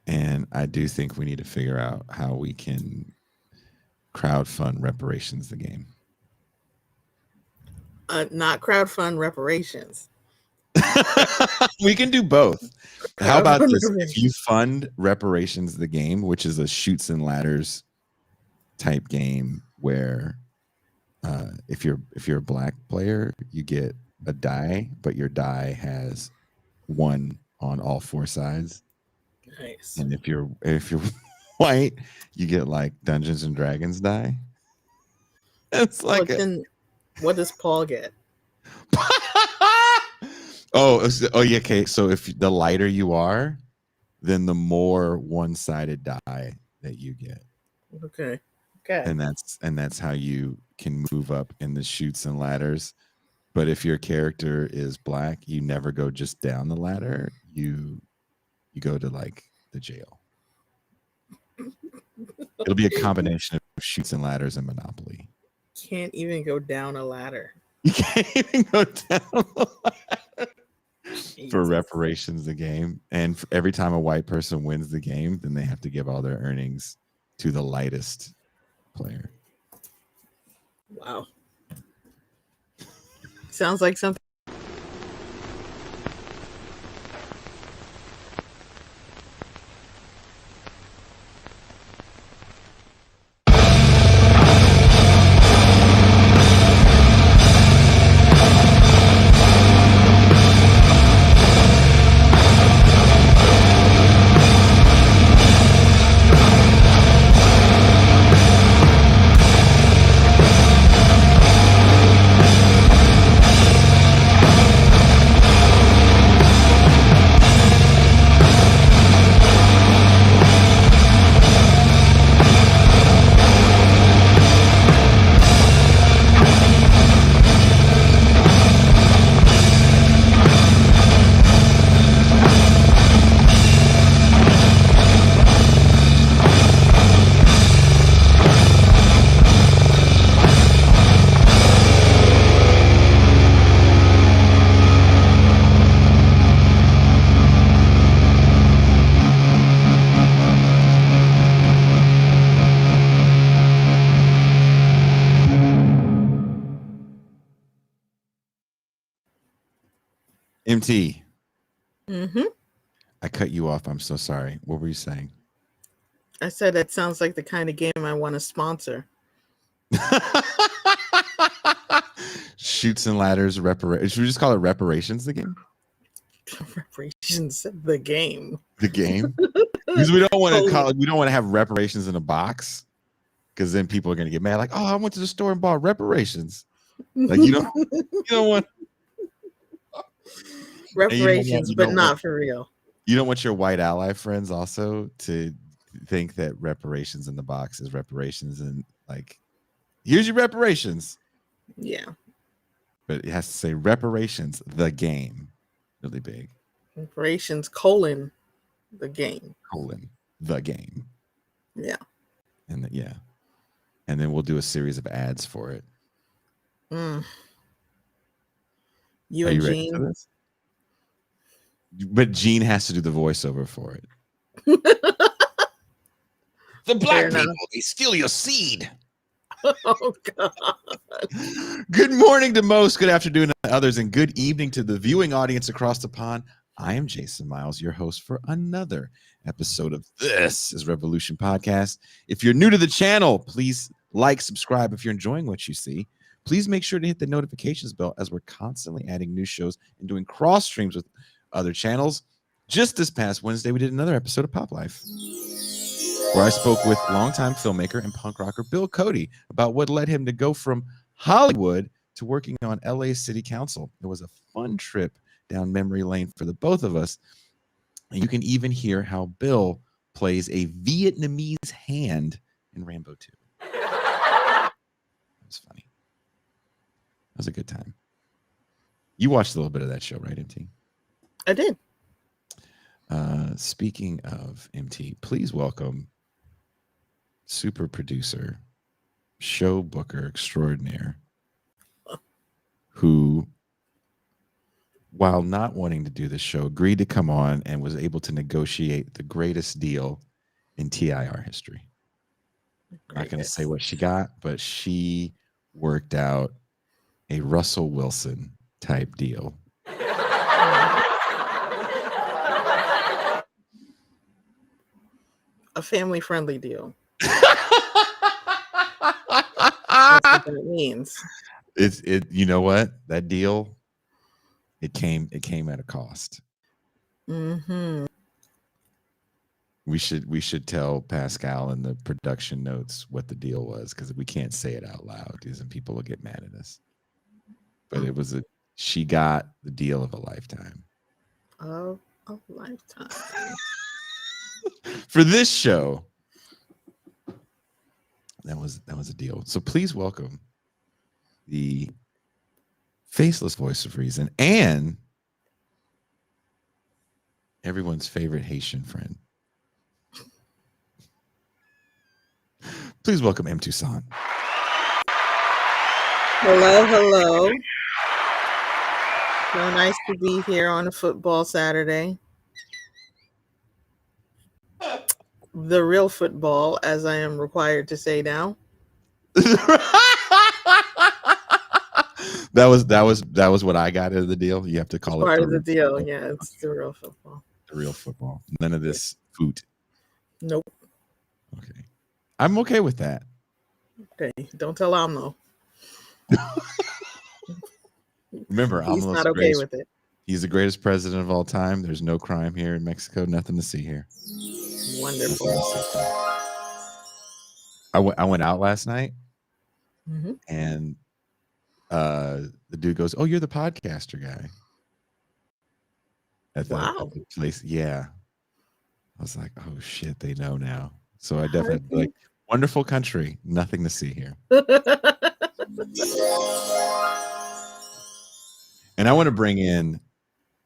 And I do think we need to figure out how we can crowdfund Reparations, the game. Not crowdfund reparations. We can do both. How about Crowdfund this? If reparations. you fund Reparations, the game, which is a shoots and ladders type game where if you're a black player, you get a die, but your die has one on all four sides. Nice. And if you're white, you get like Dungeons and Dragons die. It's like But then, what does Paul get? oh yeah, okay. So if the lighter you are, then the more one-sided die that you get. Okay. And that's how you can move up in the shoots and ladders. But if your character is black, you never go just down the ladder. You go to like the jail. It'll be a combination of shoots and ladders and Monopoly. Can't even go down a ladder. You can't even go down the ladder. Jesus. For Reparations, the game. And every time a white person wins the game, then they have to give all their earnings to the lightest player. Wow. Sounds like something. MT, Mm-hmm. I cut you off. I'm so sorry. What were you saying? I said that sounds like the kind of game I want to sponsor. Shoots and ladders, reparations. Should we just call it Reparations, the game? Reparations, the game. The game? Because we don't want to call it, we don't want to have reparations in a box. Because then people are going to get mad, like, oh, I went to the store and bought reparations. Like you don't want reparations, but not for real. You don't want your white ally friends also to think that reparations in the box is reparations and like, here's your reparations. Yeah. But it has to say Reparations, the game. Really big. Reparations, the game. The game. Yeah. And and then we'll do a series of ads for it. You and Gene. But Gene has to do the voiceover for it. The black people, they steal your seed. Oh, God. Good morning to most, good afternoon to others, and good evening to the viewing audience across the pond. I am Jason Miles, your host for another episode of This is Revolution Podcast. If you're new to the channel, please like, subscribe. If you're enjoying what you see, please make sure to hit the notifications bell as we're constantly adding new shows and doing cross streams with other channels. Just this past Wednesday, we did another episode of Pop Life, where I spoke with longtime filmmaker and punk rocker Bill Cody about what led him to go from Hollywood to working on LA City Council. It was a fun trip down memory lane for the both of us. And you can even hear how Bill plays a Vietnamese hand in Rambo 2. It was funny. It was a good time. You watched a little bit of that show, right, MT? I did. Speaking of MT, please welcome super producer, show booker extraordinaire, who while not wanting to do the show, agreed to come on and was able to negotiate the greatest deal in TIR history. I'm not going to say what she got, but she worked out a Russell Wilson type deal. A family-friendly deal. That's what that means. You know what? That deal, it came at a cost. Mm-hmm. We should tell Pascal in the production notes what the deal was, because we can't say it out loud because then people will get mad at us. But she got the deal of a lifetime. Of a lifetime. For this show, that was a deal. So please welcome the faceless voice of reason and everyone's favorite Haitian friend. Please welcome M. Toussaint. Hello. So nice to be here on a football Saturday. The real football, as I am required to say now. That was what I got out of the deal. You have to call it part of the deal. Football. Yeah, it's the real football. The real football. None of this food. Nope. Okay. I'm okay with that. Okay. Don't tell Amlo. Remember, he's not okay with it. He's the greatest president of all time. There's no crime here in Mexico. Nothing to see here. Wonderful. I went out last night, and the dude goes, "Oh, you're the podcaster guy." At the place, yeah. I was like, "Oh shit, they know now." So I definitely like, wonderful country, nothing to see here. And I want to bring in.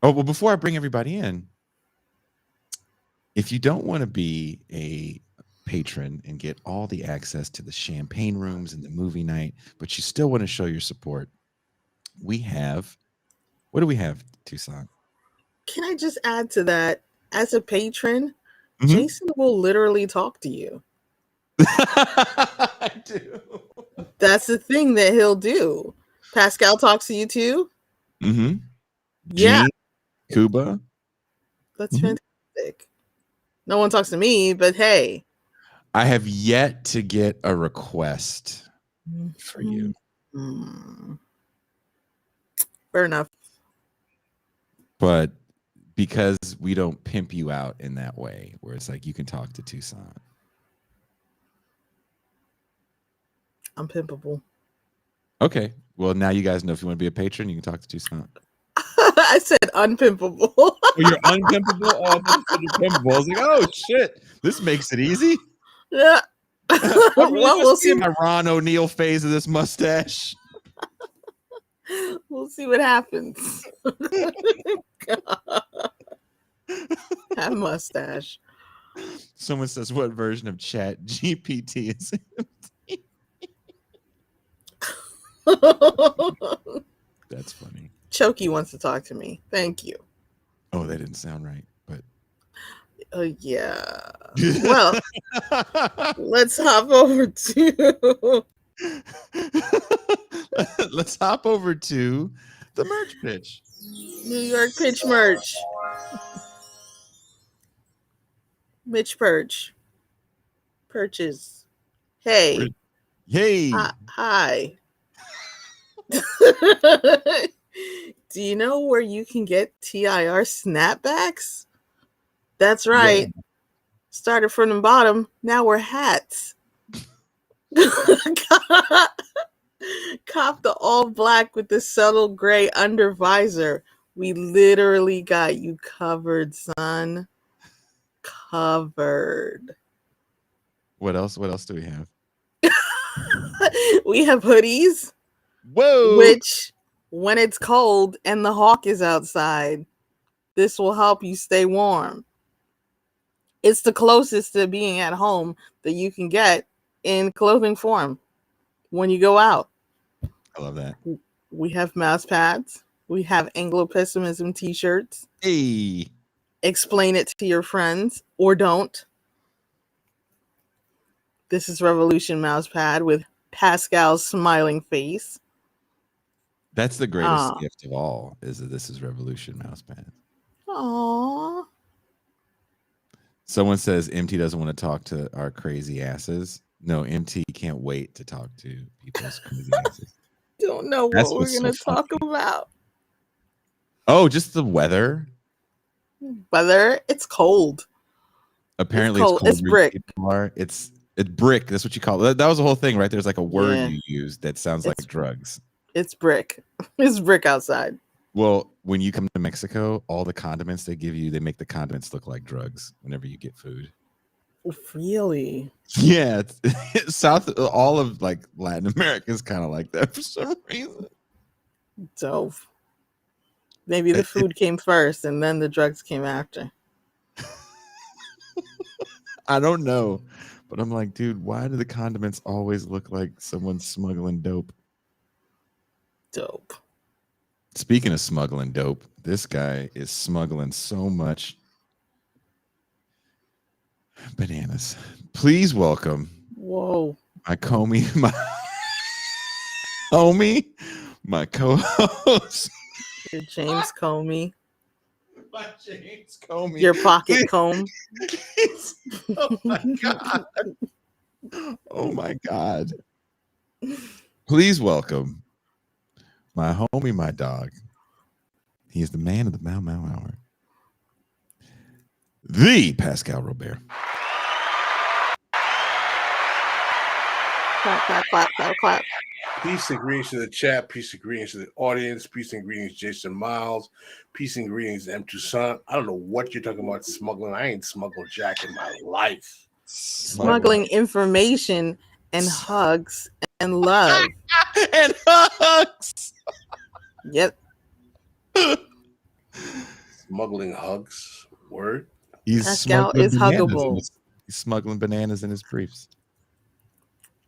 Oh well, before I bring everybody in, if you don't want to be a patron and get all the access to the champagne rooms and the movie night, but you still want to show your support, we have, what do we have, Toussaint? Can I just add to that? As a patron, Jason will literally talk to you. I do. That's the thing that he'll do. Pascal talks to you too? Mm-hmm. Yeah. Cuba. That's fantastic. No one talks to me, but hey. I have yet to get a request for you. Fair enough. But because we don't pimp you out in that way, where it's like you can talk to Toussaint. I'm pimpable. Okay. Well, now you guys know if you want to be a patron, you can talk to Toussaint. I said unpimpable. Oh, you're unpimpable? Oh, I said you're pimpable. I was like, oh shit, this makes it easy. Yeah. Well, we'll see my Ron O'Neal phase of this mustache. We'll see what happens. That mustache. Someone says, what version of Chat GPT is it? That's funny. Choky wants to talk to me. Thank you. Oh, that didn't sound right, but yeah. Well, let's hop over to the merch pitch. New York pitch merch. Mitch Perch. Purchase. Hey. Hi. Do you know where you can get TIR snapbacks? That's right. Yeah. Started from the bottom. Now we're hats. Cop the all black with the subtle gray under visor. We literally got you covered, son. Covered. What else do we have? We have hoodies. Whoa. Which, when it's cold and the hawk is outside, this will help you stay warm. It's the closest to being at home that you can get in clothing form when you go out. I love that. We have mouse pads. We have Anglo-pessimism t-shirts. Hey. Explain it to your friends or don't. This is Revolution Mousepad with Pascal's smiling face. That's the greatest gift of all, is that this is Revolution Mousepad. Aww. Someone says MT doesn't want to talk to our crazy asses. No, MT can't wait to talk to people's crazy asses. Don't know what we're going to talk about. Oh, just the weather. Weather. It's cold. Apparently, it's cold. It's brick. It's brick. That's what you call it. That was the whole thing, right? There's like a word you use that sounds like drugs. It's brick. It's brick outside. Well, when you come to Mexico, all the condiments they give you, they make the condiments look like drugs whenever you get food. Really? Yeah. All of like Latin America is kind of like that for some reason. Dope. Maybe the food came first and then the drugs came after. I don't know. But I'm like, dude, why do the condiments always look like someone's smuggling dope? Dope. Speaking of smuggling dope, this guy is smuggling so much bananas. Please welcome. Whoa. My homie, my co-host. Your James Comey. My James Comey. Your pocket comb. Oh my God. Oh my God. Please welcome my homie, my dog. He is the man of the Mau Mau Hour. The Pascal Robert. Clap, clap, clap, clap, clap. Peace and greetings to the chat. Peace and greetings to the audience. Peace and greetings, Jason Miles. Peace and greetings, M. Toussaint. I don't know what you're talking about smuggling. I ain't smuggled jack in my life. Smuggling information and hugs and love. And hugs. Yep. Smuggling hugs. Word. Pascal is huggable. He's smuggling bananas in his briefs.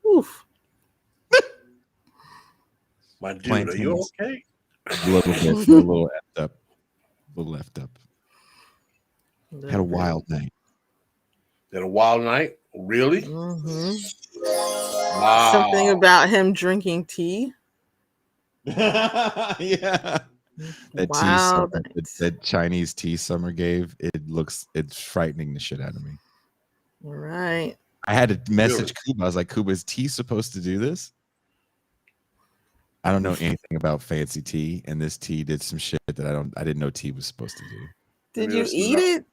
Oof. My dude, are you okay? A little bit, a little effed up. A little left up. Had a wild night. Had a wild night? Really? Mm-hmm. Wow. Something about him drinking tea. Yeah. That Chinese tea Summer gave, it's frightening the shit out of me. All right. I had to message Kuba. I was like, Kuba, is tea supposed to do this? I don't know anything about fancy tea, and this tea did some shit that I didn't know tea was supposed to do. Did you eat it?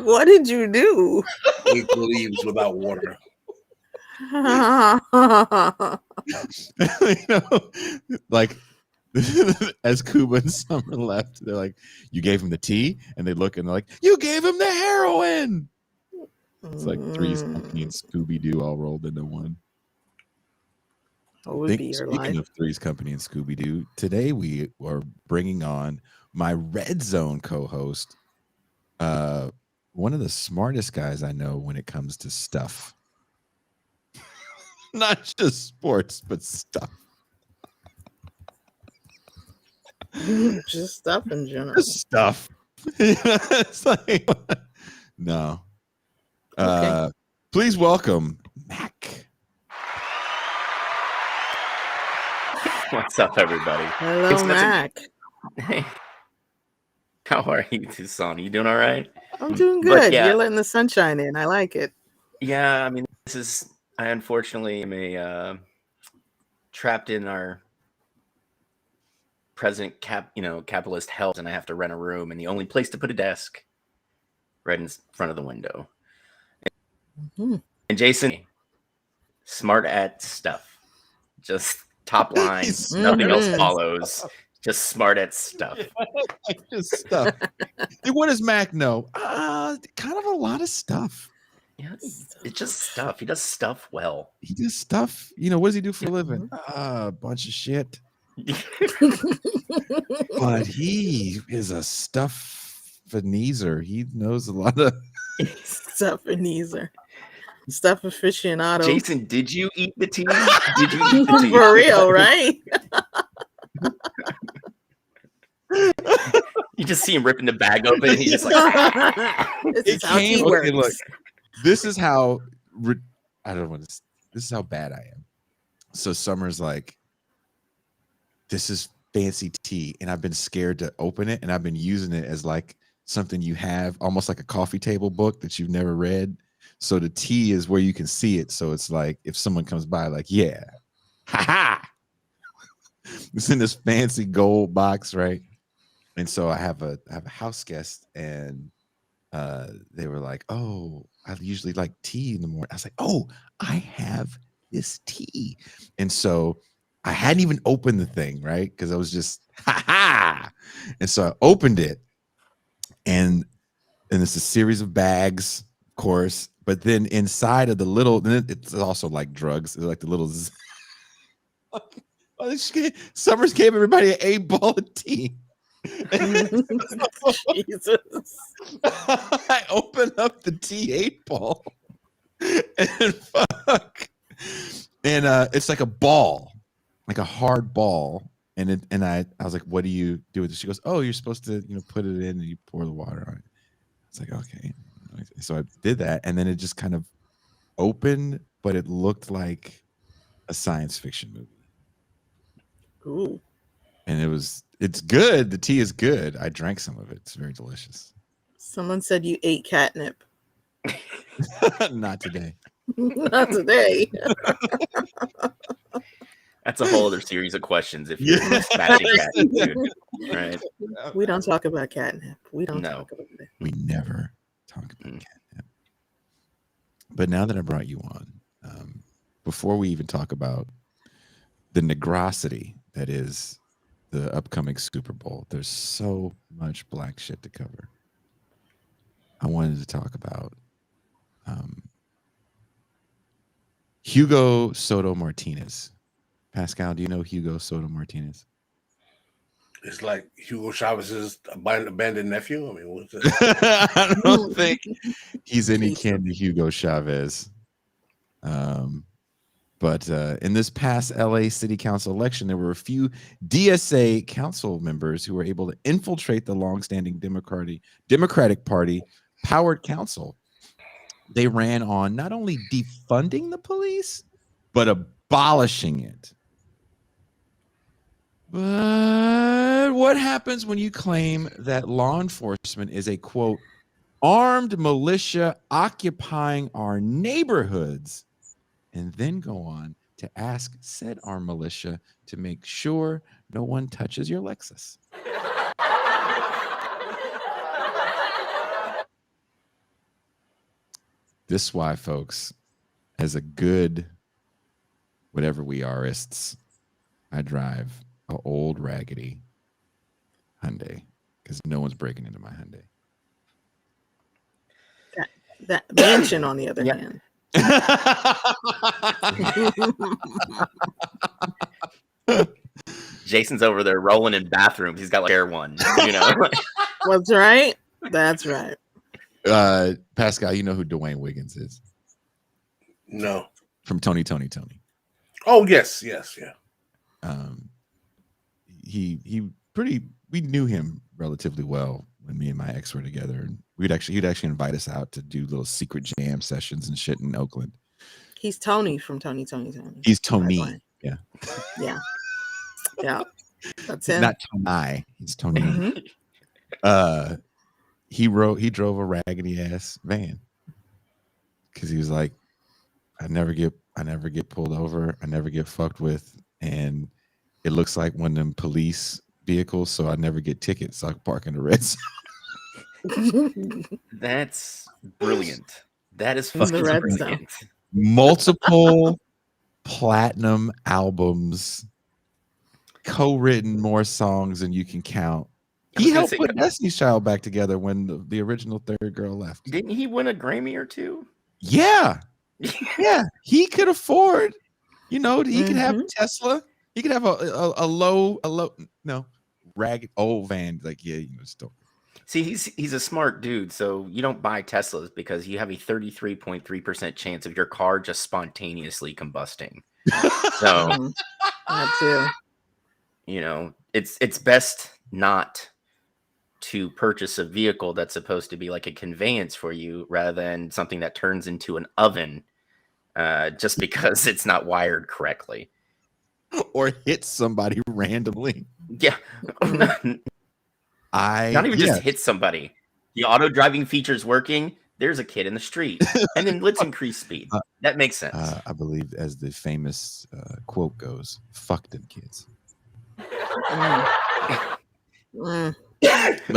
What did you do? Ate the leaves without water. You know, like as Kuba and Summer left, they're like, "You gave him the tea," and they look and they're like, "You gave him the heroin." It's like Three's Company and Scooby Doo all rolled into one. Speaking of Three's Company and Scooby Doo, today we are bringing on my Red Zone co-host, one of the smartest guys I know when it comes to stuff. Not just sports, but stuff. Just stuff in general. Just stuff. It's like, no. Okay. Please welcome Mac. What's up, everybody? Hello, Mac. Hey. How are you, Toussaint? You doing all right? I'm doing good. You're letting the sunshine in. I like it. Yeah, I mean, I unfortunately am trapped in our present capitalist hell, and I have to rent a room, and the only place to put a desk right in front of the window. Mm-hmm. And Jason, smart at stuff. Just top line, nothing else follows. Just smart at stuff. Just stuff. What does Mac know? Kind of a lot of stuff. Yes, it's just stuff. He does stuff well. He does stuff. You know, what does he do for a living? A bunch of shit. But he is a stuff-aneezer. He knows a lot of stuff-aneezer. Stuff aficionado. Jason, did you eat the tea? Did you eat the tea? For real, right? You just see him ripping the bag open, and he's just like, This It is how tea came- works. okay, look. This is how I don't want to. This is how bad I am. So Summer's like, this is fancy tea, and I've been scared to open it, and I've been using it as like something you have, almost like a coffee table book that you've never read. So the tea is where you can see it. So it's like if someone comes by, like, yeah, ha. It's in this fancy gold box, right? And so I have a house guest, and they were like, "Oh, I usually like tea in the morning." I was like, "Oh, I have this tea," and so I hadn't even opened the thing, right? Because I was just ha. And so I opened it, and it's a series of bags, of course. But then inside of the little, then it's also like drugs. It's like the little. Summers gave everybody an 8-ball of tea. Jesus. I open up the tea 8-ball and fuck. And it's like a ball, like a hard ball. And I was like, what do you do with it? She goes, oh, you're supposed to, put it in and you pour the water on it. It's like, okay. So I did that, and then it just kind of opened, but it looked like a science fiction movie. Ooh. And it's good. The tea is good. I drank some of it. It's very delicious. Someone said you ate catnip. Not today. Not today. that's a whole other series of questions. If you're smashing cat food, right? We don't talk about catnip. We don't No. talk about it. We never talk about catnip. But now that I brought you on, before we even talk about the negrosity that is the upcoming Super Bowl, there's so much black shit to cover. I wanted to talk about Hugo Soto Martinez. Pascal, do you know Hugo Soto Martinez? It's like Hugo Chavez's abandoned nephew. I mean, what's it? I don't think he's any kin to Hugo Chavez. But in this past LA City Council election, there were a few DSA council members who were able to infiltrate the longstanding Democratic Party powered council. They ran on not only defunding the police, but abolishing it. But what happens when you claim that law enforcement is a, quote, armed militia occupying our neighborhoods, and then go on to ask said armed militia to make sure no one touches your Lexus? This is why, folks, as a good whatever we are-ists, I drive an old raggedy Hyundai because no one's breaking into my Hyundai. That mansion, on the other hand. Jason's over there rolling in bathrooms. He's got like Air One, That's right. That's right. Pascal, you know who Dwayne Wiggins is? No. From Tony. Oh, yes, yeah. We knew him relatively well when me and my ex were together, and he'd actually invite us out to do little secret jam sessions and shit in Oakland. He's Tony from Tony. He's Tony. Yeah. That's him. Not Tony. He's Tony. Mm-hmm. He drove a raggedy ass van because he was like, I never get pulled over, I never get fucked with, and it looks like one of them police vehicles, so I never get tickets, so I can park in the red zone. That's brilliant. That is fucking brilliant. Multiple platinum albums, co-written more songs than you can count. He helped put Destiny's Child back together when the original third girl left. Didn't he win a Grammy or two? Yeah. Yeah. He could afford, he could have a Tesla. He could have a ragged old van. Like, still. See, he's a smart dude, so you don't buy Teslas because you have a 33.3% chance of your car just spontaneously combusting. So that too. It's best not to purchase a vehicle that's supposed to be like a conveyance for you rather than something that turns into an oven just because it's not wired correctly. Or hit somebody randomly. Yeah. Not even just hit somebody. The auto driving feature is working. There's a kid in the street. And then let's increase speed. That makes sense. I believe, as the famous quote goes, fuck them kids. But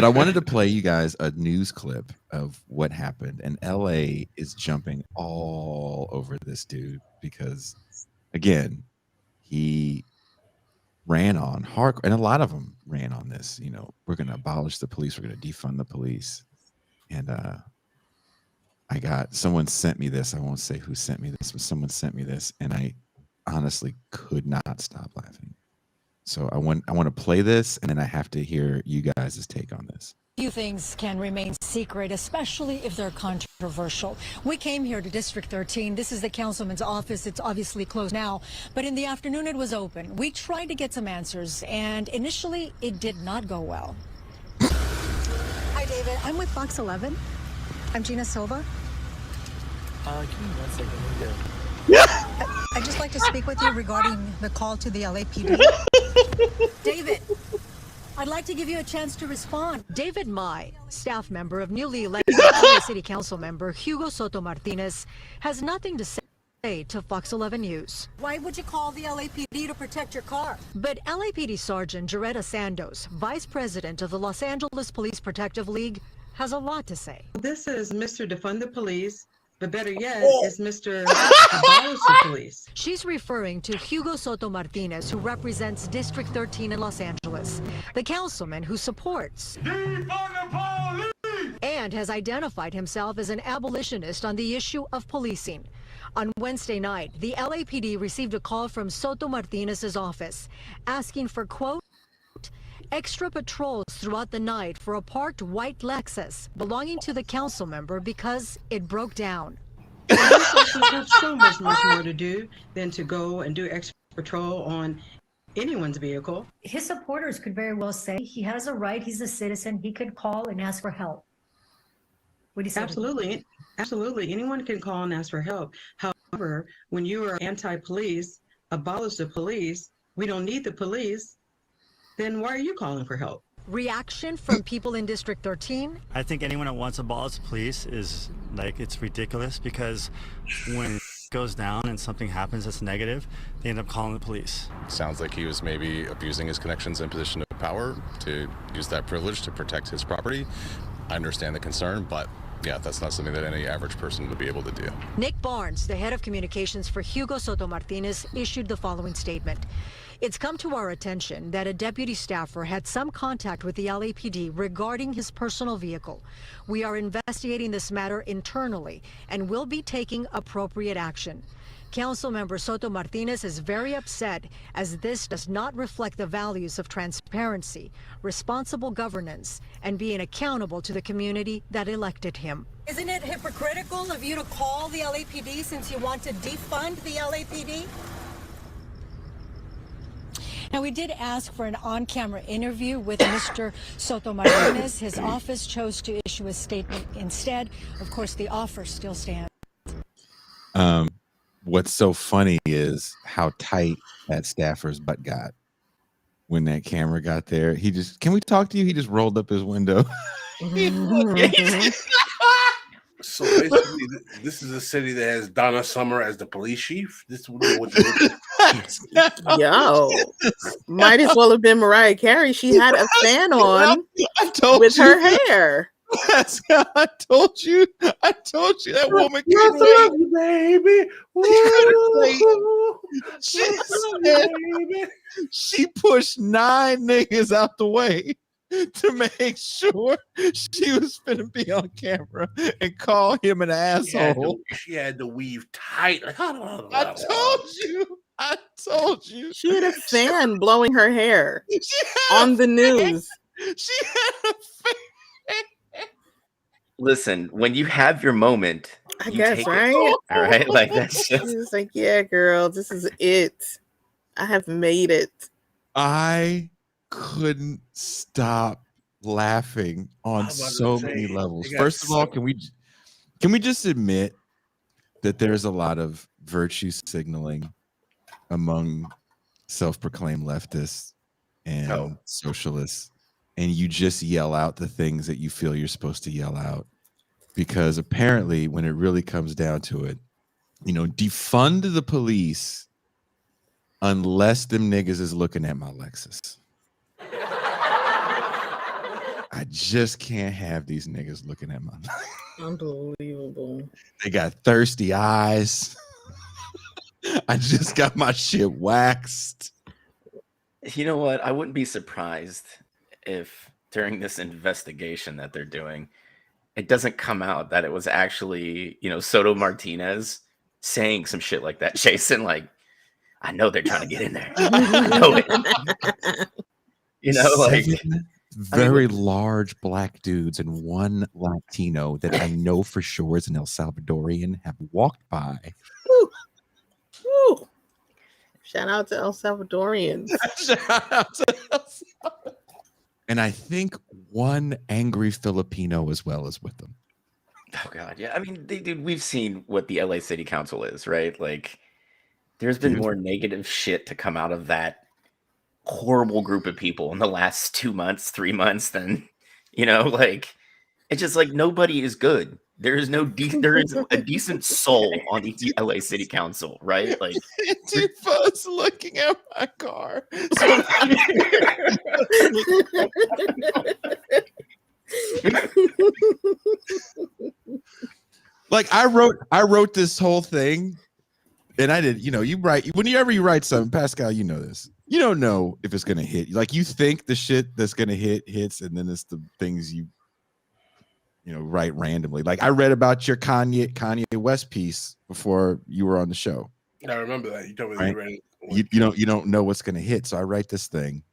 I wanted to play you guys a news clip of what happened. And LA is jumping all over this dude because, again, he ran on hard, and a lot of them ran on this. You know, we're going to abolish the police. We're going to defund the police. And someone sent me this. I won't say who sent me this, but someone sent me this, and I honestly could not stop laughing. So I want to play this, and then I have to hear you guys' take on this. Few things can remain secret, especially if they're controversial. We came here to District 13. This is the councilman's office. It's obviously closed now, but in the afternoon it was open. We tried to get some answers, and initially it did not go well. Hi, David. I'm with Fox 11. I'm Gina Silva. Give me 1 second. I'd just like to speak with you regarding the call to the LAPD. David, I'd like to give you a chance to respond. David Mai, staff member of newly elected LA City Council member Hugo Soto Martinez, has nothing to say to Fox 11 News. Why would you call the LAPD to protect your car? But LAPD Sergeant Jaretta Sandos, vice president of the Los Angeles Police Protective League, has a lot to say. This is Mr. Defund the Police, but better yet is Mr. Abolish the Police. She's referring to Hugo Soto Martinez, who represents District 13 in Los Angeles, the councilman who supports and has identified himself as an abolitionist on the issue of policing. On Wednesday night, the LAPD received a call from Soto Martinez's office asking for, quote, extra patrols throughout the night for a parked white Lexus belonging to the council member because it broke down. Police officers have so much more to do than to go and do extra patrol on anyone's vehicle. His supporters could very well say he has a right, he's a citizen, he could call and ask for help. What do you say? Absolutely. Absolutely. Anyone can call and ask for help. However, when you are anti-police, abolish the police, we don't need the police, then why are you calling for help? Reaction from people in District 13? I think anyone that wants to abolish the police is it's ridiculous, because when it goes down and something happens that's negative, they end up calling the police. Sounds like he was maybe abusing his connections and position of power to use that privilege to protect his property. I understand the concern, but yeah, that's not something that any average person would be able to do. Nick Barnes, the head of communications for Hugo Soto Martinez, issued the following statement. It's come to our attention that a deputy staffer had some contact with the LAPD regarding his personal vehicle. We are investigating this matter internally and will be taking appropriate action. Councilmember Soto Martinez is very upset, as this does not reflect the values of transparency, responsible governance, and being accountable to the community that elected him. Isn't it hypocritical of you to call the LAPD since you want to defund the LAPD? Now, we did ask for an on-camera interview with Mr. Soto Martinez. His office chose to issue a statement instead. Of course, the offer still stands. What's so funny is how tight that staffer's butt got when that camera got there. He just, can we talk to you? He just rolled up his window. So basically, this is a city that has Donna Summer as the police chief. This is what Yo, might as well have been Mariah Carey. She had a fan on with her hair. I told you that woman I love you, baby. She pushed 9 niggas out the way to make sure she was finna be on camera and call him an asshole. She had to weave tight. Like, I told you. She had a fan blowing her hair on the news. She had a fan. Listen, when you have your moment, I you guess, take right? it. All right, like that's just... She's like, yeah, girl, this is it. I have made it. I couldn't stop laughing on was about to so say, many levels. they got First of all, can we just admit that there's a lot of virtue signaling among self-proclaimed leftists and socialists, and you just yell out the things that you feel you're supposed to yell out, because apparently when it really comes down to it, defund the police unless them niggas is looking at my Lexus. I just can't have these niggas looking at my Unbelievable. They got thirsty eyes. I just got my shit waxed. You know what? I wouldn't be surprised if during this investigation that they're doing, it doesn't come out that it was actually, Soto Martinez saying some shit like that. Jason, like, I know they're trying to get in there. I know it. Seven very large black dudes and one Latino that I know for sure is an El Salvadorian have walked by. Woo. Woo. Shout out to El Salvadorians. And I think one angry Filipino as well is with them. Oh God, yeah. I mean, dude, we've seen what the LA City Council is, right? Like, there's been more negative shit to come out of that horrible group of people in the last 2 months, 3 months than, like, it's just like nobody is good. There is there is a decent soul on the LA City Council, right? Like, Antifa's looking at my car. Like I wrote this whole thing, and I did. You write whenever you write something, Pascal. You know this. You don't know if it's gonna hit. Like you think the shit that's gonna hits, and then it's the things you write randomly. Like I read about your Kanye West piece before you were on the show. I remember that. You told me right? that you read it. You don't know what's gonna hit. So I write this thing,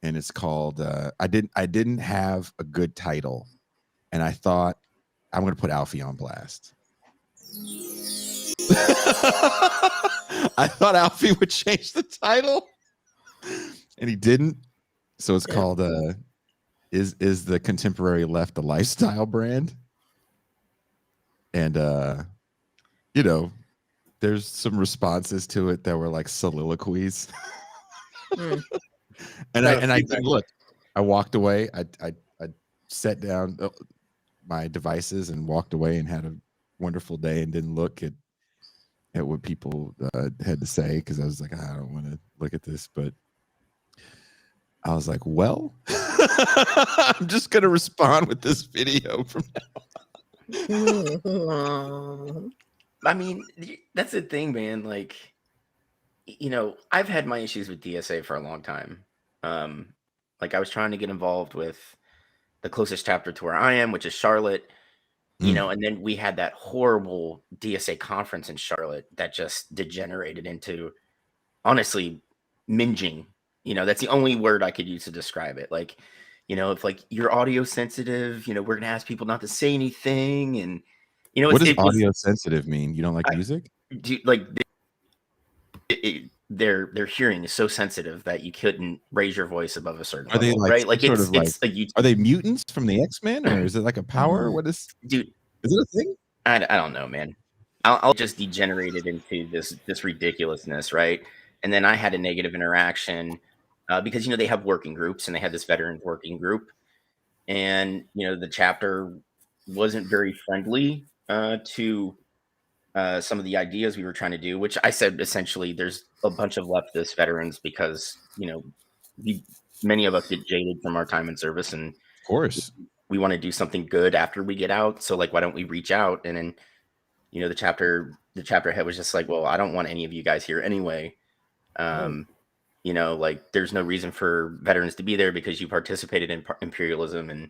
and it's called I didn't have a good title, and I thought I'm gonna put Alfie on blast. I thought Alfie would change the title, and he didn't. So it's called is the contemporary left a lifestyle brand? And there's some responses to it that were like soliloquies. And I look, I walked away. I set down my devices and walked away and had a wonderful day and didn't look at what people had to say, because I was like, I don't want to look at this. But I was like, well, I'm just going to respond with this video from now on. I mean, that's the thing, man. Like, I've had my issues with DSA for a long time. Like I was trying to get involved with the closest chapter to where I am, which is Charlotte, and then we had that horrible DSA conference in Charlotte that just degenerated into, honestly, minging. That's the only word I could use to describe it. Like, if like you're audio sensitive, we're going to ask people not to say anything. And, what does audio sensitive mean? You don't like music? Their hearing is so sensitive that you couldn't raise your voice above a certain level, they like, right? Like are they mutants from the X-Men, or is it like a power? What is, dude? Is it a thing? I don't know, man. I'll just degenerated into this ridiculousness, right? And then I had a negative interaction because they have working groups, and they had this veterans working group, and the chapter wasn't very friendly to some of the ideas we were trying to do, which I said essentially there's a bunch of leftist veterans because many of us get jaded from our time in service, and of course we want to do something good after we get out. So like, why don't we reach out? And then the chapter head was just like, well, I don't want any of you guys here anyway. Like there's no reason for veterans to be there because you participated in imperialism, and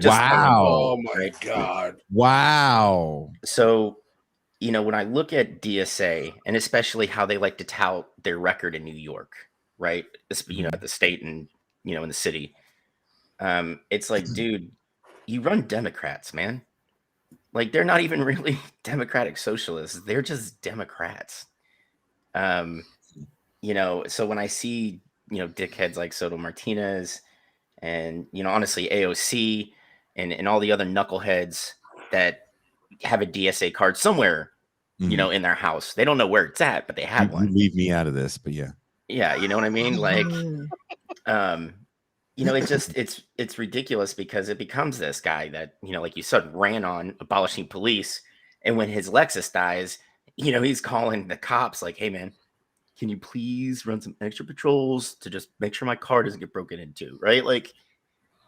just wow. Oh my God. Wow. So when I look at DSA, and especially how they like to tout their record in New York, right? At the state and in the city, it's like, dude, you run Democrats, man. Like they're not even really democratic socialists; they're just Democrats. So when I see dickheads like Soto Martinez, And, honestly, AOC and all the other knuckleheads that have a DSA card somewhere, in their house. They don't know where it's at, but they have You one. leave me out of this, but yeah. Yeah, you know what I mean? Like, Mhm. it's ridiculous because it becomes this guy that, like you said, ran on abolishing police. And when his Lexus dies, he's calling the cops like, hey, man, can you please run some extra patrols to just make sure my car doesn't get broken into, right? Like,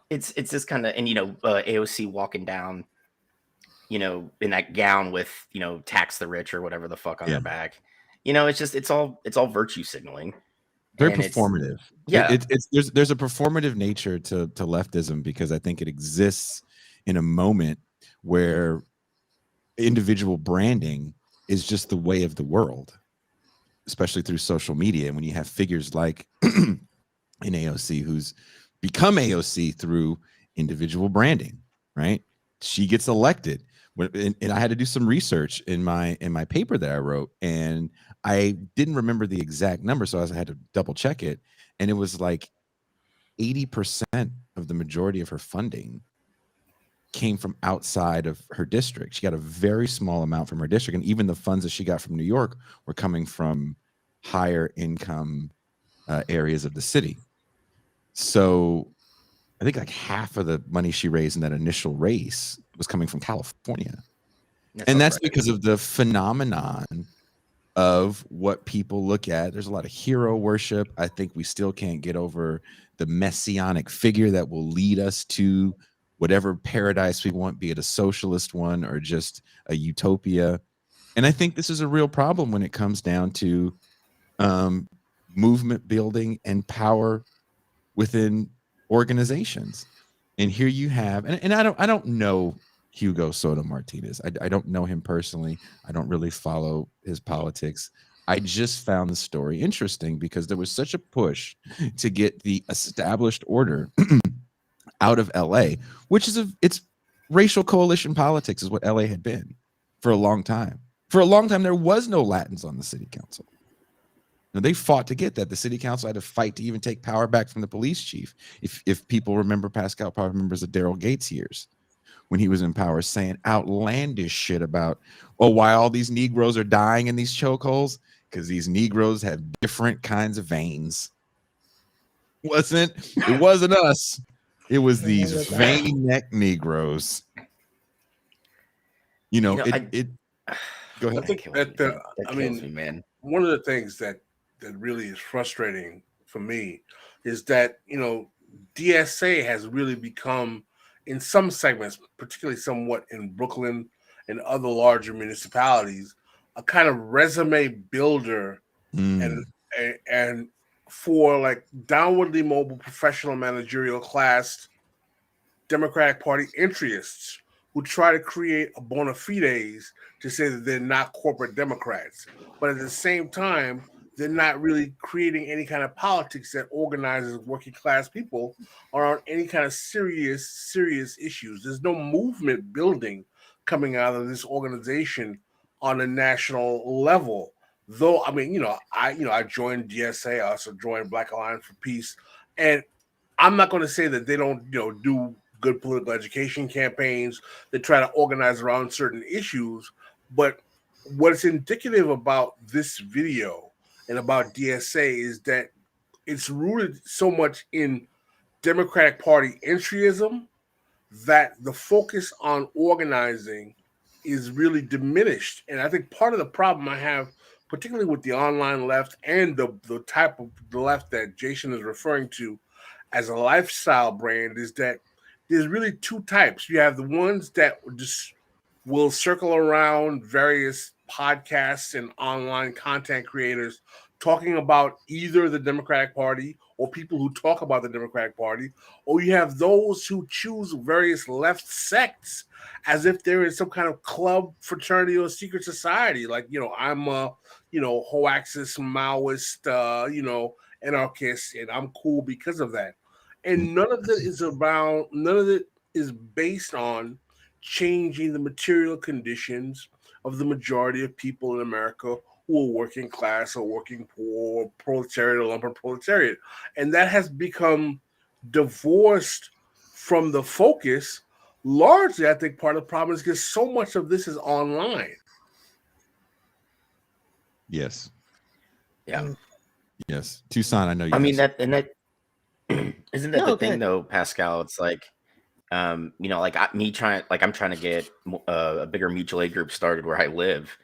it's this kind of, and, AOC walking down, in that gown with, tax the rich or whatever the fuck on their back. It's all virtue signaling. Very And performative. There's a performative nature to leftism because I think it exists in a moment where individual branding is just the way of the world, especially through social media. And when you have figures like an AOC who's become AOC through individual branding, right? She gets elected. And I had to do some research in my paper that I wrote, and I didn't remember the exact number, so I had to double check it. And it was like 80% of the majority of her funding came from outside of her district. She got a very small amount from her district, and even the funds that she got from New York were coming from higher income areas of the city. So I think like half of the money she raised in that initial race was coming from California. That's because of the phenomenon of what people look at. There's a lot of hero worship. I think we still can't get over the messianic figure that will lead us to whatever paradise we want, be it a socialist one or just a utopia. And I think this is a real problem when it comes down to movement building and power within organizations. And here you have, and I don't know Hugo Soto Martinez. I don't know him personally. I don't really follow his politics. I just found the story interesting because there was such a push to get the established order out of LA, which is it's racial coalition politics is what LA had been for a long time. For a long time, there was no Latins on the city council. Now, they fought to get that. The city council had to fight to even take power back from the police chief. If people remember, Pascal probably remembers the Daryl Gates years when he was in power saying outlandish shit about, why all these Negroes are dying in these chokeholds? Because these Negroes have different kinds of veins. It wasn't us. It was these vein neck Negroes. Go ahead. I think that kills me, man. One of the things that really is frustrating for me is that DSA has really become, in some segments, particularly somewhat in Brooklyn and other larger municipalities, a kind of resume builder and for like downwardly mobile professional managerial class Democratic Party interests who try to create a bona fides to say that they're not corporate Democrats. But at the same time, they're not really creating any kind of politics that organizes working class people around any kind of serious issues. There's no movement building coming out of this organization on a national level. Though, I joined DSA, I also joined Black Alliance for Peace, and I'm not going to say that they don't, do good political education campaigns that try to organize around certain issues. But what's indicative about this video and about DSA is that it's rooted so much in Democratic Party entryism that the focus on organizing is really diminished. And I think part of the problem I have, particularly with the online left and the type of the left that Jason is referring to as a lifestyle brand, is that there's really two types. You have the ones that just will circle around various podcasts and online content creators talking about either the Democratic Party or people who talk about the Democratic Party, or you have those who choose various left sects as if they're in some kind of club, fraternity, or secret society. Like, I'm a, hoaxist, Maoist, anarchist, and I'm cool because of that. And none of it is based on changing the material conditions of the majority of people in America who are working class or working poor, proletariat or lumpen proletariat. And that has become divorced from the focus. Largely, I think part of the problem is because so much of this is online. Yes. Yeah. Yes. Toussaint, I know you. I mean that isn't that the thing though, Pascal? It's like, you know, like I'm trying to get a bigger mutual aid group started where I live,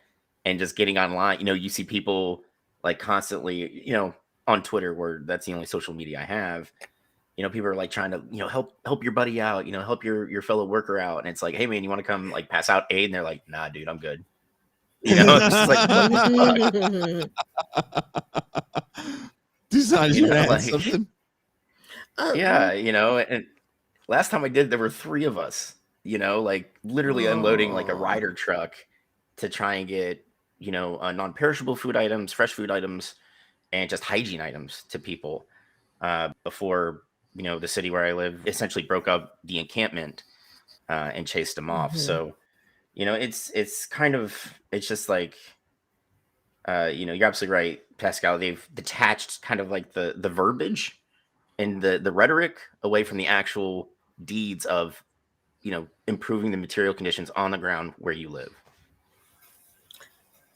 and just getting online. You know, you see people like constantly, you know, on Twitter, where that's the only social media I have. You know, people are like trying to, you know, help your buddy out, you know, help your fellow worker out, and it's like, hey man, you want to come like pass out aid? And they're like, nah, dude, I'm good. You know, it's just like, what the fuck? Toussaint, you know, like, something? Yeah, you know, and last time I did, there were 3 of us, you know, like literally unloading like a rider truck to try and get, you know, non-perishable food items, fresh food items, and just hygiene items to people before, you know, the city where I live essentially broke up the encampment and chased them off. So, you know, it's kind of, it's just like, you know, you're absolutely right, Pascal. They've detached kind of like the verbiage and the rhetoric away from the actual deeds of, you know, improving the material conditions on the ground where you live.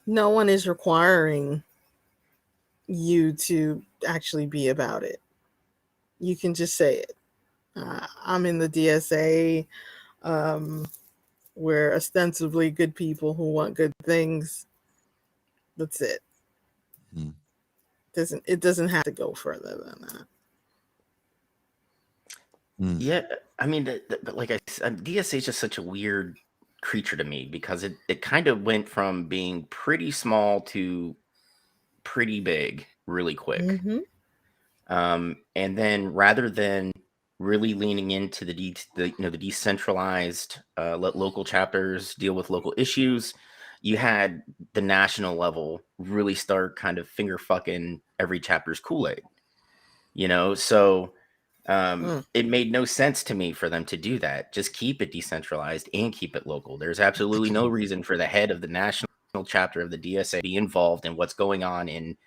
No one is requiring you to actually be about it. You can just say it. I'm in the DSA. We're ostensibly good people who want good things. That's it. It doesn't have to go further than that. Yeah, I mean, but like I said, DSA is just such a weird creature to me, because it kind of went from being pretty small to pretty big really quick. And then rather than really leaning into the you know, the decentralized, let local chapters deal with local issues, you had the national level really start kind of finger fucking every chapter's Kool-Aid, you know? So it made no sense to me for them to do that. Just keep it decentralized and keep it local. There's absolutely no reason for the head of the national chapter of the DSA to be involved in what's going on in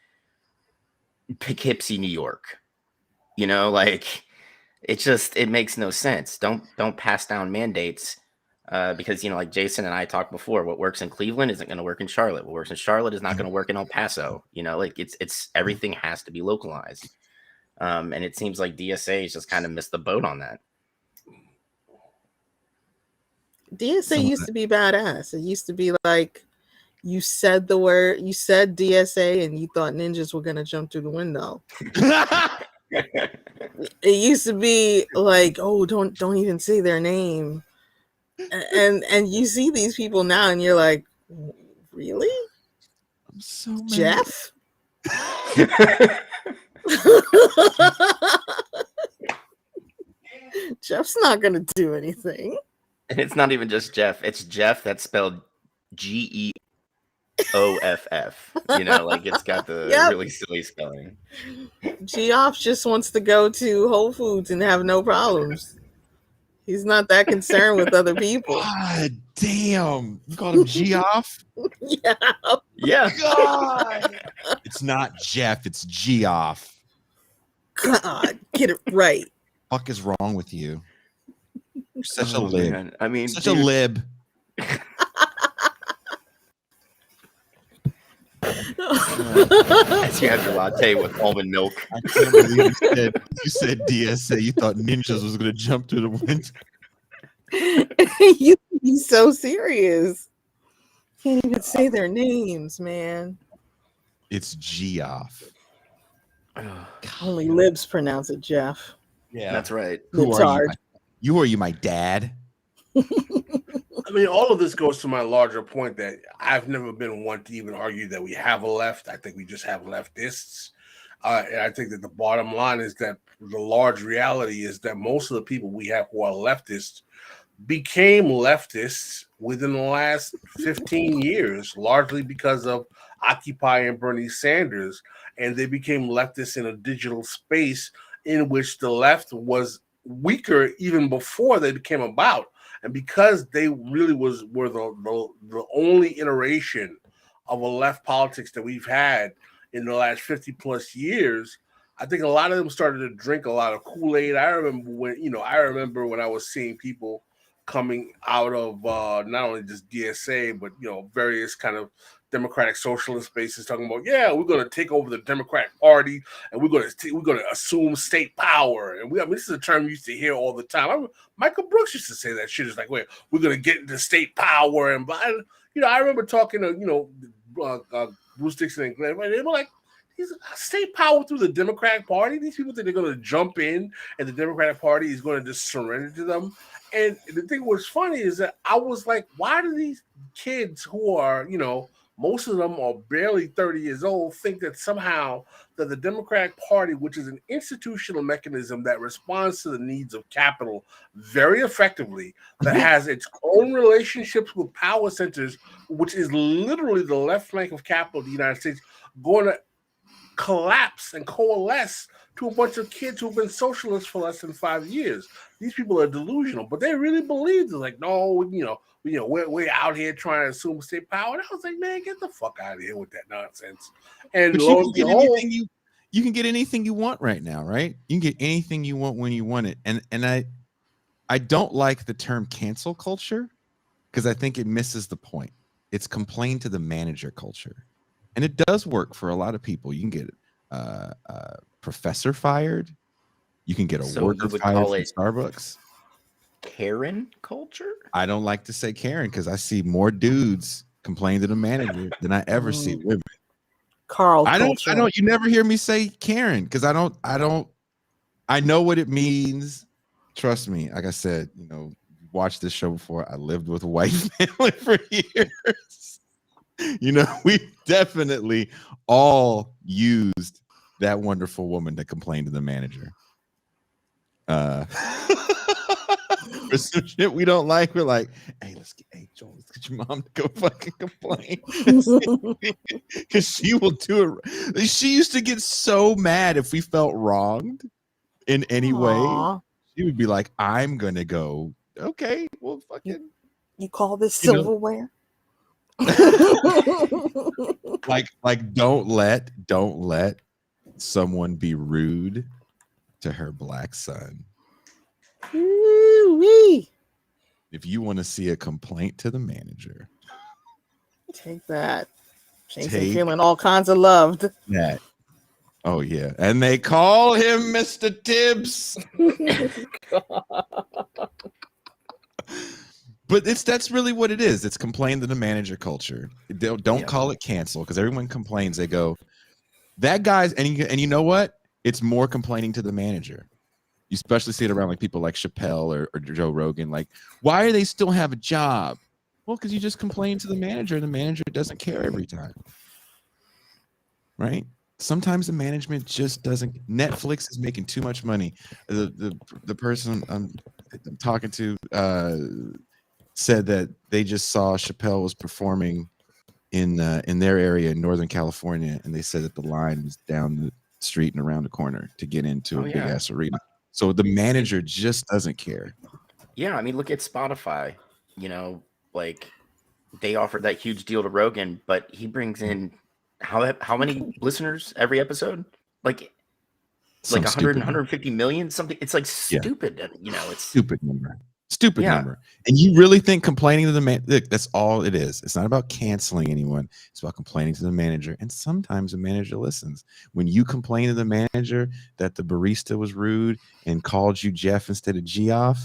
Poughkeepsie, New York. You know, like it makes no sense. Don't pass down mandates because, you know, like Jason and I talked before, what works in Cleveland isn't going to work in Charlotte. What works in Charlotte is not going to work in El Paso. You know, like it's everything has to be localized. And it seems like DSA has just kind of missed the boat on that. DSA used to be badass. It used to be like, you said the word, you said DSA, and you thought ninjas were gonna jump through the window. It used to be like, oh, don't even say their name. And you see these people now, and you're like, really? I'm so mad. Jeff? Jeff's not gonna do anything. And it's not even just Jeff. It's Jeff that's spelled GEOFF. You know, like it's got the really silly spelling. Geoff just wants to go to Whole Foods and have no problems. He's not that concerned with other people. God damn. You called him Geoff? Yeah. Yeah. God. It's not Jeff, it's Geoff. God, get it right. Fuck is wrong with you? You're such a lib. Man. I mean, such a lib. As you have your latte with almond milk. I can't believe you said DSA. You thought ninjas was going to jump through the window. He's so serious. Can't even say their names, man. It's Geoff. Only libs pronounce it Jeff. Yeah, that's right. Who are you? Are you my dad? I mean, all of this goes to my larger point that I've never been one to even argue that we have a left. I think we just have leftists. And I think that the bottom line is that the large reality is that most of the people we have who are leftists became leftists within the last 15 years, largely because of Occupy and Bernie Sanders. And they became leftists in a digital space in which the left was weaker even before they came about. And because they really were the only iteration of a left politics that we've had in the last 50 plus years, I think a lot of them started to drink a lot of Kool-Aid. I remember when I was seeing people coming out of not only just DSA, but various kind of democratic socialist spaces talking about, we're going to take over the Democratic Party and we're going to assume state power. And this is a term you used to hear all the time. Michael Brooks used to say that shit. It's like, we're going to get into state power. And I remember talking to Bruce Dixon and Glenn. They were like, state power through the Democratic Party. These people think they're going to jump in and the Democratic Party is going to just surrender to them. And the thing was funny is that I was like, why do these kids who are, most of them are barely 30 years old, think that somehow that the Democratic Party, which is an institutional mechanism that responds to the needs of capital very effectively, that has its own relationships with power centers, which is literally the left flank of capital of the United States, going to collapse and coalesce to a bunch of kids who've been socialists for less than 5 years. These people are delusional, but they really believe it's like, no, we're out here trying to assume state power. And I was like, man, get the fuck out of here with that nonsense. And but lo and behold, you can get anything you want right now, right? You can get anything you want when you want it. And I don't like the term cancel culture because I think it misses the point. It's complain to the manager culture. And it does work for a lot of people. You can get a professor fired. You can get a worker fired from Starbucks. Karen culture? I don't like to say Karen because I see more dudes complain to the manager than I ever see women. Carl culture. I don't. You never hear me say Karen because I know what it means. Trust me. Like I said, watched this show before. I lived with a white family for years. We definitely all used that wonderful woman to complain to the manager. For some shit we don't like, we're like, hey, Joel, let's get your mom to go fucking complain. Because she will do it. She used to get so mad if we felt wronged in any way. She would be like, I'm gonna go, okay, well, fucking. You call this silverware? like don't let someone be rude to her black son. Woo-wee. If you want to see a complaint to the manager, take that. She's feeling all kinds of loved. That. Oh yeah, and they call him Mr. Tibbs. But that's really what it is. It's complain to the manager culture. Don't call it cancel because everyone complains. They go, that guy's and you know what? It's more complaining to the manager. You especially see it around like people like Chappelle or Joe Rogan. Like, why do they still have a job? Well, because you just complain to the manager and the manager doesn't care every time. Right? Sometimes the management just doesn't. Netflix is making too much money. The person I'm talking to said that they just saw Chappelle was performing in their area in Northern California, and they said that the line was down the street and around the corner to get into a big ass arena. So the manager just doesn't care. Yeah, I mean, look at Spotify. Like they offered that huge deal to Rogan, but he brings in how many listeners every episode? Like 100, 150 million, something. It's like stupid. It's stupid number. Stupid number. And you really think complaining to the man? Look, that's all it is. It's not about canceling anyone. It's about complaining to the manager. And sometimes the manager listens. When you complain to the manager that the barista was rude and called you Jeff instead of Geoff,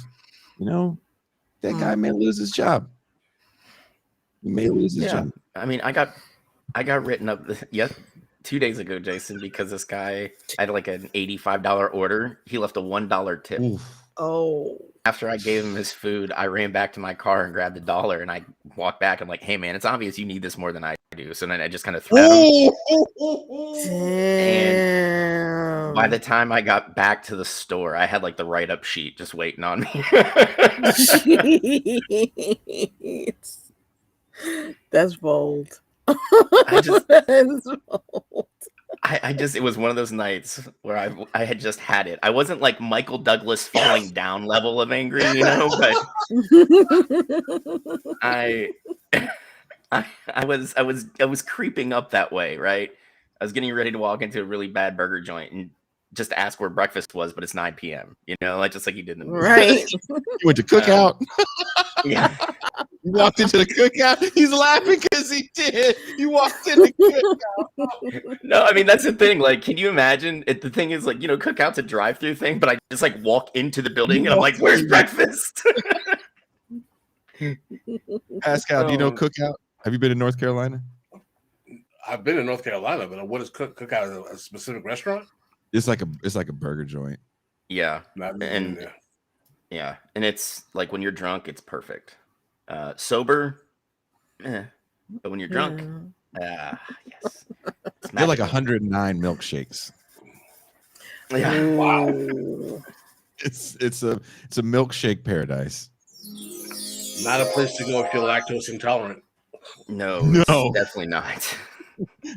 that guy may lose his job. He may lose his job. I mean, I got written up 2 days ago, Jason, because this guy had like an $85 order. He left a $1 tip. Oof. Oh. After I gave him his food, I ran back to my car and grabbed $1, and I walked back. I'm like, hey, man, it's obvious you need this more than I do. So then I just kind of threw him. And by the time I got back to the store, I had like the write-up sheet just waiting on me. That's bold. It was one of those nights where I had just had it. I wasn't like Michael Douglas falling down level of angry, but I was creeping up that way, right? I was getting ready to walk into a really bad burger joint, and just ask where breakfast was, but it's 9 p.m. You know, like just like you did in the movie. Right. You went to cookout. Yeah. You walked into the cookout. He's laughing because he did. You walked in the cookout. No, I mean that's the thing. Like, can you imagine? The thing is, like, you know, cookout's a drive-through thing, but I just like walk into the building and I'm like, "Where's breakfast?" Pascal, do you know cookout? Have you been to North Carolina? I've been in North Carolina, but what is cookout? A specific restaurant? It's like a burger joint. Yeah, and it's like when you're drunk, it's perfect. Sober, but when you're drunk, yes, They're like 109 milkshakes. Yeah, wow. It's a milkshake paradise. Not a place to go if you're lactose intolerant. No, definitely not.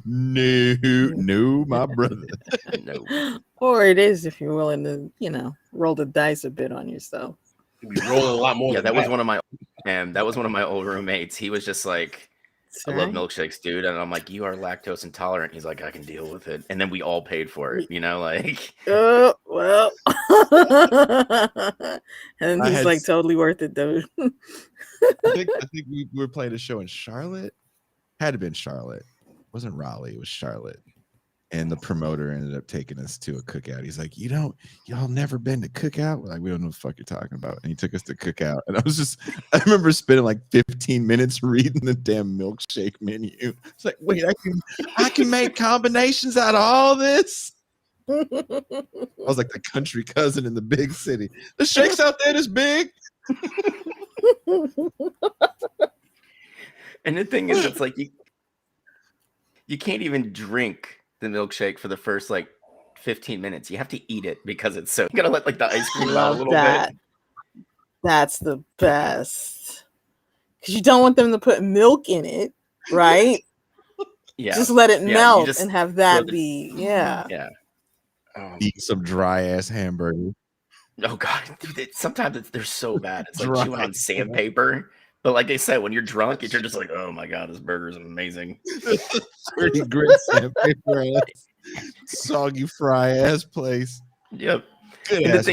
No, my brother. No. Or it is if you're willing to, you know, roll the dice a bit on yourself. You'd be rolling a lot more. Yeah, that was one of my old roommates. He was just like, I love milkshakes, dude. And I'm like, you are lactose intolerant. He's like, I can deal with it. And then we all paid for it, you know, like. Well. And he's like, totally worth it, dude. I think we were playing a show in Charlotte. Had to have been Charlotte. It wasn't Raleigh. It was Charlotte. And the promoter ended up taking us to a cookout. He's like, y'all never been to cookout? We're like, we don't know what the fuck you're talking about. And he took us to cookout. And I remember spending like 15 minutes reading the damn milkshake menu. It's like, wait, I can make combinations out of all this. I was like the country cousin in the big city. The shakes out there this big. And the thing is, it's like you can't even drink the milkshake for the first like 15 minutes. You have to eat it because it's so. You gotta let like the ice cream out a little bit. That's the best. Because you don't want them to put milk in it, right? Yeah. Just let it melt and have that be. Yeah. Yeah. Eat some dry ass hamburger. Oh god, dude, sometimes they're so bad. It's like chewing on sandpaper. But like they said, when you're drunk, you're just like, oh my god, this burger's amazing. Pretty grit sandpaper ass, soggy fry ass place. Yep. Good and ass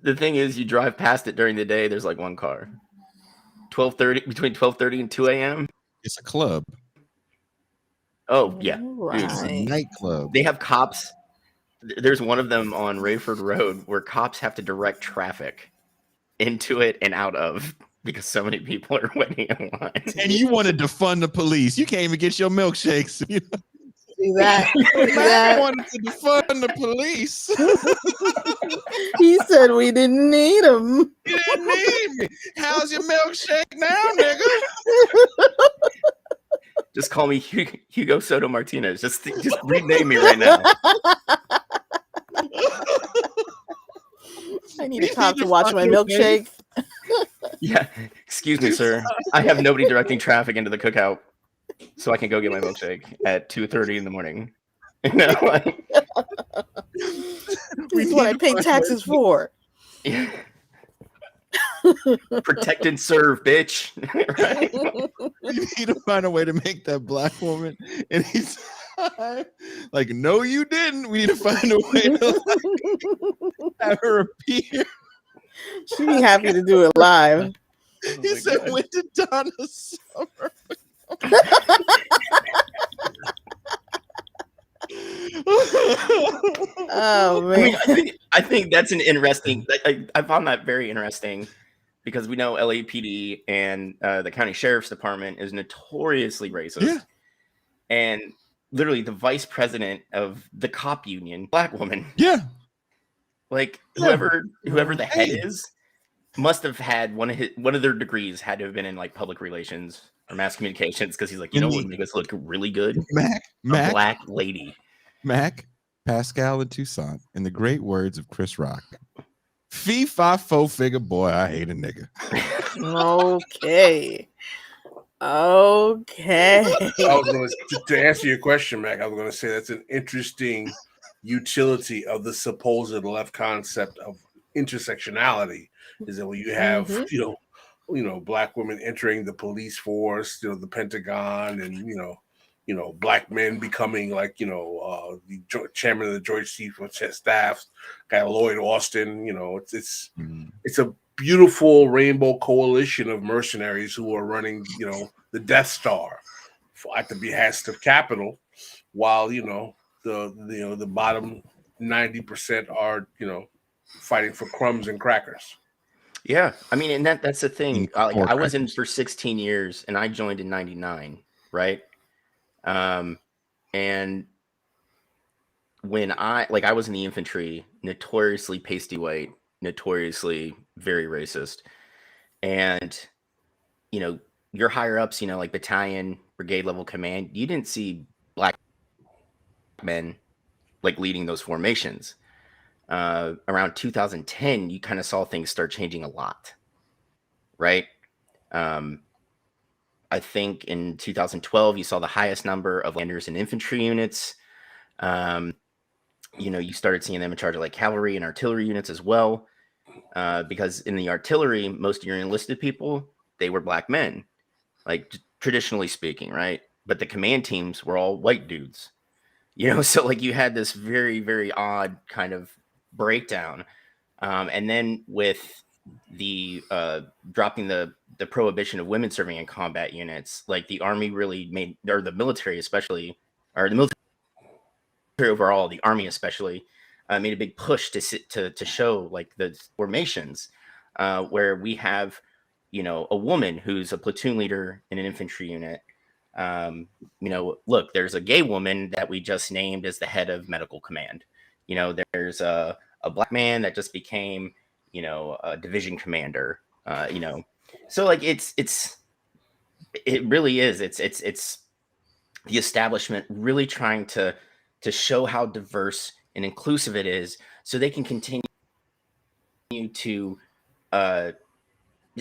the thing is, you drive past it during the day. There's like one car. Between 12:30 and 2 a.m. It's a club. Oh yeah, right. It's a nightclub. They have cops. There's one of them on Rayford Road where cops have to direct traffic into it and out of because so many people are waiting in line. And you wanted to defund the police. You can't even get your milkshakes. You know? See that? I wanted to defund the police. He said we didn't need him. You didn't need me. How's your milkshake now, nigga? Just call me Hugo Soto Martinez. Just rename me right now. I need a cop to watch my milkshake. Yeah, excuse me, sir. I have nobody directing traffic into the cookout, so I can go get my milkshake at 2:30 in the morning. You know, like, this is what I pay taxes for. Yeah. Protect and serve, bitch. Right? You need to find a way to make that black woman anytime. Like, no, you didn't. We need to find a way to have her appear. She'd be happy to do it live. He said, God. When did Donna Summer? Oh man. I think that's an interesting. I found that very interesting because we know LAPD and the county sheriff's department is notoriously racist. Yeah. And literally the vice president of the cop union, black woman. Yeah. Like whoever the head is must have had one of their degrees had to have been in like public relations or mass communications because he's like, you know what would make us look really good? Mac, black lady. Mac, Pascal, and Toussaint, in the great words of Chris Rock. Fee, fi, fo, figure, boy, I hate a nigga. Okay. To answer your question, Mac, I was going to say that's an interesting utility of the supposed left concept of intersectionality. Is that when you have, you know, black women entering the police force, you know, the Pentagon, and you know, black men becoming like, the chairman of the Joint Chiefs of Staff, guy Lloyd Austin. It's a beautiful rainbow coalition of mercenaries who are running, the Death Star at the behest of capital, while the bottom 90% are fighting for crumbs and crackers. Yeah, I mean, and that's the thing. I was in for 16 years, and I joined in '99, right? And when I was in the infantry, notoriously pasty white, notoriously very racist, and your higher ups, like battalion, brigade level command, you didn't see black men like leading those formations. Around 2010, you kind of saw things start changing a lot, right? I think in 2012, you saw the highest number of landers in infantry units. You started seeing them in charge of like cavalry and artillery units as well, because in the artillery, most of your enlisted people, they were black men, like traditionally speaking, right? But the command teams were all white dudes, so like you had this very, very odd kind of breakdown. And then with the dropping the prohibition of women serving in combat units, like the Army really made, or the military especially, or the military overall, the Army especially, made a big push to show like the formations, where we have, a woman who's a platoon leader in an infantry unit. Look, there's a gay woman that we just named as the head of medical command. There's a black man that just became, a division commander. So like it really is. It's the establishment really trying to show how diverse and inclusive it is, so they can continue to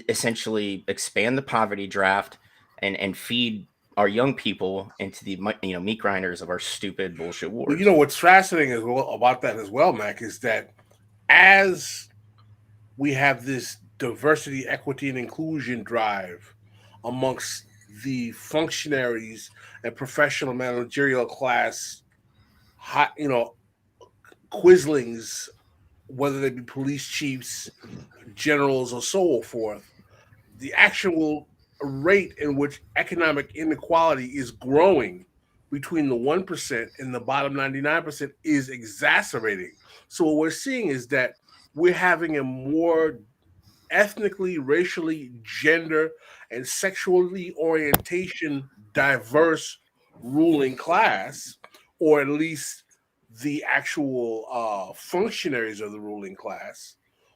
essentially expand the poverty draft and feed our young people into the meat grinders of our stupid bullshit wars. What's fascinating as well about that as well, Mac, is that as we have this diversity, equity, and inclusion drive amongst the functionaries and professional managerial class, quislings, whether they be police chiefs, generals, or so forth, the actual rate in which economic inequality is growing between the 1% and the bottom 99% is exacerbating. So what we're seeing is that we're having a more ethnically, racially, gender, and sexually orientation diverse ruling class, or at least the actual functionaries of the ruling class,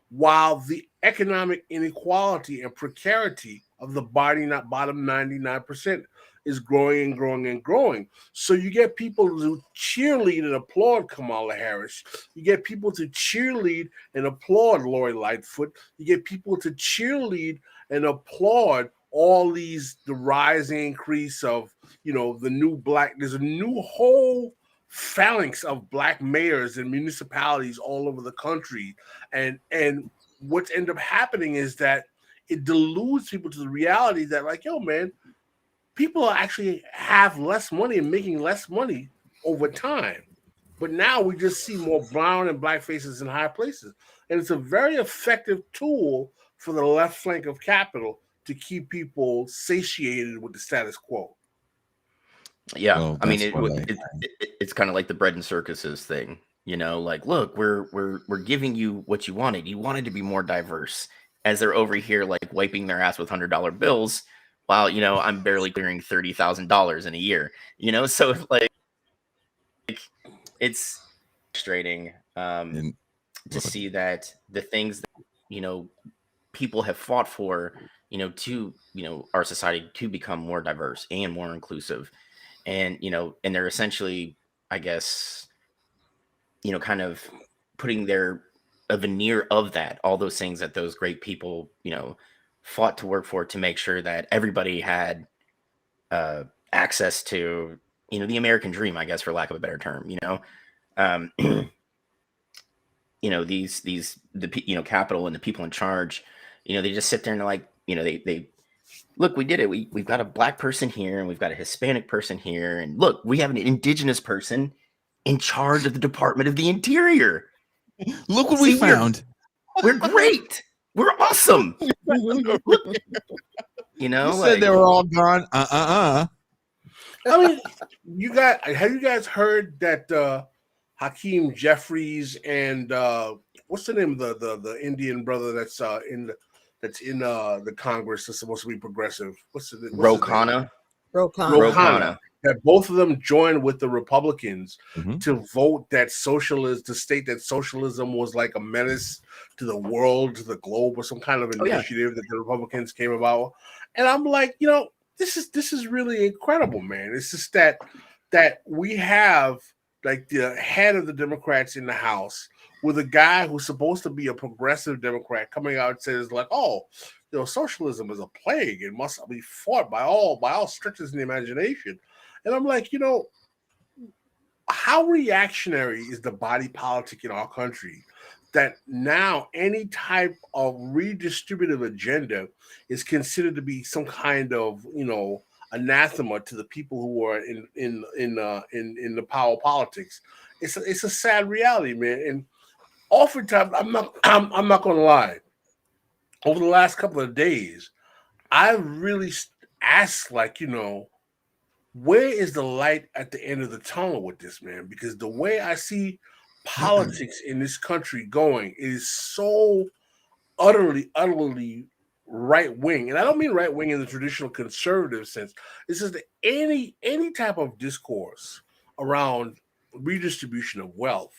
while the economic inequality and precarity of the bottom 99% is growing and growing and growing. So you get people to cheerlead and applaud Kamala Harris. You get people to cheerlead and applaud Lori Lightfoot. You get people to cheerlead and applaud all the rising increase of, the new black, there's a new whole phalanx of black mayors and municipalities all over the country. And what's ended up happening is that it deludes people to the reality that, like, yo, man, people actually have less money and making less money over time. But now we just see more brown and black faces in high places. And it's a very effective tool for the left flank of capital to keep people satiated with the status quo. Yeah, well, I mean, it's kind of like the bread and circuses thing, like, look, we're giving you what you wanted. You wanted to be more diverse, as they're over here like wiping their ass with $100 bills, while I'm barely clearing $30,000 in a year. So like it's frustrating to see that the things that people have fought for, to our society to become more diverse and more inclusive. And, and they're essentially, I guess, kind of putting a veneer of that, all those things that those great people, fought to work for, to make sure that everybody had access to, the American dream, I guess, for lack of a better term, capital and the people in charge, they just sit there and like, they look, we did it. We've got a black person here, and we've got a Hispanic person here, and look, we have an indigenous person in charge of the Department of the Interior. Look what we found. We're great. We're awesome. You know, you said they were all gone. I mean, have you guys heard that Hakeem Jeffries and what's the name of the Indian brother that's in the Congress that's supposed to be progressive? What's Ro Khanna? Ro Khanna. That both of them joined with the Republicans to vote that to state that socialism was like a menace to the world, to the globe, or some kind of initiative that the Republicans came about. And I'm like, this is really incredible, man. It's just that we have like the head of the Democrats in the House with a guy who's supposed to be a progressive Democrat coming out and says like, socialism is a plague and must be fought by all stretches in the imagination. And I'm like, how reactionary is the body politic in our country that now any type of redistributive agenda is considered to be some kind of, anathema to the people who are in the power politics. It's a sad reality, man. And oftentimes, I'm not going to lie. Over the last couple of days, I've really asked, where is the light at the end of the tunnel with this, man? Because the way I see politics in this country going is so utterly right wing, and I don't mean right wing in the traditional conservative sense. It's just that any type of discourse around redistribution of wealth,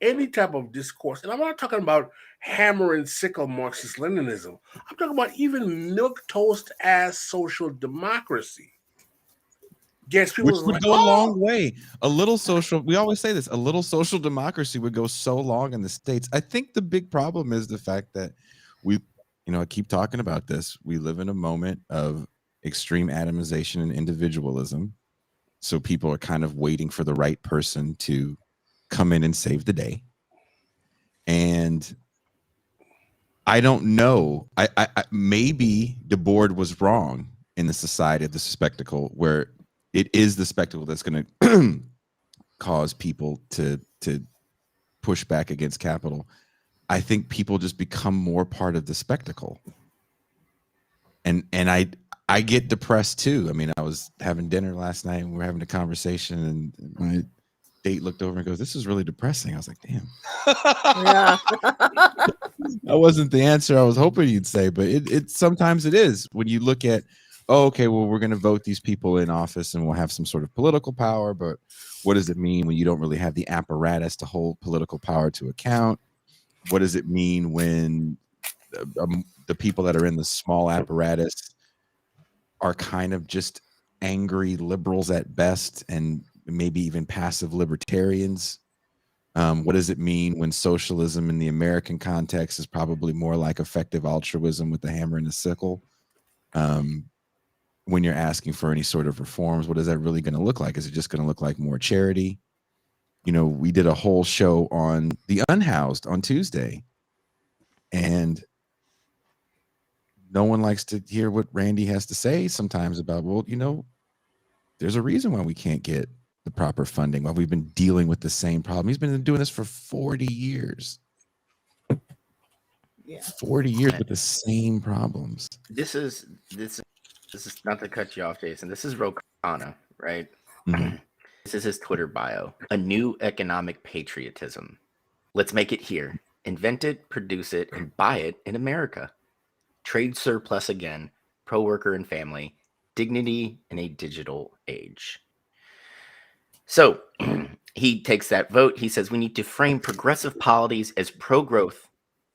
any type of discourse, and I'm not talking about hammer and sickle Marxist Leninism. I'm talking about even milquetoast ass social democracy. Which would go a long way. A little social, we always say this, a little social democracy would go so long in the States. I think the big problem is the fact that I keep talking about this. We live in a moment of extreme atomization and individualism. So people are kind of waiting for the right person to come in and save the day. And I don't know. I maybe the board was wrong in the society of the spectacle, where it is the spectacle that's going to cause people to push back against capital. I think people just become more part of the spectacle. And I get depressed too. I mean, I was having dinner last night and we were having a conversation, and my date looked over and goes, "This is really depressing." I was like, damn. Yeah. That wasn't the answer I was hoping you'd say, but it sometimes it is. When you look at, okay, well, we're going to vote these people in office and we'll have some sort of political power, but what does it mean when you don't really have the apparatus to hold political power to account? What does it mean when the people that are in the small apparatus are kind of just angry liberals at best, and maybe even passive libertarians? What does it mean when socialism in the American context is probably more like effective altruism with the hammer and the sickle? When you're asking for any sort of reforms, what is that really going to look like? Is it just going to look like more charity? We did a whole show on the unhoused on Tuesday, and no one likes to hear what Randy has to say sometimes about, well, there's a reason why we can't get the proper funding, why we've been dealing with the same problem. He's been doing this for 40 years. Yeah. 40 years with the same problems. This is not to cut you off, Jason. This is Ro Khanna, right? Mm-hmm. This is his Twitter bio. A new economic patriotism. Let's make it here. Invent it, produce it, and buy it in America. Trade surplus again. Pro-worker and family. Dignity in a digital age. So he takes that vote. He says we need to frame progressive policies as pro-growth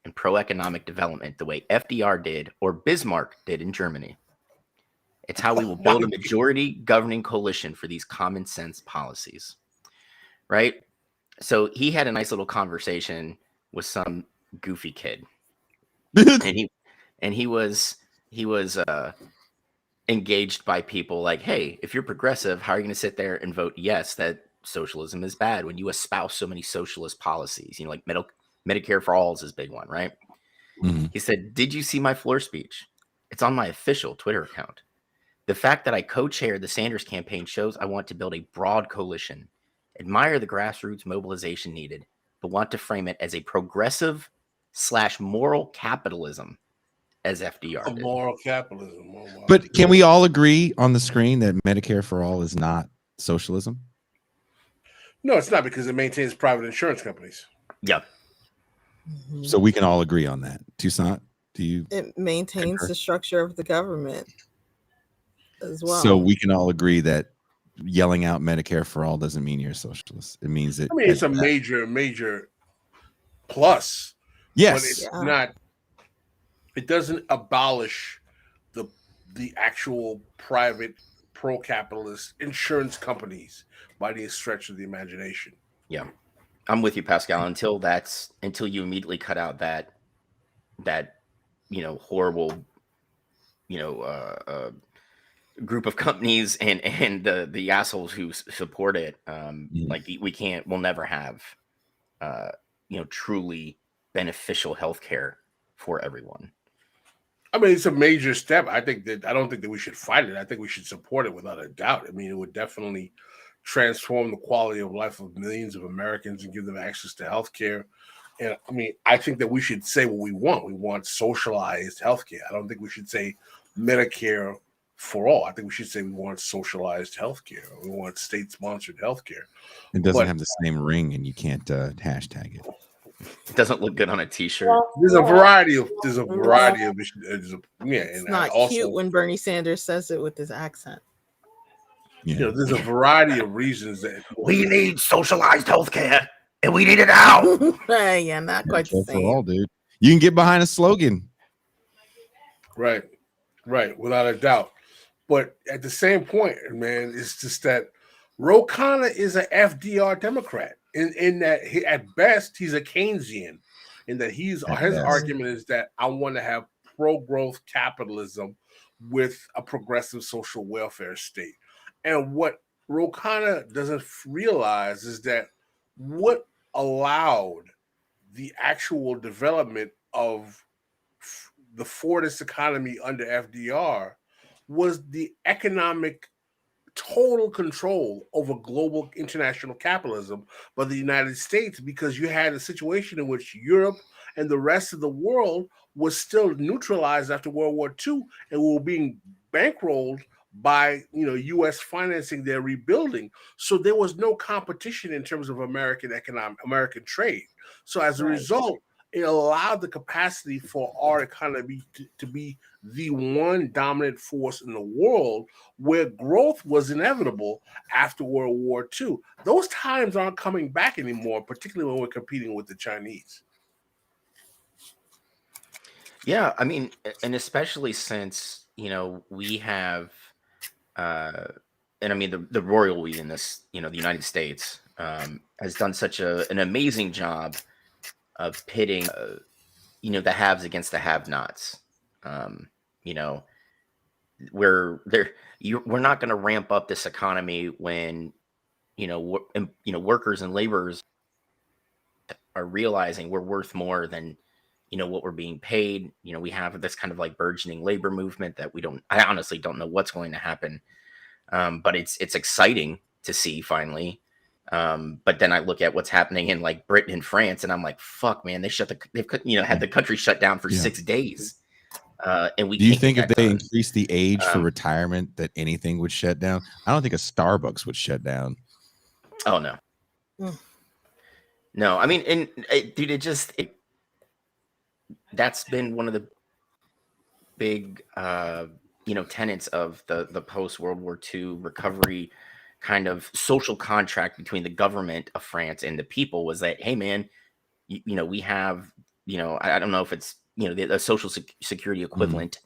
and pro-economic development the way FDR did or Bismarck did in Germany. It's how we will build a majority governing coalition for these common sense policies, right? So he had a nice little conversation with some goofy kid, and he was engaged by people like, hey, if you're progressive, how are you going to sit there and vote yes that socialism is bad when you espouse so many socialist policies? Like Medicare for all is his big one, right? Mm-hmm. He said, "Did you see my floor speech? It's on my official Twitter account. The fact that I co-chair the Sanders campaign shows I want to build a broad coalition, admire the grassroots mobilization needed, but want to frame it as a progressive/moral capitalism, as FDR did. Moral capitalism. Oh, wow. But can we all agree on the screen that Medicare for all is not socialism? No, it's not, because it maintains private insurance companies. Yeah. So we can all agree on that. Toussaint, do you? It maintains concur? the structure of the government as well. So we can all agree that yelling out Medicare for all doesn't mean you're a socialist. It means that. I mean, it's a major plus. Yes. But it's not. It doesn't abolish the actual private pro-capitalist insurance companies by any stretch of the imagination. Yeah, I'm with you, Pascal. Until you immediately cut out that horrible group of companies and the assholes who support it. We'll never have truly beneficial healthcare for everyone. I mean, it's a major step. I don't think that we should fight it. I think we should support it without a doubt. I mean, it would definitely transform the quality of life of millions of Americans and give them access to healthcare. And I mean, I think that we should say what we want. We want socialized healthcare. I don't think we should say Medicare for all. I think we should say we want socialized healthcare. We want state-sponsored healthcare. It doesn't have the same ring, and you can't hashtag it. It doesn't look good on a T-shirt. There's a variety of It's not cute when Bernie Sanders says it with his accent. Yeah. There's a variety of reasons that we need socialized healthcare, and we need it now. Yeah, not quite the same. For all, dude. You can get behind a slogan. Right, without a doubt. But at the same point, man, it's just that Ro Khanna is an FDR Democrat. In that at best he's a Keynesian, in that his argument is that I want to have pro-growth capitalism with a progressive social welfare state. And what Ro Khanna doesn't realize is that what allowed the actual development of the Fordist economy under FDR was the economic total control over global international capitalism by the United States, because you had a situation in which Europe and the rest of the world was still neutralized after World War II and were being bankrolled by U.S. financing their rebuilding. So there was no competition in terms of American trade. So as a result, it allowed the capacity for our economy to be the one dominant force in the world, where growth was inevitable after World War II. Those times aren't coming back anymore, particularly when we're competing with the Chinese. Yeah, I mean, and especially since, we have, and I mean, the royal we in this, the United States has done such an amazing job of pitting, the haves against the have-nots. We're not going to ramp up this economy when, workers and laborers are realizing we're worth more than, what we're being paid. We have this kind of like burgeoning labor movement that I honestly don't know what's going to happen. But it's exciting to see finally. But then I look at what's happening in like Britain and France, and I'm like, "Fuck, man! They've had the country shut down for 6 days." And do you think if they increase the age for retirement, that anything would shut down? I don't think a Starbucks would shut down. Oh no, no. I mean, dude, that's been one of the big, tenets of the post World War II recovery kind of social contract between the government of France and the people, was that, hey man, we have, I don't know if it's, the social security equivalent,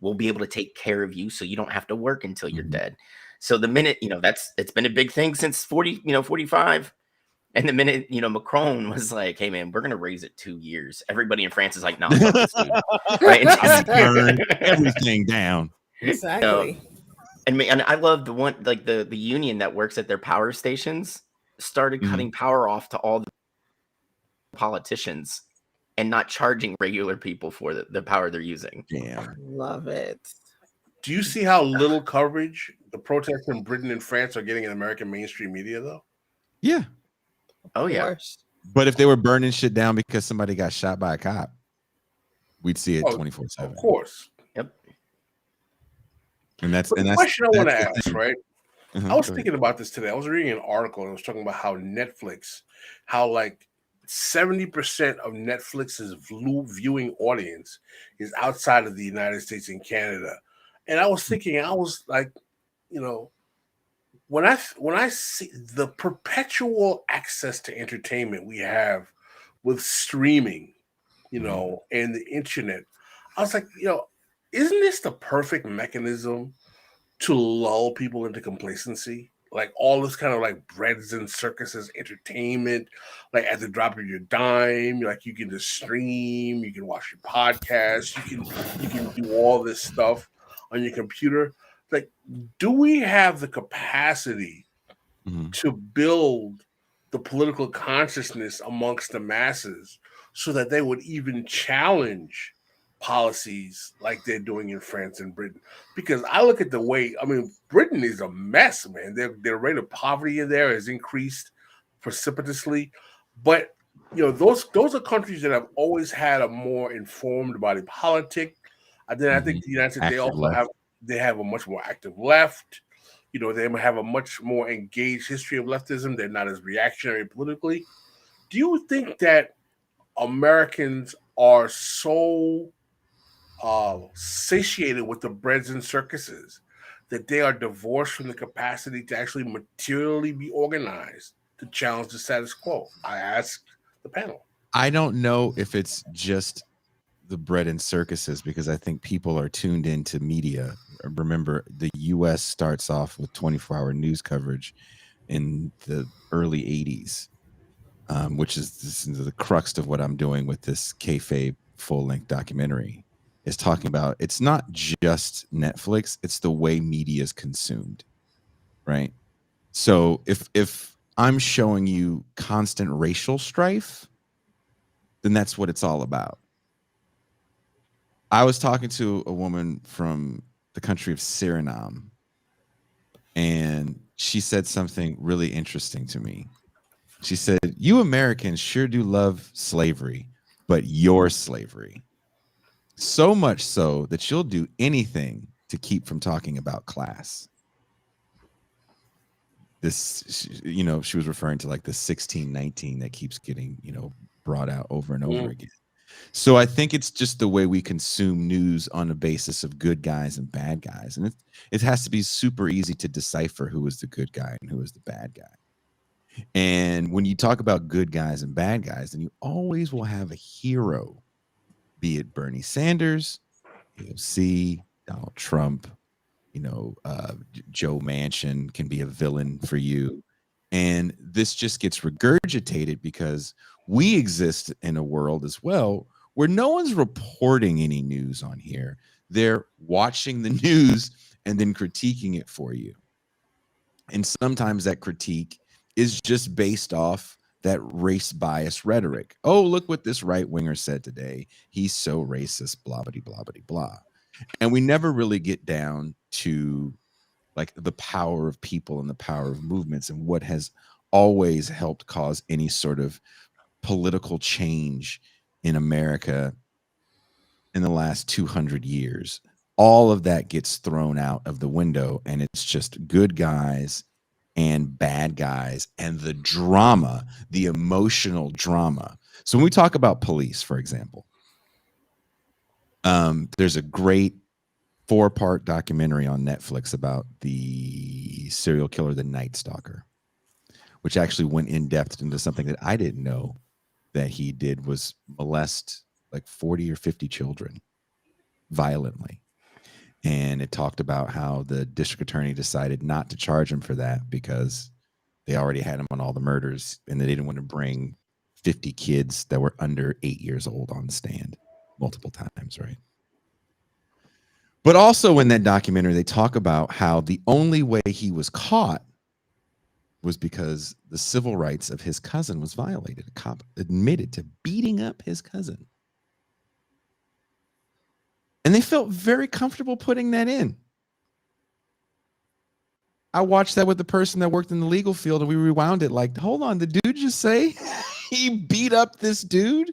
we'll be able to take care of you so you don't have to work until you're dead. So the minute, it's been a big thing since 45. And the minute, Macron was like, hey man, we're going to raise it 2 years. Everybody in France is like, no, fuck this dude. Right? Burn everything down. Exactly. And I love the one, like the union that works at their power stations started cutting power off to all the politicians and not charging regular people for the power they're using. Yeah, love it. Do you see how little coverage the protests in Britain and France are getting in American mainstream media, though? Yeah. Oh yeah. But if they were burning shit down because somebody got shot by a cop, we'd see it 24/7. Of course. Yep. And that's the question I want to ask, thing. right? I was thinking about this today. I was reading an article and it was talking about how Netflix, how like 70% of Netflix's viewing audience is outside of the United States and Canada. And I was thinking, I was like, you know, when I see the perpetual access to entertainment we have with streaming, you know, and the internet, I was like, you know, isn't this the perfect mechanism to lull people into complacency? Like all this kind of like breads and circuses entertainment, like at the drop of your dime, like you can just stream, you can watch your podcast, you can do all this stuff on your computer. Like, do we have the capacity to build the political consciousness amongst the masses so that they would even challenge policies like they're doing in France and Britain? Because I look at the way, I mean, Britain is a mess, man. Their rate of poverty in there has increased precipitously. But you know, those are countries that have always had a more informed body politic. And then I think the United States, they have a much more active left. You know, they have a much more engaged history of leftism. They're not as reactionary politically. Do you think that Americans are so satiated with the breads and circuses that they are divorced from the capacity to actually materially be organized to challenge the status quo? I asked the panel. I don't know if it's just the bread and circuses, because I think people are tuned into media. Remember, the U.S. starts off with 24-hour news coverage in the early 80s, which is the crux of what I'm doing with this kayfabe full-length documentary. Is talking about, it's not just Netflix, it's the way media is consumed, right? So if I'm showing you constant racial strife, then that's what it's all about. I was talking to a woman from the country of Suriname, and she said something really interesting to me. She said, "You Americans sure do love slavery, but your slavery. So much so that you'll do anything to keep from talking about class." This, you know, she was referring to like the 1619 that keeps getting, you know, brought out over and over again. So I think it's just the way we consume news on the basis of good guys and bad guys. And it has to be super easy to decipher who is the good guy and who is the bad guy. And when you talk about good guys and bad guys, then you always will have a hero, be it Bernie Sanders, AOC, Donald Trump, you know, Joe Manchin can be a villain for you. And this just gets regurgitated because we exist in a world as well where no one's reporting any news on here. They're watching the news and then critiquing it for you. And sometimes that critique is just based off that race bias rhetoric. Oh, look what this right winger said today. He's so racist, blah, blah, blah, blah, blah. And we never really get down to like the power of people and the power of movements and what has always helped cause any sort of political change in America in the last 200 years. All of that gets thrown out of the window, and it's just good guys and bad guys and the drama, the emotional drama. So when we talk about police, for example, there's a great 4-part documentary on Netflix about the serial killer, the Night Stalker, which actually went in depth into something that I didn't know that he did, was molest like 40 or 50 children violently. And it talked about how the district attorney decided not to charge him for that because they already had him on all the murders and they didn't want to bring 50 kids that were under 8 years old on the stand multiple times, right? But also in that documentary, they talk about how the only way he was caught was because the civil rights of his cousin was violated. A cop admitted to beating up his cousin. And they felt very comfortable putting that in. I watched that with the person that worked in the legal field, and we rewound it like, hold on, the dude just say he beat up this dude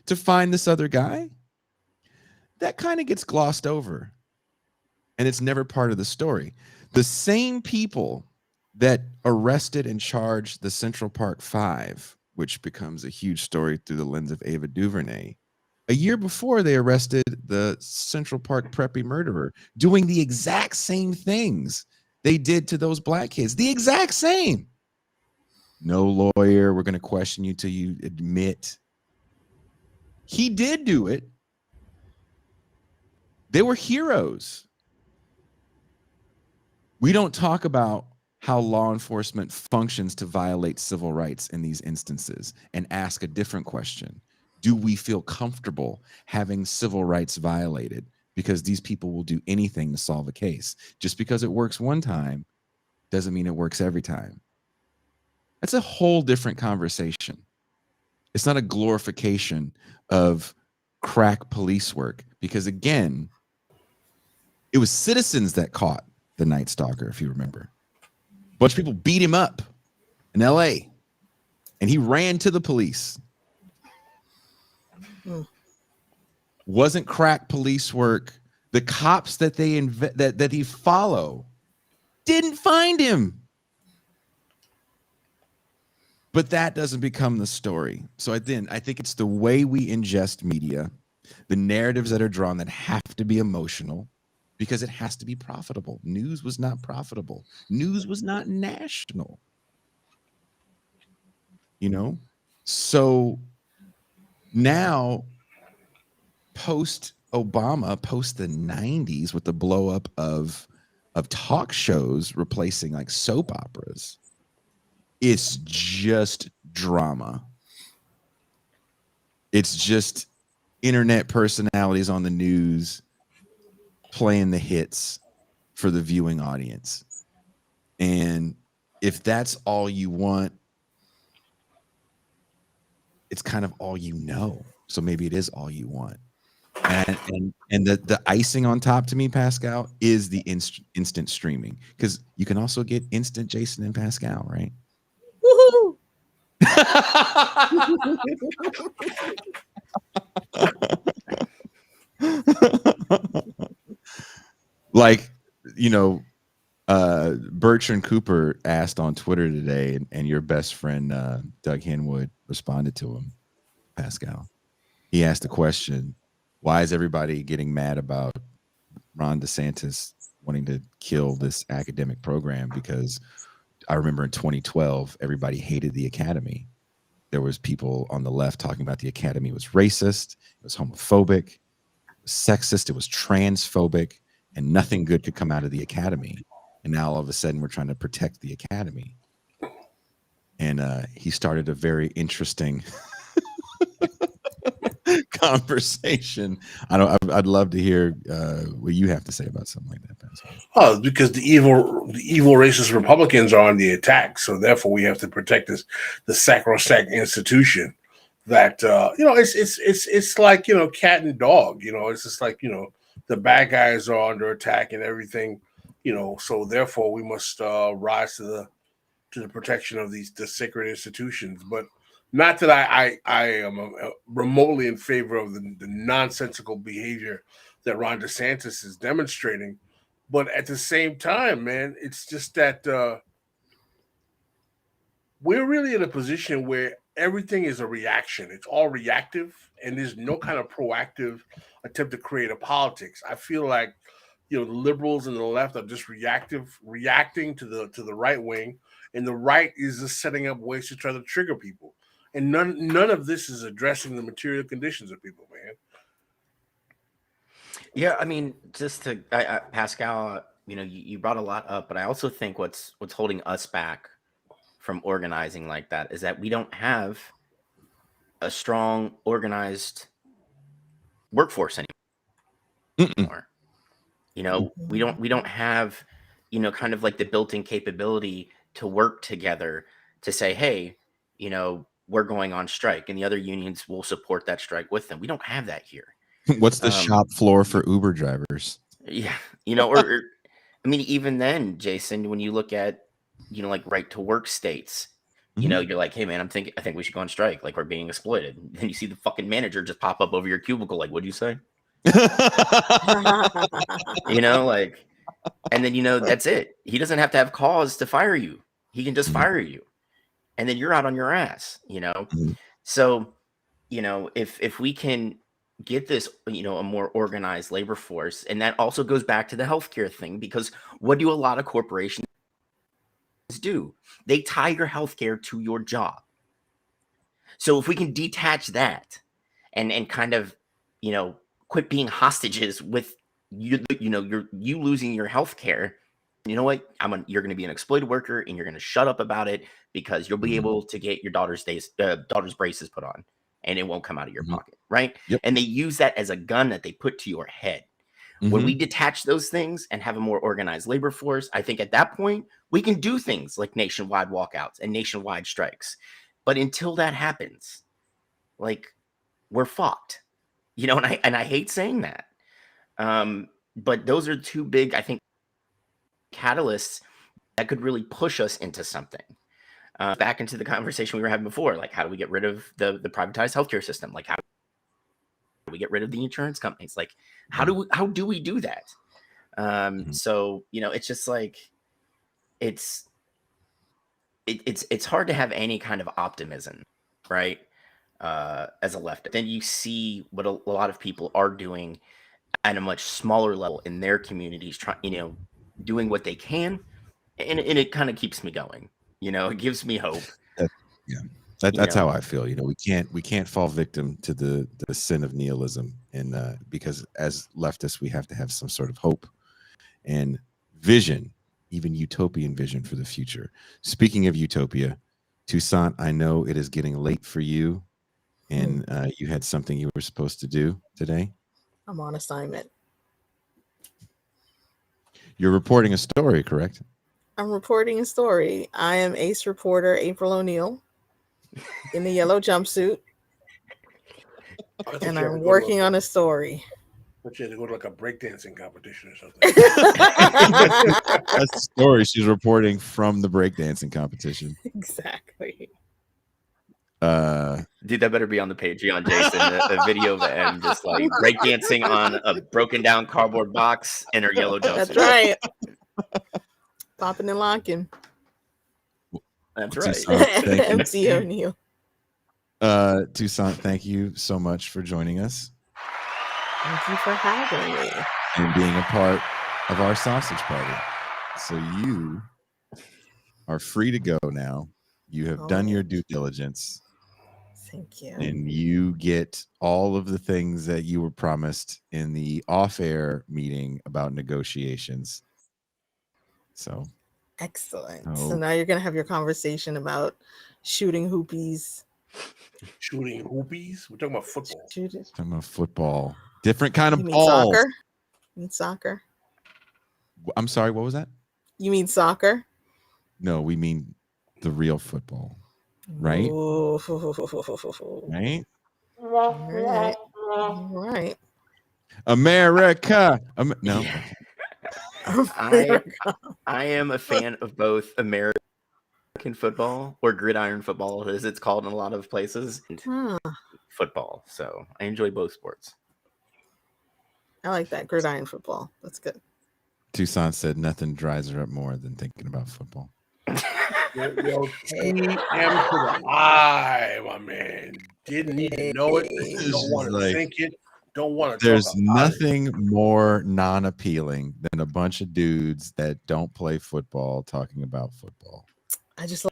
to find this other guy? That kind of gets glossed over, and it's never part of the story. The same people that arrested and charged the Central Park Five, which becomes a huge story through the lens of Ava DuVernay, a year before they arrested the Central Park preppy murderer, doing the exact same things they did to those black kids. The exact same. No lawyer, we're going to question you till you admit. He did do it. They were heroes. We don't talk about how law enforcement functions to violate civil rights in these instances and ask a different question. Do we feel comfortable having civil rights violated? Because these people will do anything to solve a case. Just because it works one time doesn't mean it works every time. That's a whole different conversation. It's not a glorification of crack police work, because again, it was citizens that caught the Night Stalker, if you remember. A bunch of people beat him up in LA, and he ran to the police. Wasn't crack police work. The cops that that he follow didn't find him. But that doesn't become the story. So I think it's the way we ingest media, the narratives that are drawn that have to be emotional, because it has to be profitable. News was not profitable. News was not national. You know? So now, post-Obama, post the 90s, with the blow up of talk shows replacing like soap operas, it's just drama. It's just internet personalities on the news playing the hits for the viewing audience. And if that's all you want, it's kind of all you know. So maybe it is all you want. And the icing on top, to me, Pascal, is the instant streaming, because you can also get instant Jason and Pascal, right? Woohoo! Like, you know, Bertrand Cooper asked on Twitter today, and your best friend Doug Henwood responded to him, Pascal. He asked the question, why is everybody getting mad about Ron DeSantis wanting to kill this academic program? Because I remember in 2012, everybody hated the academy. There was people on the left talking about the academy was racist, it was homophobic, it was sexist, it was transphobic, and nothing good could come out of the academy. And now all of a sudden we're trying to protect the academy. And he started a very interesting conversation. I'd love to hear what you have to say about something like that, Pascal. Oh, because the evil racist Republicans are on the attack, so therefore we have to protect the sacrosanct institution. That it's like, you know, cat and dog. You know, it's just like, you know, the bad guys are under attack and everything. You know, so therefore we must rise to the protection of the sacred institutions. But not that I am remotely in favor of the nonsensical behavior that Ron DeSantis is demonstrating. But at the same time, man, it's just that we're really in a position where everything is a reaction. It's all reactive, and there's no kind of proactive attempt to create a politics. I feel like, you know, the liberals and the left are just reacting to the right wing, and the right is just setting up ways to try to trigger people. And none of this is addressing the material conditions of people, man. Yeah, I mean, just to Pascal, you know, you brought a lot up, but I also think what's holding us back from organizing like that is that we don't have a strong, organized workforce anymore. You know, we don't have, you know, kind of like the built-in capability to work together to say, hey, you know, we're going on strike, and the other unions will support that strike with them. We don't have that here. What's the shop floor for Uber drivers? Yeah, you know, or I mean, even then, Jason, when you look at, like right to work states, you're like, hey man, I think we should go on strike. Like we're being exploited. Then you see the fucking manager just pop up over your cubicle. Like, what'd you say? Like, and then, that's it. He doesn't have to have cause to fire you. He can just fire you. And then you're out on your ass, So, if we can get this, a more organized labor force, and that also goes back to the healthcare thing, because what do a lot of corporations do? They tie your healthcare to your job. So if we can detach that and kind of, quit being hostages with you losing your healthcare, you know what? You're going to be an exploited worker, and you're going to shut up about it because you'll be able to get your daughter's braces put on, and it won't come out of your pocket, right? Yep. And they use that as a gun that they put to your head. When we detach those things and have a more organized labor force, I think at that point we can do things like nationwide walkouts and nationwide strikes. But until that happens, like, we're fucked, and I hate saying that. But those are two big, I think, catalysts that could really push us into something. Back into the conversation we were having before, like, how do we get rid of the privatized healthcare system? Like, how do we get rid of the insurance companies? Like, how do we do that? So, it's just like, it's hard to have any kind of optimism, right? As a leftist. Then you see what a lot of people are doing at a much smaller level in their communities, doing what they can, and it kind of keeps me going. It gives me hope. That's how I feel. We can't fall victim to the sin of nihilism, and because as leftists we have to have some sort of hope and vision, even utopian vision for the future. Speaking of utopia, Toussaint, I know it is getting late for you, and you had something you were supposed to do today. I'm on assignment. You're reporting a story, correct? I'm reporting a story. I am ace reporter April O'Neil in the yellow jumpsuit, and I'm working on a story. But you had to go to like a breakdancing competition or something. That's the story. She's reporting from the breakdancing competition. Exactly. Dude, that better be on the Patreon, Jason. A video of them just like breakdancing on a broken down cardboard box in her yellow jumpsuit. That's right. Popping and locking. That's right. Thank you. MC O'Neil. Toussaint, thank you so much for joining us. Thank you for having me. And being a part of our sausage party. So you are free to go now. You have done your due diligence. Thank you. And you get all of the things that you were promised in the off-air meeting about negotiations. So excellent. So now you're going to have your conversation about shooting hoopies. Shooting hoopies? We're talking about football. Talking about football. Different kind of you mean balls. Soccer? You mean soccer? I'm sorry, what was that? You mean soccer? No, we mean the real football. Right? Ooh. Right? Right. Right. America. No. Yeah. I am a fan of both American football, or gridiron football as it's called in a lot of places, and football. So I enjoy both sports. I like that, gridiron football. That's good. Toussaint said nothing dries her up more than thinking about football. Yo, PM to the eye, my man. Didn't even know it. Don't want to think it. Don't want to. There's nothing more non-appealing than a bunch of dudes that don't play football talking about football. I just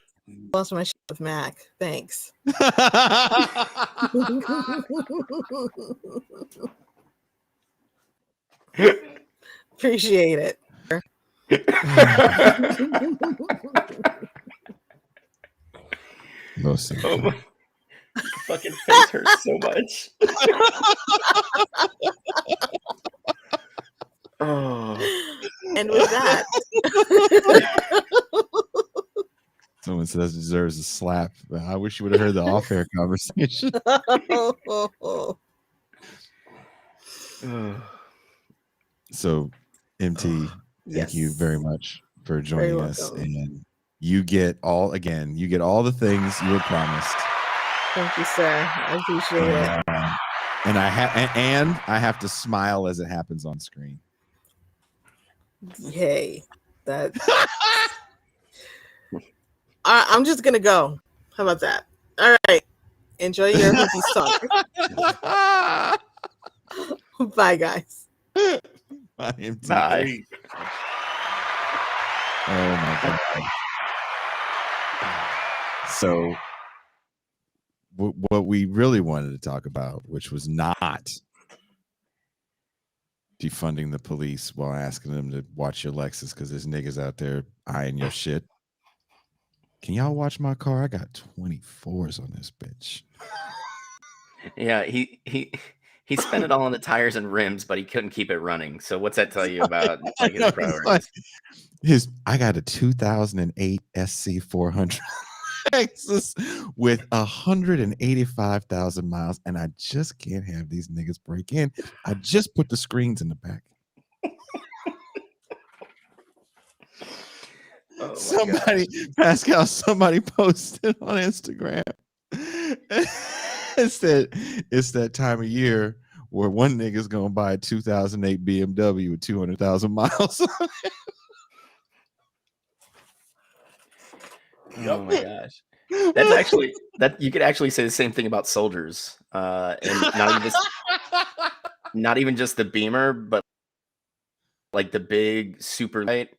lost my shit with Mac. Thanks. Appreciate it. Oh my fucking face hurts so much. And with that, someone says deserves a slap. I wish you would have heard the off-air conversation. Oh. So, MT, Thank you very much for Very joining us. welcome. And you get all the things you were promised. Thank you, sir. I appreciate it. And I have to smile as it happens on screen. Hey, that. I'm just gonna go. How about that? All right. Enjoy your hooky summer. Bye, guys. Bye. Oh my God. So what we really wanted to talk about, which was not defunding the police while asking them to watch your Lexus because there's niggas out there eyeing your shit. Can y'all watch my car? I got 24s on this bitch. Yeah, he spent it all on the tires and rims, but he couldn't keep it running. So what's that tell you about like his priorities? I got a 2008 SC400 Lexus with 185,000 miles, and I just can't have these niggas break in. I just put the screens in the back. Oh somebody posted on Instagram. It's that time of year where one nigga's gonna buy a 2008 BMW with 200,000 miles. Oh my gosh. That's actually that you could actually say the same thing about soldiers. And not even just the Beamer, but like the big super light.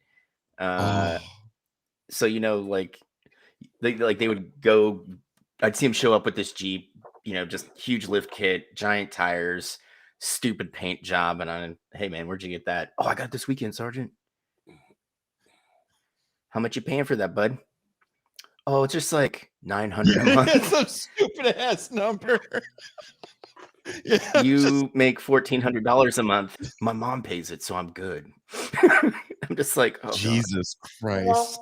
So like they would go, I'd see him show up with this Jeep, just huge lift kit, giant tires, stupid paint job, and hey man, where'd you get that? Oh, I got it this weekend, Sergeant. How much you paying for that, bud? Oh, it's just like $900 a month. It's some stupid ass number. You make $1,400 a month. My mom pays it, so I'm good. I'm just like, oh Jesus Christ.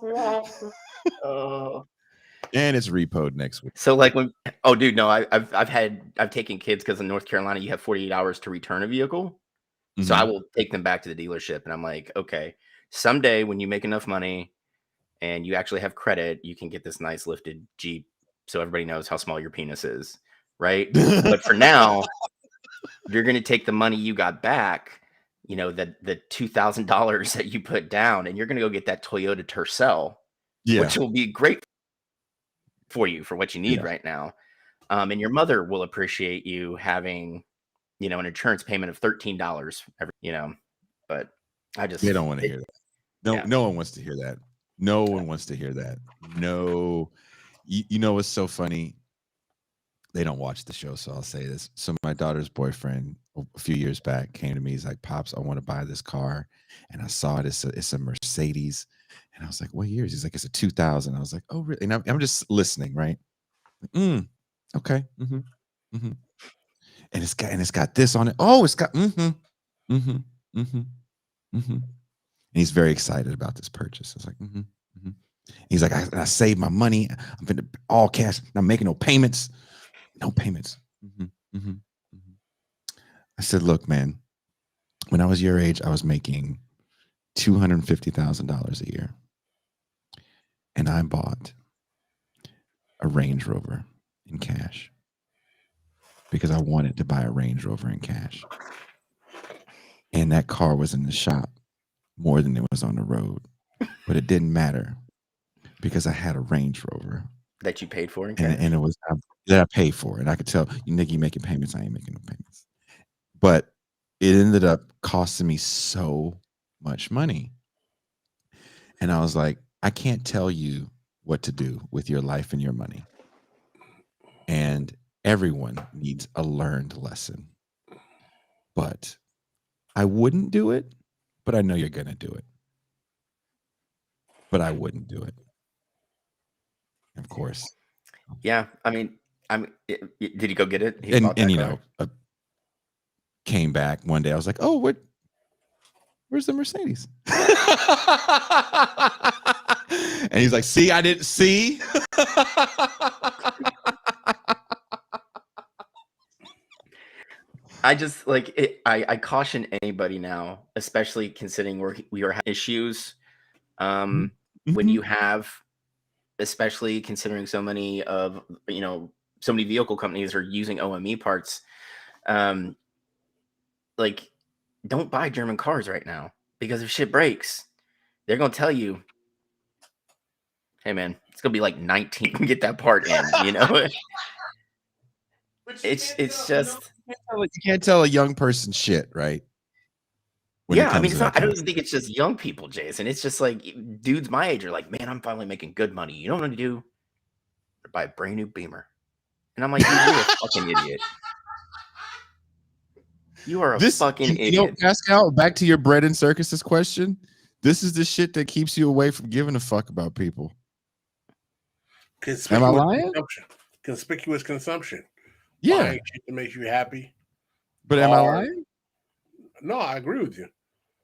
And it's repoed next week. So like dude, no, I've taken kids because in North Carolina you have 48 hours to return a vehicle. Mm-hmm. So I will take them back to the dealership, and I'm like, okay, someday when you make enough money and you actually have credit, you can get this nice lifted Jeep so everybody knows how small your penis is, right? But for now, you're going to take the money you got back, the $2,000 that you put down, and you're going to go get that Toyota Tercel, which will be great for you for what you need right now. And your mother will appreciate you having, an insurance payment of $13 every, but they don't want to hear that. No one wants to hear that. No one wants to hear that. No, what's so funny? They don't watch the show, so I'll say this. So my daughter's boyfriend a few years back came to me. He's like, "Pops, I want to buy this car," and I saw it. It's a Mercedes, and I was like, "What year is?" He's like, "It's a 2000." I was like, "Oh, really?" And I'm just listening, right? Okay. Mm-hmm. Mm-hmm. And it's got this on it. Oh, it's got and he's very excited about this purchase. I was like, He's like, I saved my money. I'm in all cash. I'm making no payments. No payments. I said, look, man, when I was your age, I was making $250,000 a year. And I bought a Range Rover in cash because I wanted to buy a Range Rover in cash. And that car was in the shop more than it was on the road. But it didn't matter because I had a Range Rover. That you paid for in cash? And it was that I paid for. And I could tell, you nigga, you making payments. I ain't making no payments. But it ended up costing me so much money. And I was like, I can't tell you what to do with your life and your money. And everyone needs a learned lesson. But I wouldn't do it, but I know you're going to do it. But I wouldn't do it. Of course. Yeah. I mean, did he go get it? Came back one day. I was like, oh, where's the Mercedes? And he's like, see, I didn't see. I just like it. I caution anybody now, especially considering we are having issues. When you have, especially considering so many vehicle companies are using OME parts. Like, don't buy German cars right now, because if shit breaks, they're gonna tell you, "Hey man, it's gonna be like 19 to get that part in." You know, it's just you can't tell a young person shit, right? Yeah, I mean, it's not. I don't even think it's just young people, Jason. It's just like dudes my age are like, man, I'm finally making good money. You know what I'm gonna do? Buy a brand new Beamer, and I'm like, dude, you're a fucking idiot. You are a fucking idiot. You know, Pascal, back to your bread and circuses question. This is the shit that keeps you away from giving a fuck about people. Am I lying? Conspicuous consumption. Yeah. Buying shit to make you happy. But am I lying? No, I agree with you.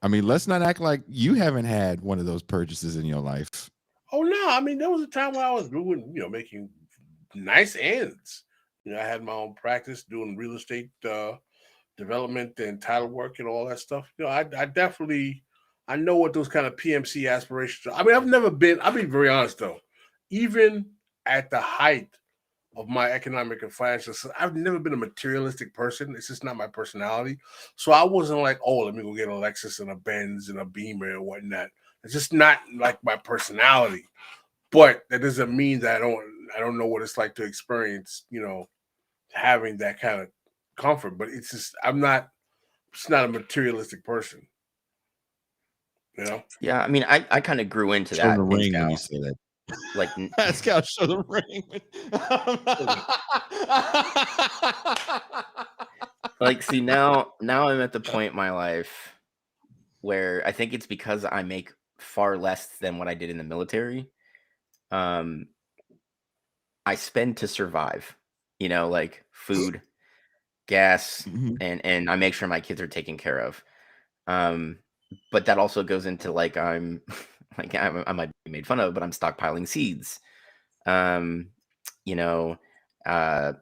I mean, let's not act like you haven't had one of those purchases in your life. Oh no, I mean, there was a time when I was doing, making nice ends. I had my own practice doing real estate development and title work and all that stuff. I definitely, I know what those kind of PMC aspirations are. I mean, I'll be very honest though, even at the height of my economic and financial, I've never been a materialistic person. It's just not my personality. So I wasn't like, oh, let me go get a Lexus and a Benz and a Beamer and whatnot. It's just not like my personality. But that doesn't mean that I don't know what it's like to experience, having that kind of comfort. But it's just, I'm not a materialistic person. Yeah, I mean, I kind of grew into that. The ring when you say that. Like Pascal, show the ring. Like, see, now I'm at the point in my life where I think it's because I make far less than what I did in the military. I spend to survive, like food, gas, and I make sure my kids are taken care of. But that also goes into like I might be made fun of, but I'm stockpiling seeds.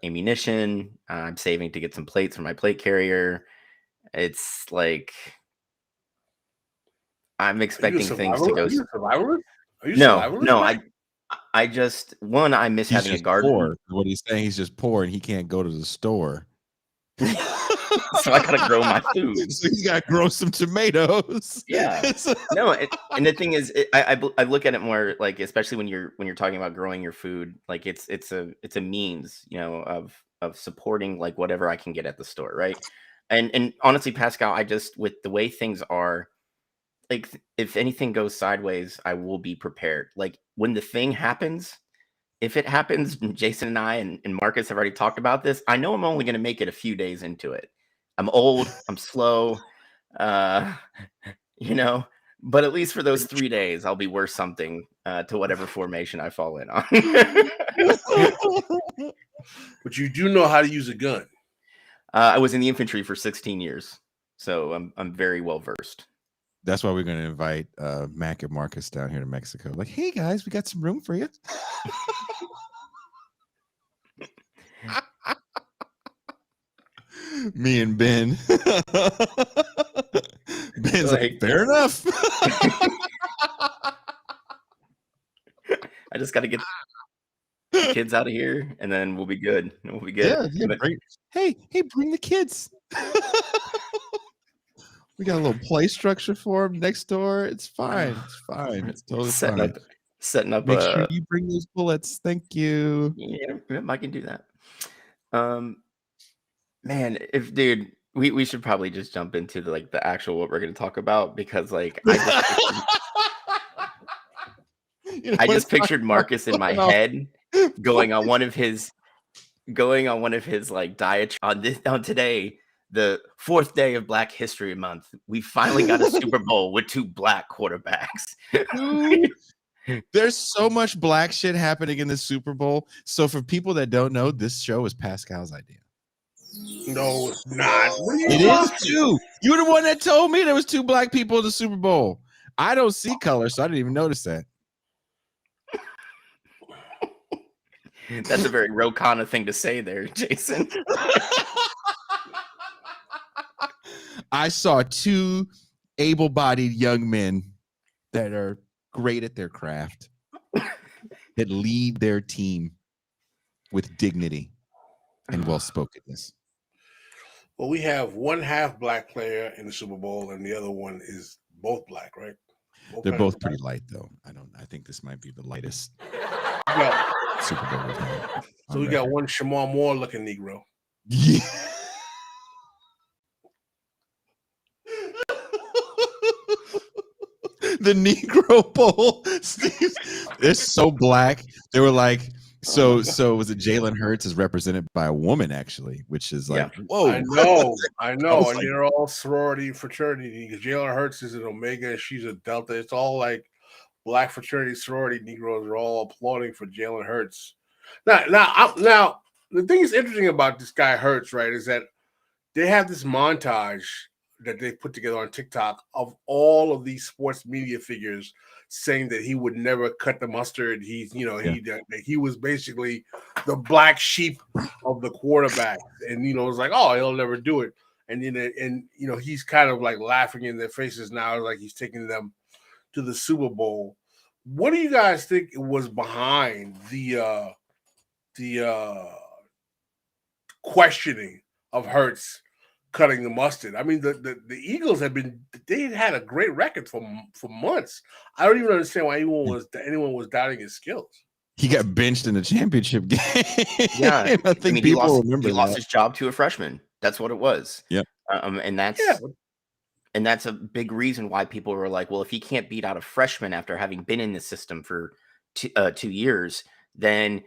Ammunition. I'm saving to get some plates for my plate carrier. It's like I'm expecting things to go. Are you a survivor? No. I just I miss having a garden. Poor. What he's saying, he's just poor and he can't go to the store. So I gotta grow my food. So you gotta grow some tomatoes. Yeah. No, and the thing is, I look at it more like, especially when you're talking about growing your food, like it's a means, of supporting like whatever I can get at the store, right? And honestly, Pascal, I just, with the way things are, like if anything goes sideways, I will be prepared. Like when the thing happens. If it happens, Jason and I and Marcus have already talked about this. I know I'm only going to make it a few days into it. I'm old. I'm slow. But at least for those 3 days, I'll be worth something to whatever formation I fall in on. But you do know how to use a gun. I was in the infantry for 16 years, so I'm very well versed. That's why we're going to invite Mac and Marcus down here to Mexico. Like, hey guys, we got some room for you. Me and Ben. Ben's like, fair enough. I just got to get the kids out of here, and then we'll be good. Yeah, hey, bring the kids. We got a little play structure for them next door. It's fine. It's totally fine. Setting up. Make sure you bring those bullets. Thank you. Yeah, I can do that. Man, we should probably just jump into the actual what we're going to talk about, because like I just pictured Marcus in my head going on one of his like diatribes on today. The 4th day of Black History Month, we finally got a Super Bowl with 2 black quarterbacks. There's so much black shit happening in the Super Bowl. So for people that don't know, this show is Pascal's idea. No, it's not. It is too. You're the one that told me there was 2 black people in the Super Bowl. I don't see color, so I didn't even notice that. That's a very Rokana thing to say there, Jason. I saw two able-bodied young men that are great at their craft, that lead their team with dignity and well-spokenness. Well, we have one half black player in the Super Bowl, and the other one is both black, right? They're both pretty light, though. I think this might be the lightest Super Bowl we've had. So we got one Shamar Moore looking Negro. Yeah. The Negro Bowl. They're so black. They were like, so was it Jalen Hurts is represented by a woman, actually, which is like, whoa. I know. And they're all sorority fraternity. Jalen Hurts is an Omega, she's a Delta. It's all like black fraternity sorority Negroes are all applauding for Jalen Hurts. Now, the thing is interesting about this guy Hurts, right, is that they have this montage that they put together on TikTok of all of these sports media figures saying that he would never cut the mustard. He was basically the black sheep of the quarterback, and it's like, oh, he'll never do it. And he's kind of like laughing in their faces now, like he's taking them to the Super Bowl. What do you guys think was behind the questioning of Hurts cutting the mustard? I mean, the Eagles had a great record for months. I don't even understand why anyone was doubting his skills. He got benched in the championship game. Yeah, I think people remember he lost his job to a freshman. That's what it was. Yep. And that's a big reason why people were like, well, if he can't beat out a freshman after having been in the system for 2 years, then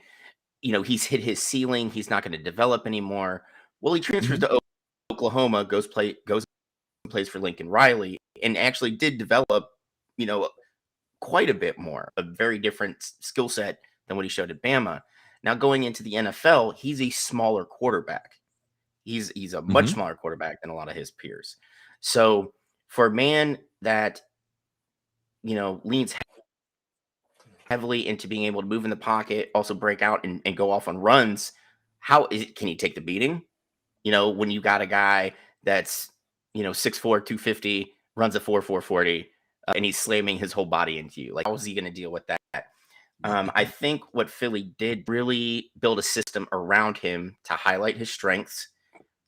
he's hit his ceiling. He's not going to develop anymore. Well, he transfers to Oklahoma, goes and plays for Lincoln Riley, and actually did develop, quite a bit more, a very different skill set than what he showed at Bama. Now going into the NFL, he's a smaller quarterback. He's a much smaller quarterback than a lot of his peers. So for a man that, leans heavily into being able to move in the pocket, also break out and go off on runs, can he take the beating? When you got a guy that's, 6'4", 250, runs a 4.40, and he's slamming his whole body into you. Like, how is he going to deal with that? I think what Philly did really build a system around him to highlight his strengths.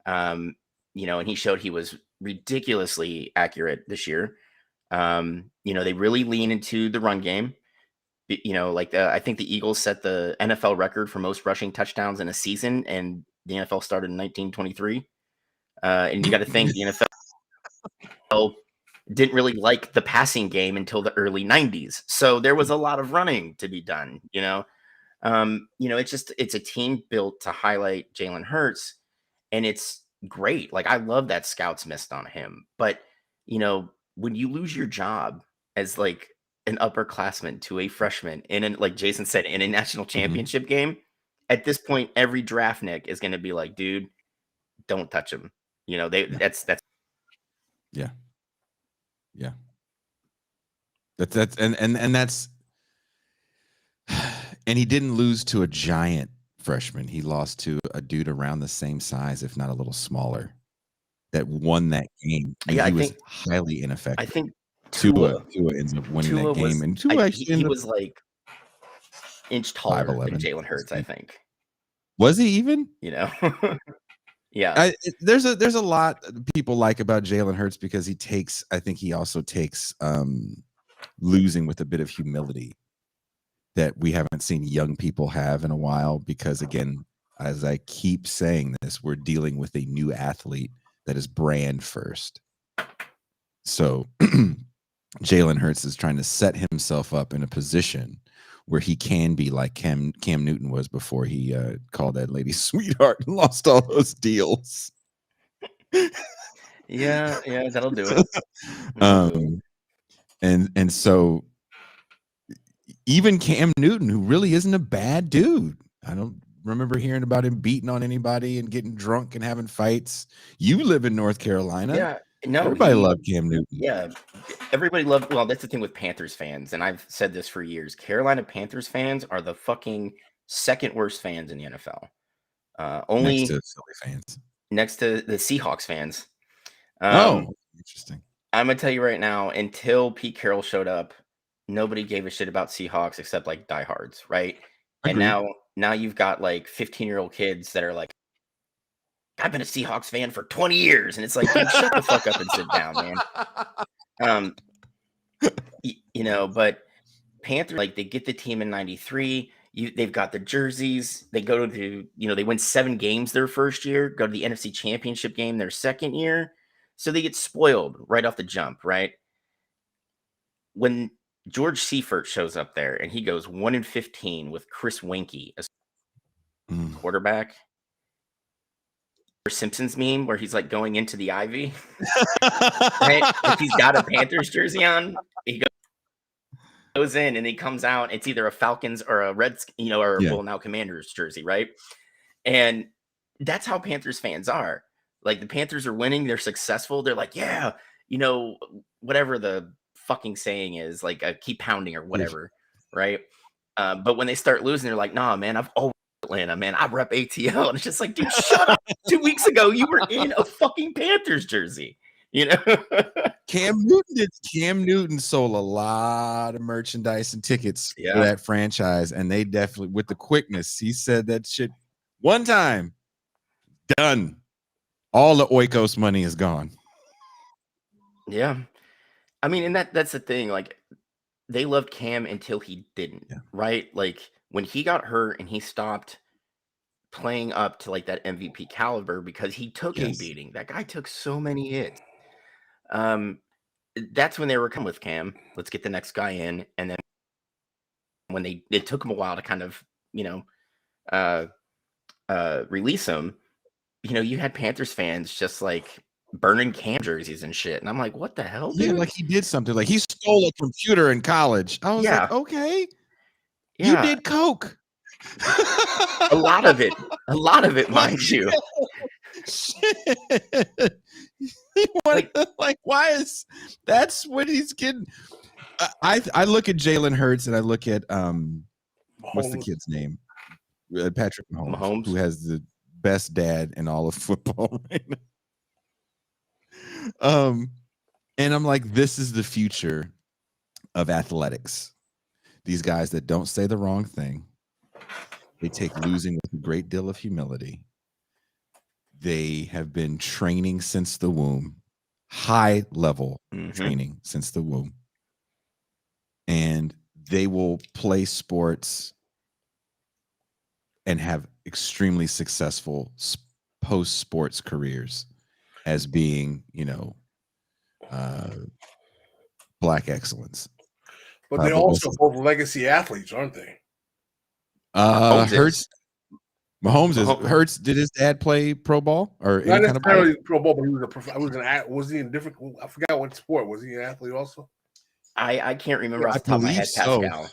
And he showed he was ridiculously accurate this year. They really lean into the run game. I think the Eagles set the NFL record for most rushing touchdowns in a season, and the NFL started in 1923. And you got to think the NFL didn't really like the passing game until the early 90s. So there was a lot of running to be done, it's a team built to highlight Jalen Hurts, and it's great. Like, I love that scouts missed on him. But, when you lose your job as like an upperclassman to a freshman like Jason said, in a national championship game, at this point, every draftnik is going to be like, dude, don't touch him. That's yeah. That's and that's, and he didn't lose to a giant freshman. He lost to a dude around the same size, if not a little smaller, that won that game. Yeah, he was highly ineffective. I think Tua ends up winning that game, and Tua he was like inch taller than Jalen Hurts. I think. Was he even? Yeah. There's a lot people like about Jalen Hurts because I think he also takes losing with a bit of humility that we haven't seen young people have in a while, because again, as I keep saying this, we're dealing with a new athlete that is brand first. So Jalen Hurts is trying to set himself up in a position where he can be like Cam Newton was before he called that lady sweetheart and lost all those deals. Yeah, that'll do it. And so even Cam Newton, who really isn't a bad dude, I don't remember hearing about him beating on anybody and getting drunk and having fights. You live in North Carolina. Yeah. No, everybody loved Cam Newton. Yeah, everybody loved. Well, that's the thing with Panthers fans, and I've said this for years. Carolina Panthers fans are the fucking second worst fans in the NFL. Only next to Philly fans, next to the Seahawks fans. Interesting. I'm gonna tell you right now, until Pete Carroll showed up, nobody gave a shit about Seahawks except like diehards, right? Agreed. And now you've got like 15-year-old kids that are like, I've been a Seahawks fan for 20 years, and it's like, dude, shut the fuck up and sit down, man. But Panthers, like, they get the team in '93. They've got the jerseys. They go to, they win 7 games their first year, go to the NFC Championship game their second year. So they get spoiled right off the jump, right? When George Seifert shows up there and he goes 1-15 with Chris Winkie as quarterback. Simpsons meme where he's like going into the ivy, right? Like he's got a Panthers jersey on. He goes in and he comes out. It's either a Falcons or a Reds, now Commanders jersey, right? And that's how Panthers fans are. Like the Panthers are winning, they're successful. They're like, yeah, whatever the fucking saying is, like keep pounding or whatever, right? But when they start losing, they're like, nah, man, I've always Atlanta, man. I rep ATL. And it's just like, dude, shut up. 2 weeks ago, you were in a fucking Panthers jersey. Cam Newton sold a lot of merchandise and tickets for that franchise, and they definitely, with the quickness, he said that shit one time, done. All the Oikos money is gone. Yeah. I mean, and that's the thing. Like, they loved Cam until he didn't, right? Like, when he got hurt and he stopped playing up to like that MVP caliber because he took a beating. That guy took so many hits. That's when they were coming with Cam. Let's get the next guy in. And then when it took him a while to kind of, release him, you had Panthers fans just like burning Cam jerseys and shit. And I'm like, what the hell, dude? Yeah, like he did something. Like he stole a computer in college. I was like, okay. You did coke. a lot of it, mind you. Why is that's what he's getting? I look at Jalen Hurts and I look at what's the kid's name? Patrick Mahomes, who has the best dad in all of football right now. And I'm like, this is the future of athletics. These guys that don't say the wrong thing. They take losing with a great deal of humility. They have been training since the womb, high level training since the womb. And they will play sports and have extremely successful post-sports careers as being, Black excellence. But they're also both legacy athletes, aren't they? Hurts. Mahomes is Hurts. Did his dad play pro ball or not necessarily pro ball? But he was was he in different? I forgot what sport. Was he an athlete also? I can't remember off the top of my head, Pascal.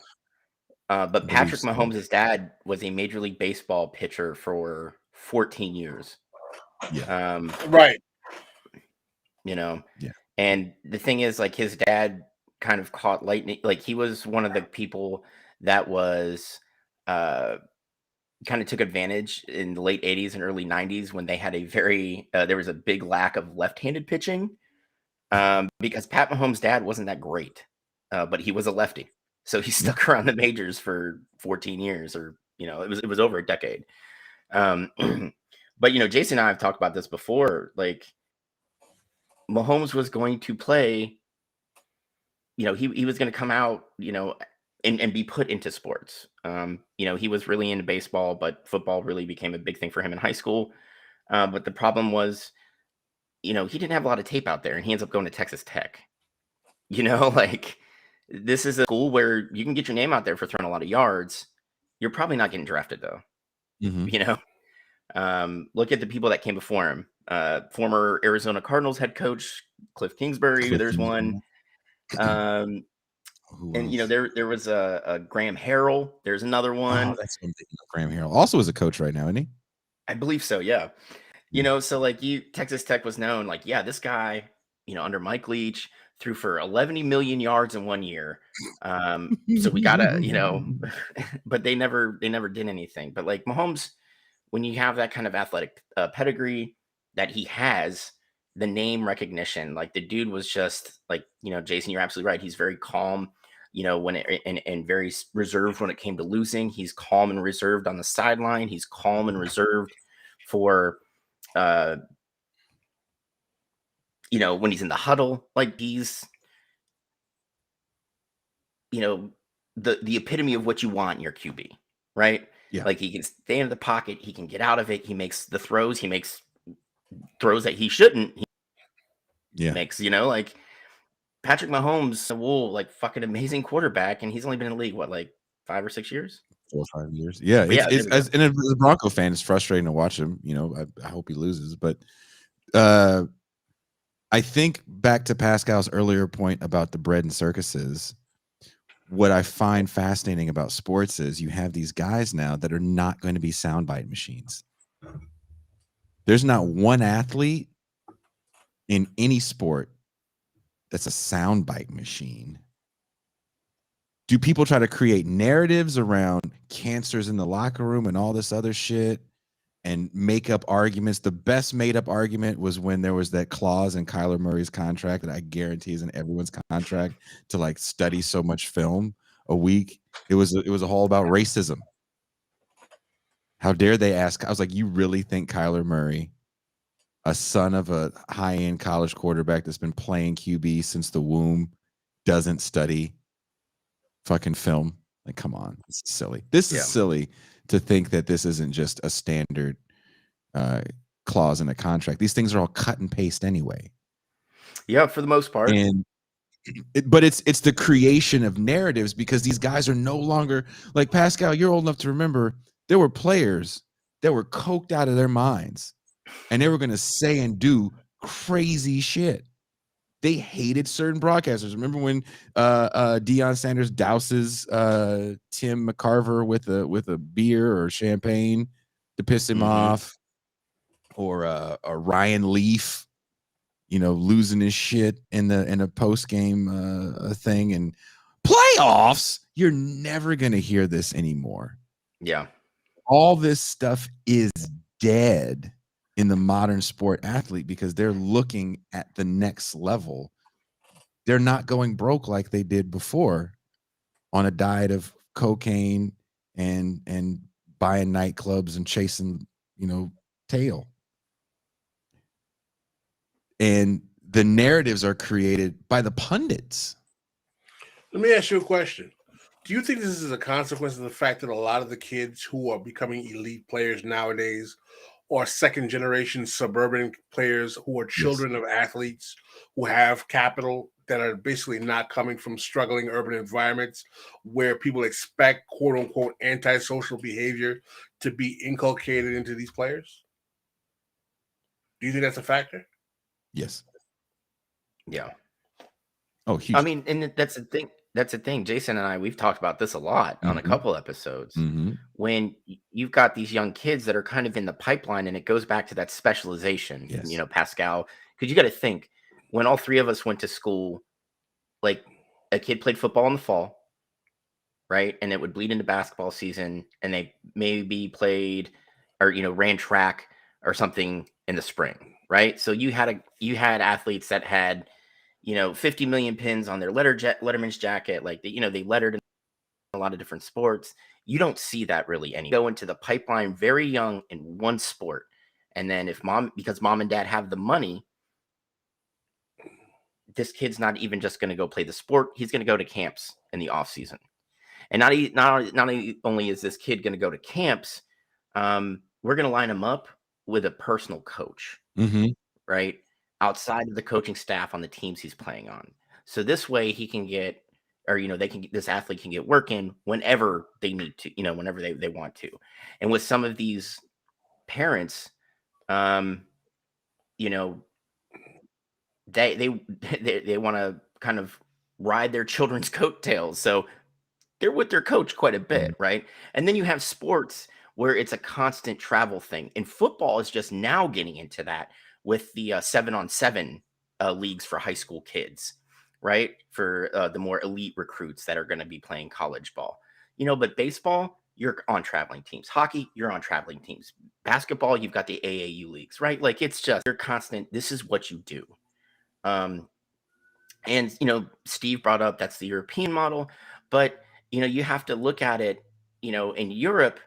But Patrick Mahomes' dad was a Major League Baseball pitcher for 14 years. Yeah. Right. Yeah. And the thing is, like, his dad kind of caught lightning. Like, he was one of the people that was kind of took advantage in the late 80s and early 90s when they had a very there was a big lack of left-handed pitching because Pat Mahomes' dad wasn't that great, but he was a lefty, so he stuck around the majors for 14 years, or it was over a decade. But Jason and I have talked about this before. Like, Mahomes was going to play. He was going to come out, and be put into sports. He was really into baseball, but football really became a big thing for him in high school. But the problem was, he didn't have a lot of tape out there, and he ends up going to Texas Tech. Like, this is a school where you can get your name out there for throwing a lot of yards. You're probably not getting drafted though. Look at the people that came before him. Former Arizona Cardinals head coach Cliff Kingsbury. There's one. And there was a Graham Harrell. There's another one. Oh, that's Graham Harrell. Also is a coach right now, isn't he? I believe so. Yeah. So like Texas Tech was known like, yeah, this guy, under Mike Leach threw for 11 million yards in 1 year. So we gotta, but they never did anything. But like Mahomes, when you have that kind of athletic pedigree that he has, the name recognition. Like the dude was just like, Jason, you're absolutely right. He's very calm, when and very reserved when it came to losing. He's calm and reserved on the sideline. He's calm and reserved for, when he's in the huddle. Like he's, the epitome of what you want in your QB, right? Yeah. Like he can stay in the pocket. He can get out of it. He makes the throws. He makes throws that he shouldn't. He makes, like Patrick Mahomes, like fucking amazing quarterback. And he's only been in the league, what, like 5 or 6 years? 4 or 5 years. Yeah. And as a Bronco fan, it's frustrating to watch him. I hope he loses. But I think back to Pascal's earlier point about the bread and circuses. What I find fascinating about sports is you have these guys now that are not going to be soundbite machines. There's not one athlete in any sport that's a soundbite machine. Do people try to create narratives around cancers in the locker room and all this other shit and make up arguments? The best made up argument was when there was that clause in Kyler Murray's contract that I guarantee is in everyone's contract to like study so much film a week. It was a whole about racism. How dare they ask? I was like, you really think Kyler Murray, a son of a high-end college quarterback that's been playing QB since the womb, doesn't study fucking film? Like, come on. This is silly. This is silly to think that this isn't just a standard clause in a contract. These things are all cut and paste anyway. Yeah, for the most part. But it's the creation of narratives because these guys are no longer like Pascal. You're old enough to remember there were players that were coked out of their minds and they were going to say and do crazy shit. They hated certain broadcasters. Remember when Deion Sanders douses Tim McCarver with a beer or champagne to piss him off, or Ryan Leaf, losing his shit in a post game thing and playoffs. You're never gonna hear this anymore. Yeah, all this stuff is dead in the modern sport athlete because they're looking at the next level. They're not going broke like they did before on a diet of cocaine and buying nightclubs and chasing, tail. And the narratives are created by the pundits. Let me ask you a question. Do you think this is a consequence of the fact that a lot of the kids who are becoming elite players nowadays are second generation suburban players who are children of athletes who have capital that are basically not coming from struggling urban environments where people expect quote unquote antisocial behavior to be inculcated into these players? Do you think that's a factor? Yes. Yeah. Oh, huge. I mean, and that's the thing. That's the thing. Jason and I, we've talked about this a lot on a couple episodes. When you've got these young kids that are kind of in the pipeline, and it goes back to that specialization, Pascal, because you got to think when all three of us went to school, like a kid played football in the fall, right? And it would bleed into basketball season, and they maybe played or, ran track or something in the spring, right? So you had athletes that had, 50 million pins on their Letterman's jacket. Like, they lettered in a lot of different sports. You don't see that really anymore. Go into the pipeline very young in one sport. And then because mom and dad have the money, this kid's not even just going to go play the sport. He's going to go to camps in the off season. And not only is this kid going to go to camps, we're going to line him up with a personal coach, right? Outside of the coaching staff on the teams he's playing on. So this way he can get, or, this athlete can get work in whenever they need to, whenever they want to. And with some of these parents, they want to kind of ride their children's coattails. So they're with their coach quite a bit, right? And then you have sports where it's a constant travel thing. And football is just now getting into that with the 7-on-7 leagues for high school kids, right? For the more elite recruits that are going to be playing college ball. But baseball, you're on traveling teams. Hockey, you're on traveling teams. basketball, you've got the AAU leagues, right? Like it's just you're constant. This is what you do. And Steve brought up that's the European model, but you have to look at it. In Europe,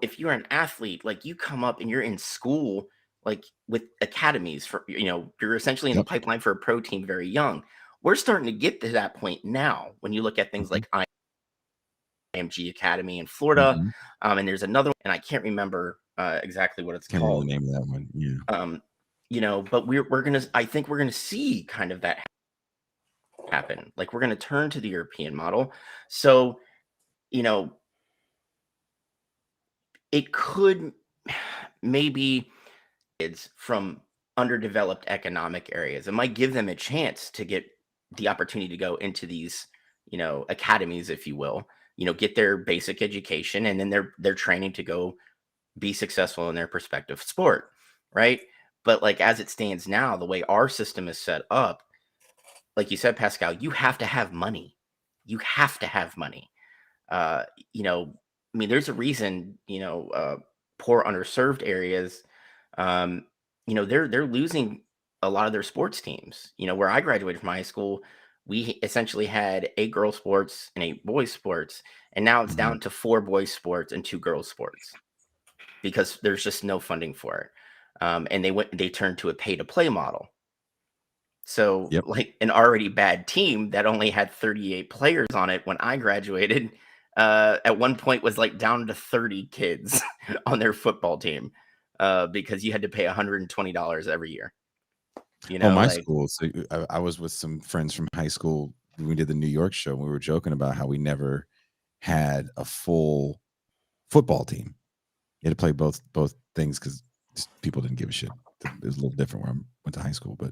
if you're an athlete, like you come up and you're in school, like with academies for you're essentially in the pipeline for a pro team very young. We're starting to get to that point now when you look at things like IMG Academy in Florida, and there's another one, and I can't remember exactly what it's called. Remember the name of that one. Yeah. But I think we're gonna see kind of that happen. Like we're gonna turn to the European model. So, it could maybe kids from underdeveloped economic areas. It might give them a chance to get the opportunity to go into these, academies, if you will, get their basic education, and then they're training to go be successful in their respective sport, right? But like as it stands now, the way our system is set up, like you said, Pascal, you have to have money. You have to have money. There's a reason, poor underserved areas, they're losing a lot of their sports teams. Where I graduated from high school, we essentially had 8 girls sports and 8 boys sports. And now it's down to 4 boys sports and 2 girls sports because there's just no funding for it. And they turned to a pay to play model. So like an already bad team that only had 38 players on it when I graduated, at one point was like down to 30 kids on their football team because you had to pay $120 every year. My school. So I was with some friends from high school when we did the New York show, and we were joking about how we never had a full football team. You had to play both things because people didn't give a shit. It was a little different where I went to high school, but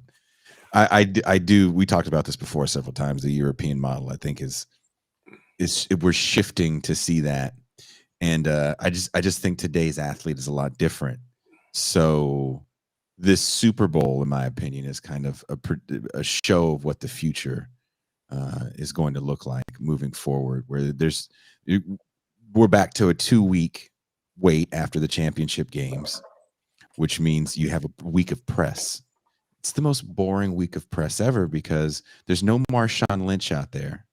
I do. We talked about this before several times. The European model, I think, is we're shifting to see that, and I just think today's athlete is a lot different. So this Super Bowl, in my opinion, is kind of a show of what the future is going to look like moving forward. Where we're back to a 2-week wait after the championship games, which means you have a week of press. It's the most boring week of press ever because there's no Marshawn Lynch out there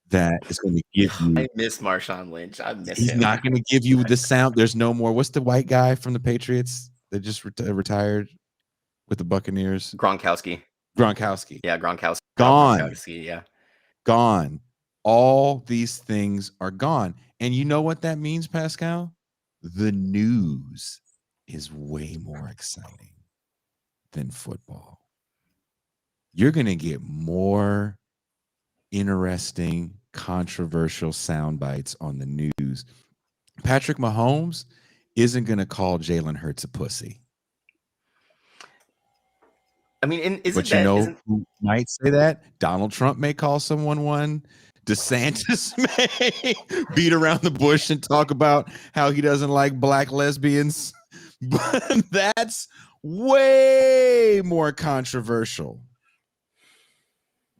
that is going to give you. I miss Marshawn Lynch. I miss him. He's not going to give you the sound. There's no more. What's the white guy from the Patriots that just retired with the Buccaneers? Gronkowski. Yeah, Gronkowski. Gone. Gronkowski, yeah. Gone. All these things are gone. And you know what that means, Pascal? The news is way more exciting than football. You're going to get more interesting, controversial sound bites on the news. Patrick Mahomes isn't going to call Jalen Hurts a pussy. I mean, who might say that? Donald Trump may call someone one. DeSantis may beat around the bush and talk about how he doesn't like black lesbians. But that's way more controversial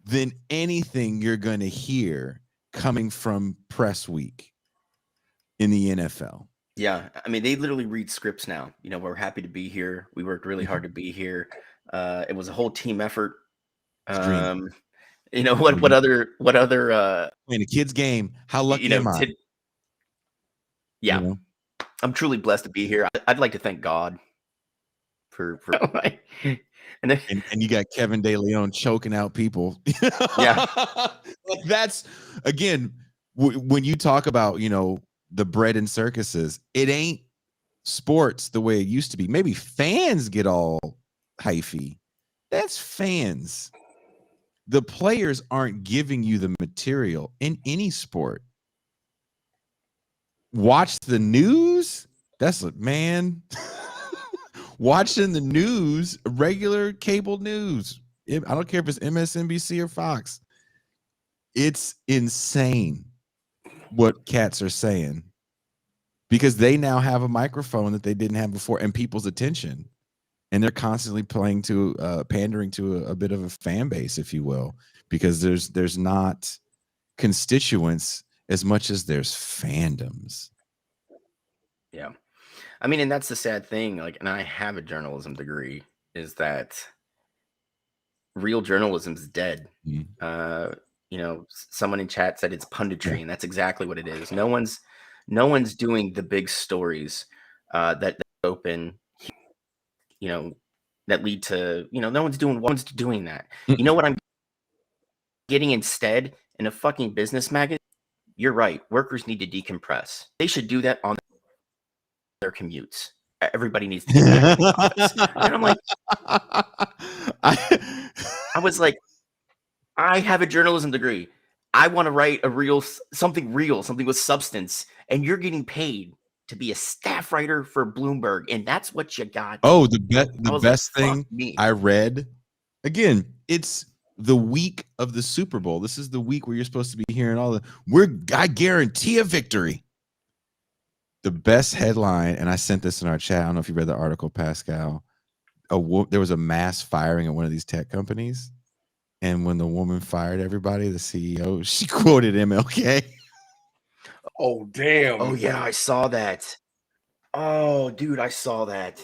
than anything you're going to hear coming from press week in the NFL. Yeah, I mean, they literally read scripts now. We're happy to be here. We worked really hard to be here. It was a whole team effort. What other playing a kid's game? How lucky am I? Yeah, I'm truly blessed to be here. I'd like to thank God for and you got Kevin De Leon choking out people. Yeah, that's again when you talk about the bread and circuses, it ain't sports the way it used to be. Maybe fans get all hyphy. That's fans. The players aren't giving you the material in any sport. Watch the news. That's man. Watching the news, regular cable news. I don't care if it's MSNBC or Fox. It's insane what cats are saying because they now have a microphone that they didn't have before and people's attention. And they're constantly pandering to a bit of a fan base, if you will, because there's not constituents as much as there's fandoms. Yeah. I mean, and that's the sad thing. Like, and I have a journalism degree, is that real journalism's dead. Mm-hmm. You know, someone in chat said it's punditry, and that's exactly what it is. No one's doing the big stories that open, you know, that lead to, you know, no one's doing that. You know what I'm getting instead? In a fucking business magazine? You're right. Workers need to decompress. They should do that on their commutes. Everybody needs to get back to the office. And I'm like, I was like, I have a journalism degree. I want to write something with substance, and you're getting paid to be a staff writer for Bloomberg, and that's what you got. Oh, the best thing I read. Again, it's the week of the Super Bowl. This is the week where you're supposed to be hearing all I guarantee a victory. The best headline, and I sent this in our chat. I don't know if you read the article, Pascal. There was a mass firing at one of these tech companies. And when the woman fired everybody, the CEO, she quoted MLK. Oh, damn. Oh, yeah, I saw that. Oh, dude, I saw that.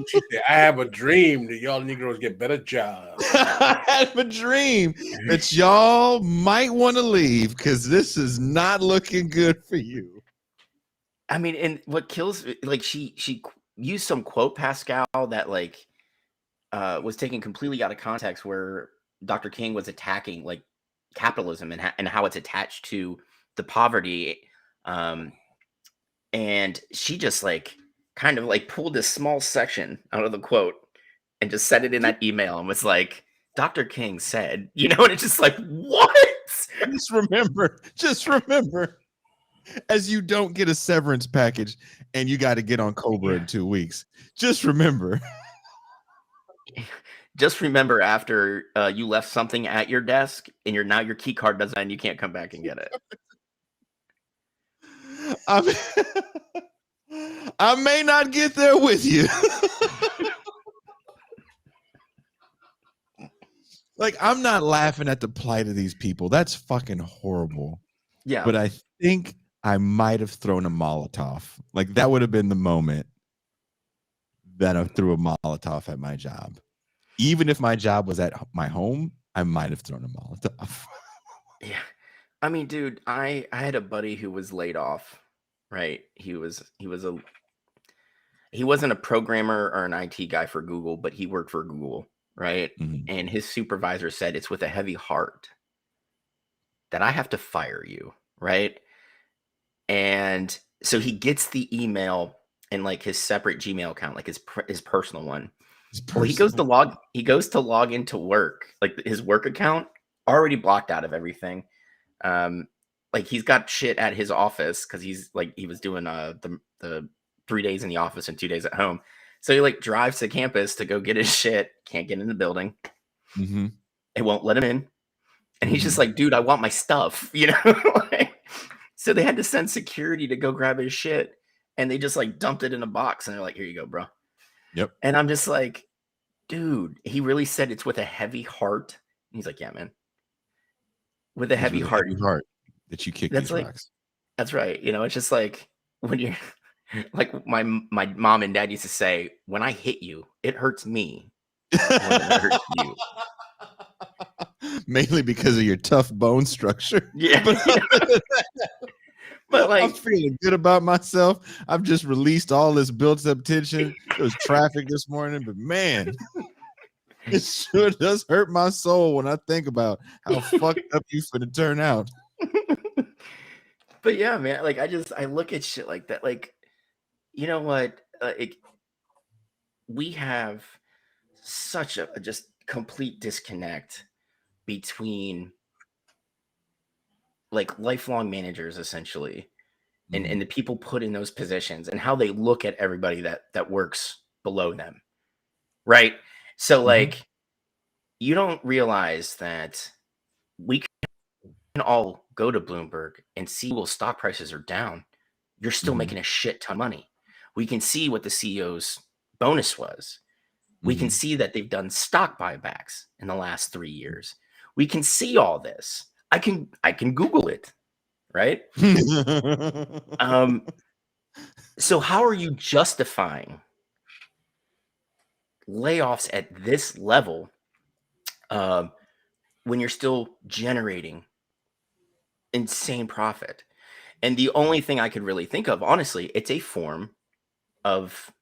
She said, I have a dream that y'all Negroes get better jobs. I have a dream that y'all might want to leave because this is not looking good for you. I mean, and what kills, like, she used some quote, Pascal, that, like, was taken completely out of context, where Dr. King was attacking, like, capitalism and how it's attached to the poverty. And she just, like, kind of, like, pulled this small section out of the quote and just said it in that email and was like, Dr. King said, you know, and it's just like, what? Just remember, as you don't get a severance package and you got to get on Cobra in 2 weeks, just remember. Just remember, after you left something at your desk and your key card doesn't, and you can't come back and get it. I may not get there with you. Like, I'm not laughing at the plight of these people. That's fucking horrible. Yeah. But I think I might have thrown a Molotov. Like, that would have been the moment that I threw a Molotov at my job. Even if my job was at my home, I might have thrown a Molotov. Yeah. I mean, dude, I had a buddy who was laid off, right? He wasn't a programmer or an IT guy for Google, but he worked for Google, right? Mm-hmm. And his supervisor said, it's with a heavy heart that I have to fire you, right? And so he gets the email in, like, his separate Gmail account, like his personal one. Well, he goes to log into work, like his work account, already blocked out of everything. Like, he's got shit at his office because he was doing the 3 days in the office and 2 days at home. So he, like, drives to campus to go get his shit. Can't get in the building. Mm-hmm. It won't let him in. And he's just like, dude, I want my stuff, you know? So they had to send security to go grab his shit, and they just, like, dumped it in a box, and they're like, here you go, bro. Yep. And I'm just like, dude, he really said it's with a heavy heart. And he's like, yeah, man. With a heavy heart that you kick these rocks. That's right. You know, it's just like, when you're like, my mom and dad used to say, when I hit you, it hurts me more than it hurts you. Mainly because of your tough bone structure. Yeah. But like, I'm feeling good about myself. I've just released all this built up tension. There was traffic this morning, but man, it sure does hurt my soul when I think about how fucked up you finna turn out. But yeah, man, like, I look at shit like that. Like, you know what? We have such a just complete disconnect between, like, lifelong managers, essentially, and the people put in those positions, and how they look at everybody that works below them, right? So, like, you don't realize that we can all go to Bloomberg and see, well, stock prices are down. You're still making a shit ton of money. We can see what the CEO's bonus was. We can see that they've done stock buybacks in the last 3 years. We can see all this. I can Google it, right? So how are you justifying layoffs at this level when you're still generating insane profit? And the only thing I could really think of, honestly, it's a form of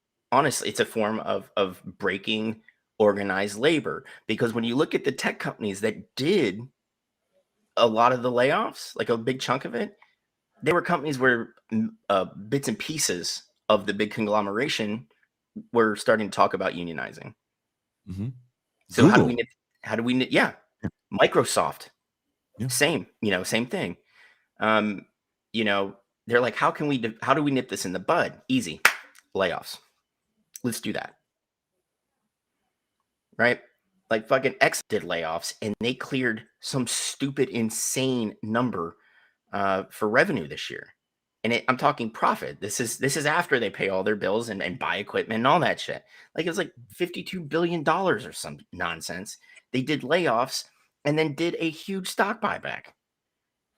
breaking organized labor. Because when you look at the tech companies that did a lot of the layoffs, like a big chunk of it, they were companies where bits and pieces of the big conglomeration were starting to talk about unionizing. Mm-hmm. So how do we nip? Yeah. Microsoft, Yeah. same thing. They're like, how do we nip this in the bud? Easy. Layoffs. Let's do that. Right? Like fucking X did layoffs and they cleared some stupid, insane number for revenue this year. And I'm talking profit. This is after they pay all their bills and buy equipment and all that shit. Like it was like $52 billion or some nonsense. They did layoffs and then did a huge stock buyback.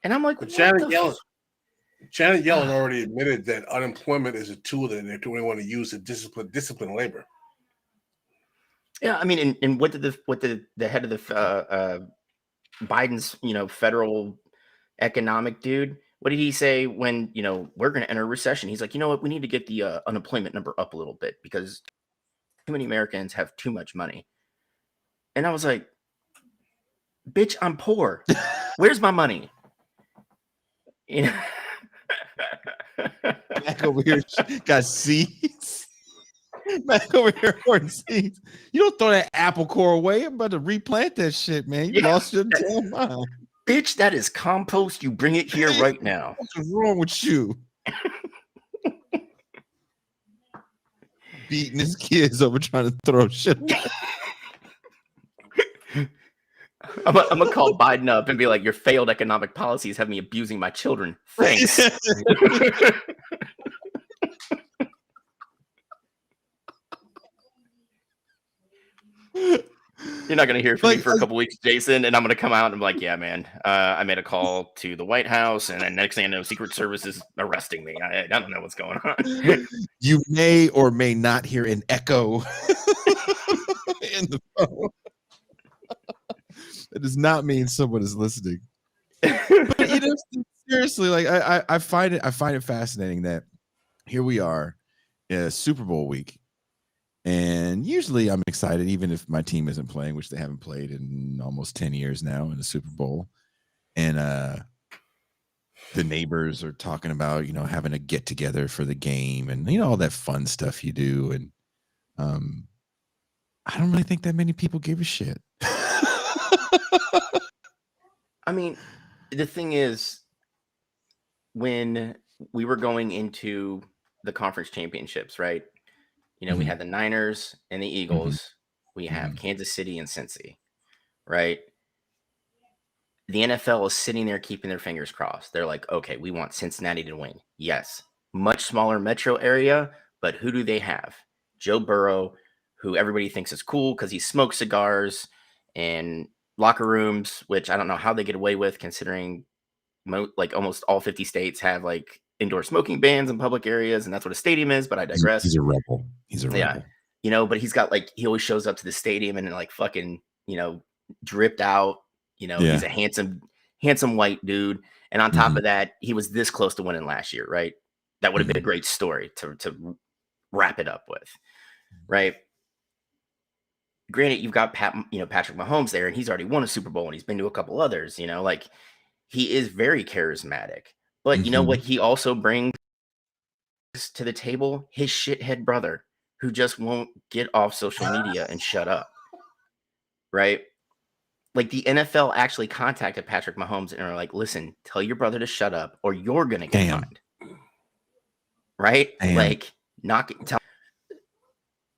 And I'm like, Janet Yellen already admitted that unemployment is a tool that they want to use to discipline labor. Yeah, I mean, and what did the head of the Biden's federal economic dude? What did he say when we're going to enter a recession? He's like, you know what, we need to get the unemployment number up a little bit because too many Americans have too much money. And I was like, bitch, I'm poor. Where's my money? Back over here got seeds. Back over here hoarding seeds. You don't throw that apple core away. I'm about to replant that shit, man. You lost your damn mind. Bitch, that is compost. You bring it here right now. What's wrong with you? Beating his kids over trying to throw shit. I'm gonna call Biden up and be like, your failed economic policies have me abusing my children. Thanks. You're not going to hear from me for a couple weeks, Jason, and I'm going to come out and I'm like, yeah, man, I made a call to the White House, and then next thing I know, Secret Service is arresting me. I don't know what's going on. You may or may not hear an echo in the phone. That does not mean someone is listening. But seriously, like I find it fascinating that here we are, Super Bowl week. And usually I'm excited, even if my team isn't playing, which they haven't played in almost 10 years now in the Super Bowl. And the neighbors are talking about, having a get together for the game and, all that fun stuff you do. And I don't really think that many people give a shit. I mean, the thing is, when we were going into the conference championships, right? We had the Niners and the Eagles. We have Kansas City and Cincy, right? The NFL is sitting there keeping their fingers crossed. They're like, okay, we want Cincinnati to win. Yes. Much smaller metro area, but who do they have? Joe Burrow, who everybody thinks is cool because he smokes cigars and locker rooms, which I don't know how they get away with considering almost all 50 states have like indoor smoking bans in public areas, and that's what a stadium is, but I digress. He's a rebel. Yeah. But he's got he always shows up to the stadium and like fucking, dripped out, He's a handsome white dude. And on top of that, he was this close to winning last year, right? That would have been a great story to wrap it up with, right? Granted, you've got Patrick Mahomes there, and he's already won a Super Bowl and he's been to a couple others, he is very charismatic. But you know what he also brings to the table? His shithead brother, who just won't get off social media and shut up. Right? Like the NFL actually contacted Patrick Mahomes and are like, listen, tell your brother to shut up or you're going to get fined. Right? Damn.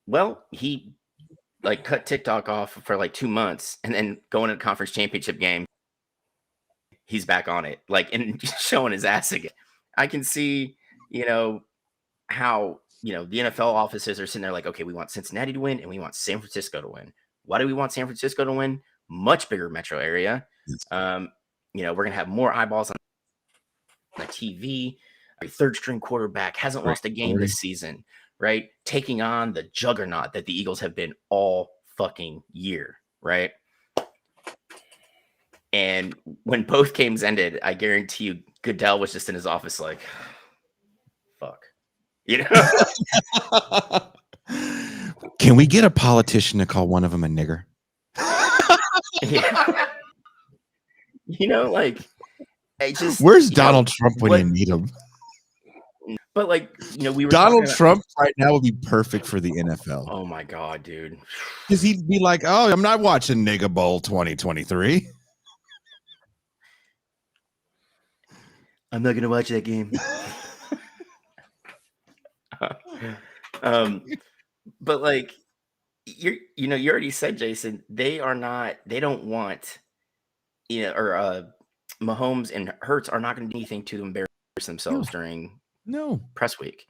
Well, he cut TikTok off for 2 months and then going to the conference championship game. He's back on it, and showing his ass again. I can see, how, the NFL offices are sitting there like, okay, we want Cincinnati to win and we want San Francisco to win. Why do we want San Francisco to win? Much bigger metro area. We're going to have more eyeballs on the TV. third string quarterback, hasn't lost a game this season, right? Taking on the juggernaut that the Eagles have been all fucking year, right? And when both games ended, I guarantee you Goodell was just in his office like, fuck. You know? Can we get a politician to call one of them a nigger? Yeah. You know, like, I just. Where's Donald Trump when you need him? But like, you know, we were Donald Trump right now would be perfect for the NFL. Oh my God, dude. Because he'd be like, oh, I'm not watching Nigga Bowl 2023. I'm not gonna watch that game. But like, you already said, Jason, they don't want, or Mahomes and Hurts are not going to do anything to embarrass themselves during press week.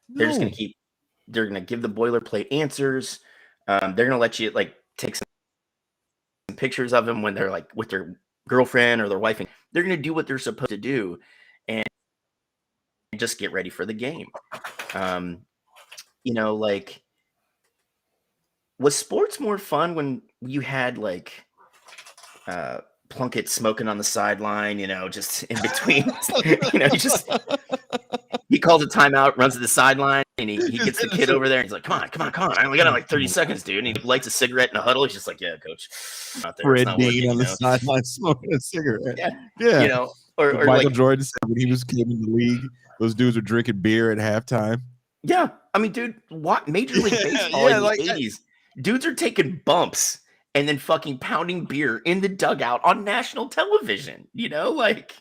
They're just going to they're going to give the boilerplate answers. They're going to let you like take some pictures of them when they're like with their girlfriend or their wife, and they're going to do what they're supposed to do and just get ready for the game. Like, was sports more fun when you had like Plunkett smoking on the sideline, just in between, he calls a timeout, runs to the sideline, and he gets the kid over there. And he's like, come on. I only got like 30 seconds, dude. And he lights a cigarette in a huddle. He's just like, yeah, coach. Fred Dean on the sideline smoking a cigarette. Yeah. Or Michael like, Jordan said when he came in the league, those dudes were drinking beer at halftime. Yeah. I mean, dude, what Major League Baseball in the 80s, dudes are taking bumps and then fucking pounding beer in the dugout on national television. Like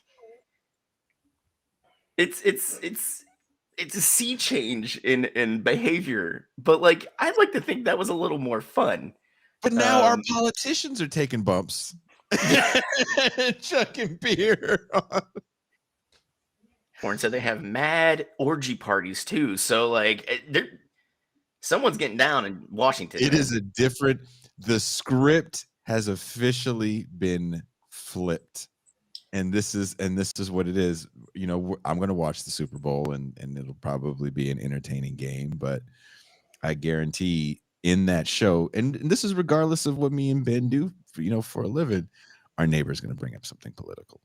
it's a sea change in behavior. But like, I'd like to think that was a little more fun. But now our politicians are taking bumps. Chucking beer. Warren said they have mad orgy parties too. So like, someone's getting down in Washington. It is the script has officially been flipped, and this is what it is. I'm going to watch the Super Bowl, and it'll probably be an entertaining game, but I guarantee in that show, and this is regardless of what me and Ben do, for a living, our neighbor's going to bring up something political.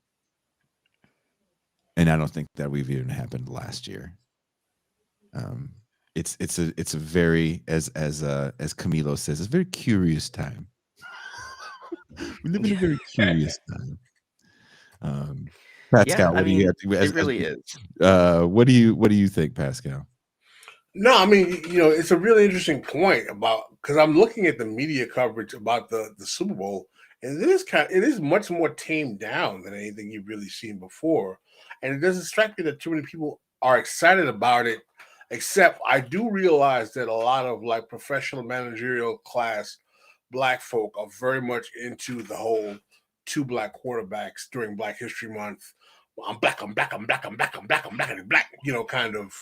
And I don't think that we've even happened last year. It's a very, as Camilo says, it's a very curious time. We live in a very curious time. Pascal, what do you have to, it really is. What do you think, Pascal? No, I mean, it's a really interesting point because I'm looking at the media coverage about the Super Bowl, and it is much more tamed down than anything you've really seen before. And it doesn't strike me that too many people are excited about it, except I do realize that a lot of like professional managerial class Black folk are very much into the whole two Black quarterbacks during Black History Month. I'm black, kind of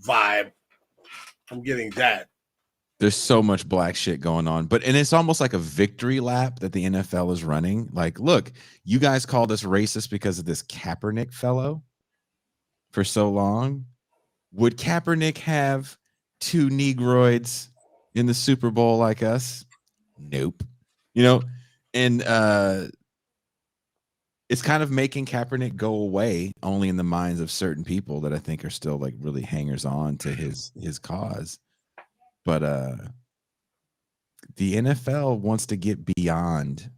vibe. I'm getting that. There's so much Black shit going on, and it's almost like a victory lap that the NFL is running. Like, look, you guys called us racist because of this Kaepernick fellow for so long. Would Kaepernick have two Negroids in the Super Bowl like us? Nope. And it's kind of making Kaepernick go away only in the minds of certain people that I think are still like really hangers on to his cause. But the NFL wants to get beyond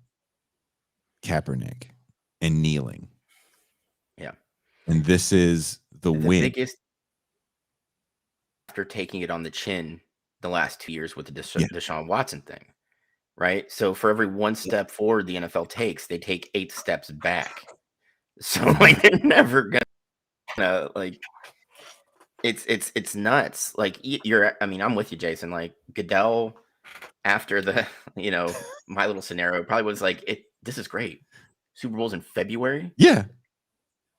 Kaepernick and kneeling. Yeah. And this is the win. Biggest after taking it on the chin the last 2 years with the Deshaun Watson thing, right? So for every one step forward the NFL takes, they take 8 steps back. So like, they're never gonna like. It's nuts. Like I'm with you, Jason. Like Goodell, after the My Little Scenario, probably was like, this is great. Super Bowl's in February. Yeah,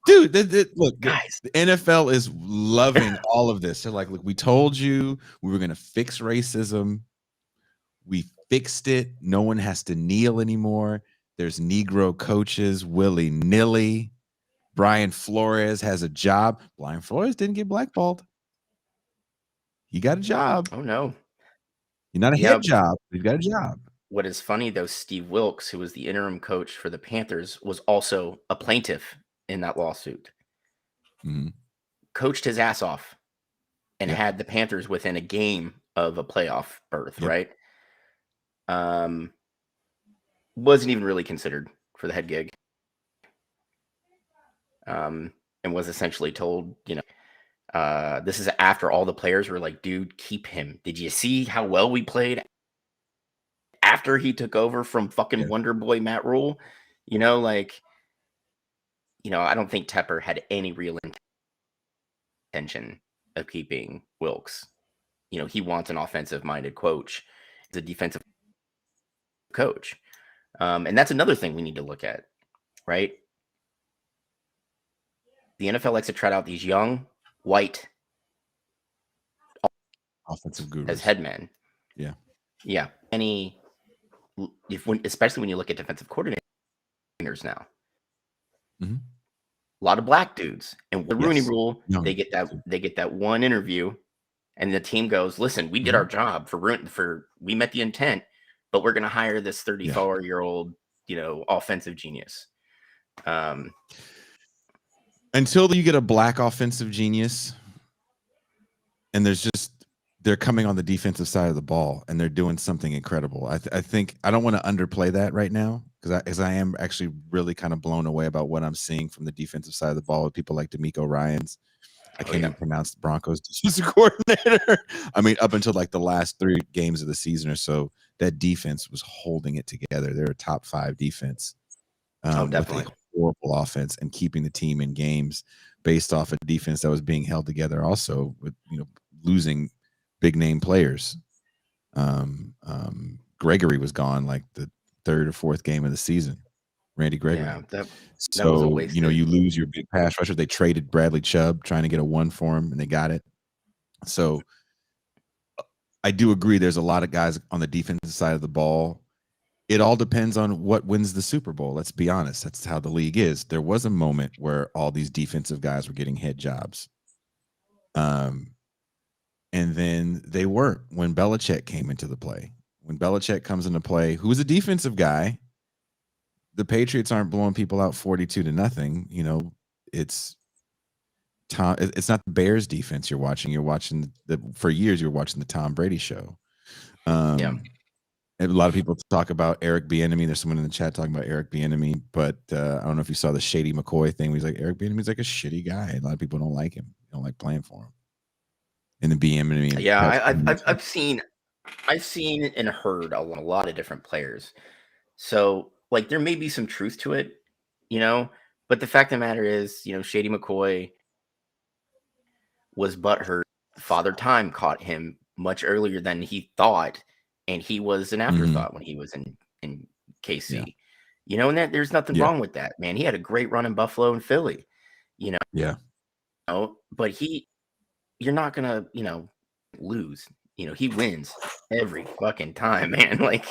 dude. Look, guys, the NFL is loving all of this. They're like, look, we told you we were gonna fix racism. We fixed it. No one has to kneel anymore. There's Negro coaches willy-nilly. Brian Flores has a job. Brian Flores didn't get blackballed. He got a job. Oh no. You're not a head job. You've got a job. What is funny though, Steve Wilkes, who was the interim coach for the Panthers, was also a plaintiff in that lawsuit. Mm-hmm. Coached his ass off and had the Panthers within a game of a playoff berth, right? Wasn't even really considered for the head gig. And was essentially told, this is after all the players were like, dude, keep him. Did you see how well we played after he took over from fucking Wonder Boy Matt Rule? I don't think Tepper had any real intention of keeping Wilkes. He wants an offensive-minded coach. He's a defensive coach. And that's another thing we need to look at, right? The NFL likes to trot out these young, white offensive gurus as headmen. Yeah. Especially when you look at defensive coordinators now. Mm-hmm. A lot of black dudes. And the Rooney Rule, they get that one interview, and the team goes, listen, we did our job we met the intent, but we're going to hire this 34-year-old, offensive genius. Until you get a black offensive genius, and they're coming on the defensive side of the ball, and they're doing something incredible. I think I don't want to underplay that right now, because I am actually really kind of blown away about what I'm seeing from the defensive side of the ball with people like D'Amico Ryans. I can't even pronounce the Broncos defensive coordinator. I mean, up until like the last 3 games of the season or so, that defense was holding it together. They're a top 5 defense. Definitely. With a horrible offense and keeping the team in games based off a defense that was being held together also with, losing big name players. Gregory was gone like the 3rd or 4th game of the season. Randy Gregory. Yeah, that so was a waste. You lose your big pass rusher. They traded Bradley Chubb trying to get a 1 for him, and they got it. So I do agree there's a lot of guys on the defensive side of the ball. It all depends on what wins the Super Bowl. Let's be honest. That's how the league is. There was a moment where all these defensive guys were getting head jobs. And then they weren't when Belichick came into the play. When Belichick comes into play, who was a defensive guy, the Patriots aren't blowing people out 42-0. It's not the Bears defense you're watching. You're watching for years you're watching the Tom Brady show. And a lot of people talk about Eric Bieniemy. There's someone in the chat talking about Eric Bieniemy, but I don't know if you saw the Shady McCoy thing. He's like, Eric Bieniemy's like a shitty guy. A lot of people don't like him. They don't like playing for him. And the Bieniemy. Yeah, I've seen and heard a lot of different players. So like there may be some truth to it, but the fact of the matter is, Shady McCoy was butthurt. Father Time caught him much earlier than he thought. And he was an afterthought when he was in KC, and that there's nothing wrong with that, man. He had a great run in Buffalo and Philly, but you're not gonna, lose, he wins every fucking time, man.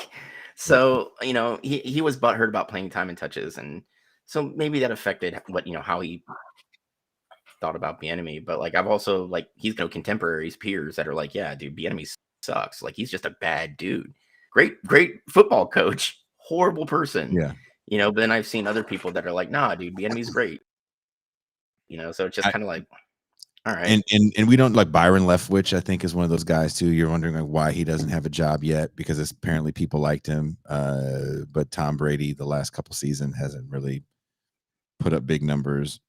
So, he was butthurt about playing time and touches. And so maybe that affected what, how he thought about Bieniemy. But I've also he's contemporaries, peers that are like, yeah, dude, Bieniemy sucks. He's just a bad dude. Great football coach, horrible person. But then I've seen other people that are like, nah, dude, Bieniemy's great. So it's just kind of like, all right. And we don't like Byron Leftwich, I think, is one of those guys too. You're wondering why he doesn't have a job yet, because apparently people liked him. But Tom Brady, the last couple seasons, hasn't really put up big numbers.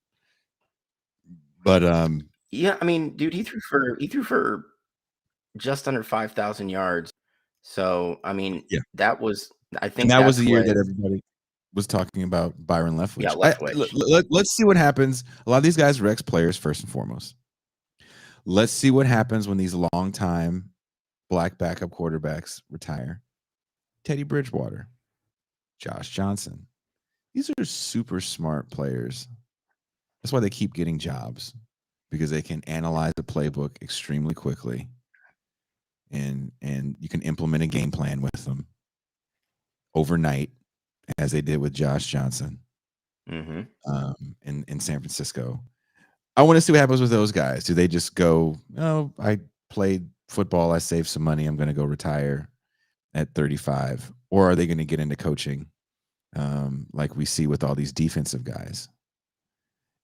But yeah, I mean, dude, he threw for just under 5,000 yards. So, I mean, that was, I think that was the year that everybody was talking about Byron Leftwich. Yeah, Leftwich. Let's see what happens. A lot of these guys are ex-players, first and foremost. Let's see what happens when these long-time black backup quarterbacks retire. Teddy Bridgewater, Josh Johnson. These are super smart players. That's why they keep getting jobs, because they can analyze the playbook extremely quickly. And you can implement a game plan with them overnight, as they did with Josh Johnson. in San Francisco. I want to see what happens with those guys. Do they just go, oh, I played football, I saved some money, I'm going to go retire at 35? Or are they going to get into coaching like we see with all these defensive guys?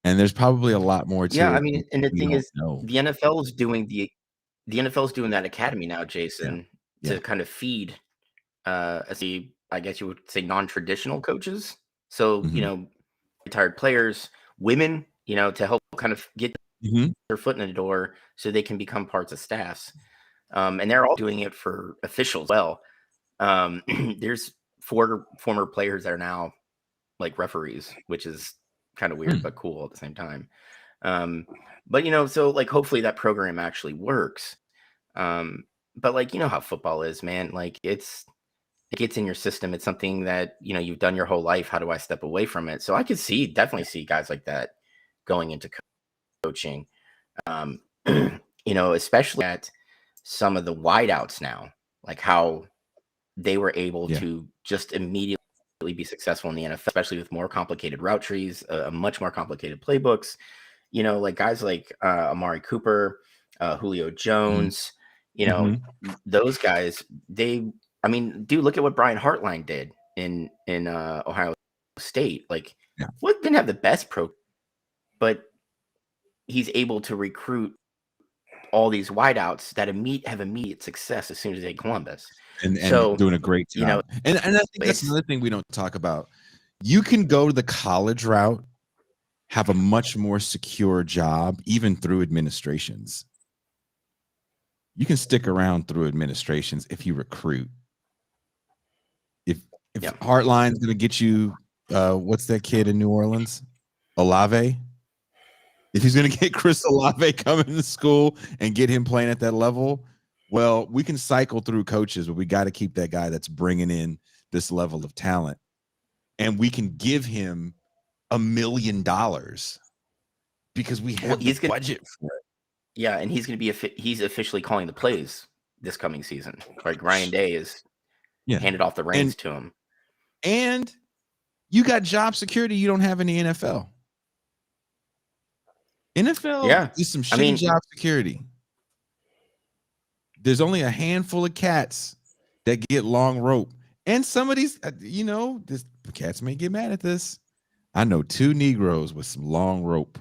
And there's probably a lot more to it. I mean, and the thing is, the NFL is doing that academy now, Jason, to kind of feed, I guess you would say, non-traditional coaches. So, retired players, women, to help kind of get their foot in the door so they can become parts of staffs. And they're all doing it for officials as well. There's 4 former players that are now like referees, which is kind of weird, but cool at the same time. But, so like, hopefully that program actually works. But like, how football is, man, like it gets in your system. It's something that, you've done your whole life. How do I step away from it? So I could definitely see guys like that going into coaching, especially at some of the wideouts now, like how they were able to just immediately be successful in the NFL, especially with more complicated route trees, much more complicated playbooks, like guys like Amari Cooper, Julio Jones, those guys, dude, look at what Brian Hartline did in Ohio State. Like, didn't have the best pro, but he's able to recruit all these wideouts that have immediate success as soon as they Columbus. And so, doing a great job. And I think that's another thing we don't talk about. You can go to the college route, have a much more secure job, even through administrations. You can stick around through administrations if you recruit. If Heartline's going to get you, what's that kid in New Orleans? Olave? If he's going to get Chris Olave coming to school and get him playing at that level, well, we can cycle through coaches, but we got to keep that guy that's bringing in this level of talent. And we can give him $1 million because we have the budget for it. Yeah, and he's going to be he's officially calling the plays this coming season. Like Ryan Day is handed off the reins to him. And you got job security you don't have in the NFL. NFL is some shitty job security. There's only a handful of cats that get long rope. And some of these, this cats may get mad at this. I know 2 Negroes with some long rope.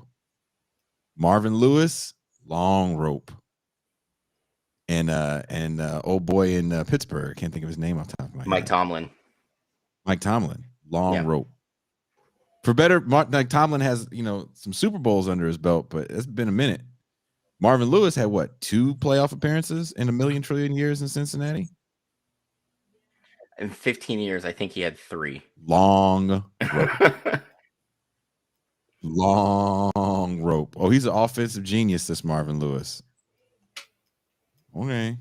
Marvin Lewis, long rope. And old boy in Pittsburgh, I can't think of his name off the top of my head. Mike Tomlin, long rope. For better, Mike Tomlin has, some Super Bowls under his belt, but it's been a minute. Marvin Lewis had 2 playoff appearances in 1,000,000 trillion years in Cincinnati? In 15 years, I think he had 3. Long rope. Long rope. Oh, he's an offensive genius, this Marvin Lewis. Okay.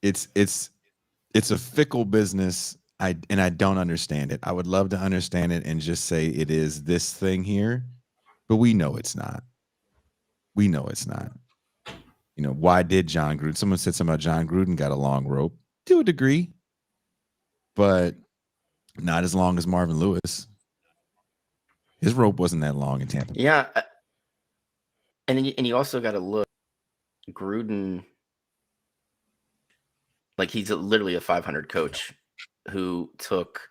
It's a fickle business. I don't understand it. I would love to understand it and just say it is this thing here, but we know it's not. We know it's not. Why did John Gruden? Someone said something about John Gruden got a long rope to a degree, but not as long as Marvin Lewis. His rope wasn't that long in Tampa. Yeah, and you also got to look Gruden. Like he's literally a 500 coach who took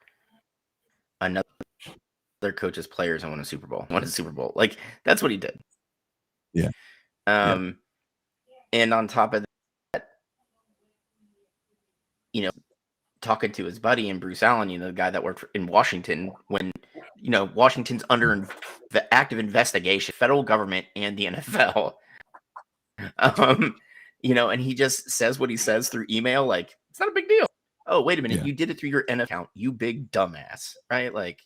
another coach's players and won a Super Bowl. Like that's what he did. Yeah. And on top of that, talking to his buddy and Bruce Allen, the guy that worked in Washington when, Washington's under the active investigation, federal government and the NFL. And he just says what he says through email, like, it's not a big deal. Oh, wait a minute. You did it through your NFL account, you big dumbass, right? Like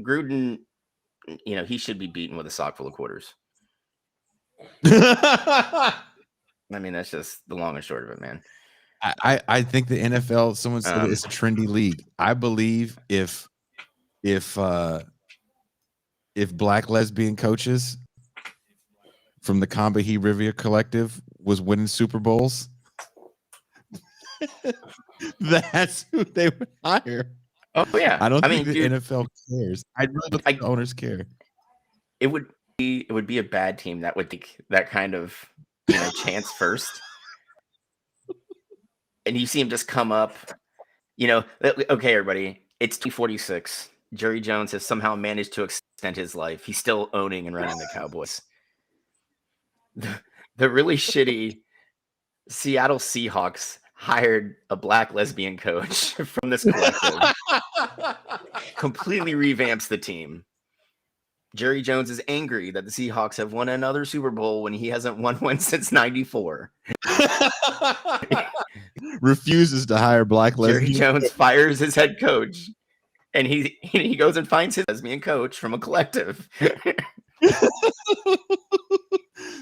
Gruden, he should be beaten with a sock full of quarters. That's just the long and short of it, man. I think the NFL, someone said it's a trendy league. I believe if black lesbian coaches from the Combahee Riviera Collective was winning Super Bowls, that's who they would hire. Oh yeah. I don't think mean, the dude, NFL cares. I really don't think the owners care. It would be a bad team that would take that kind of chance first. And you see him just come up, okay, everybody, it's 2:46. Jerry Jones has somehow managed to extend his life. He's still owning and running the Cowboys. The really shitty Seattle Seahawks hired a black lesbian coach from this collective. Completely revamps the team. Jerry Jones is angry that the Seahawks have won another Super Bowl when he hasn't won one since '94. Refuses to hire black lesbian. Jerry Jones fires his head coach, and he goes and finds his lesbian coach from a collective.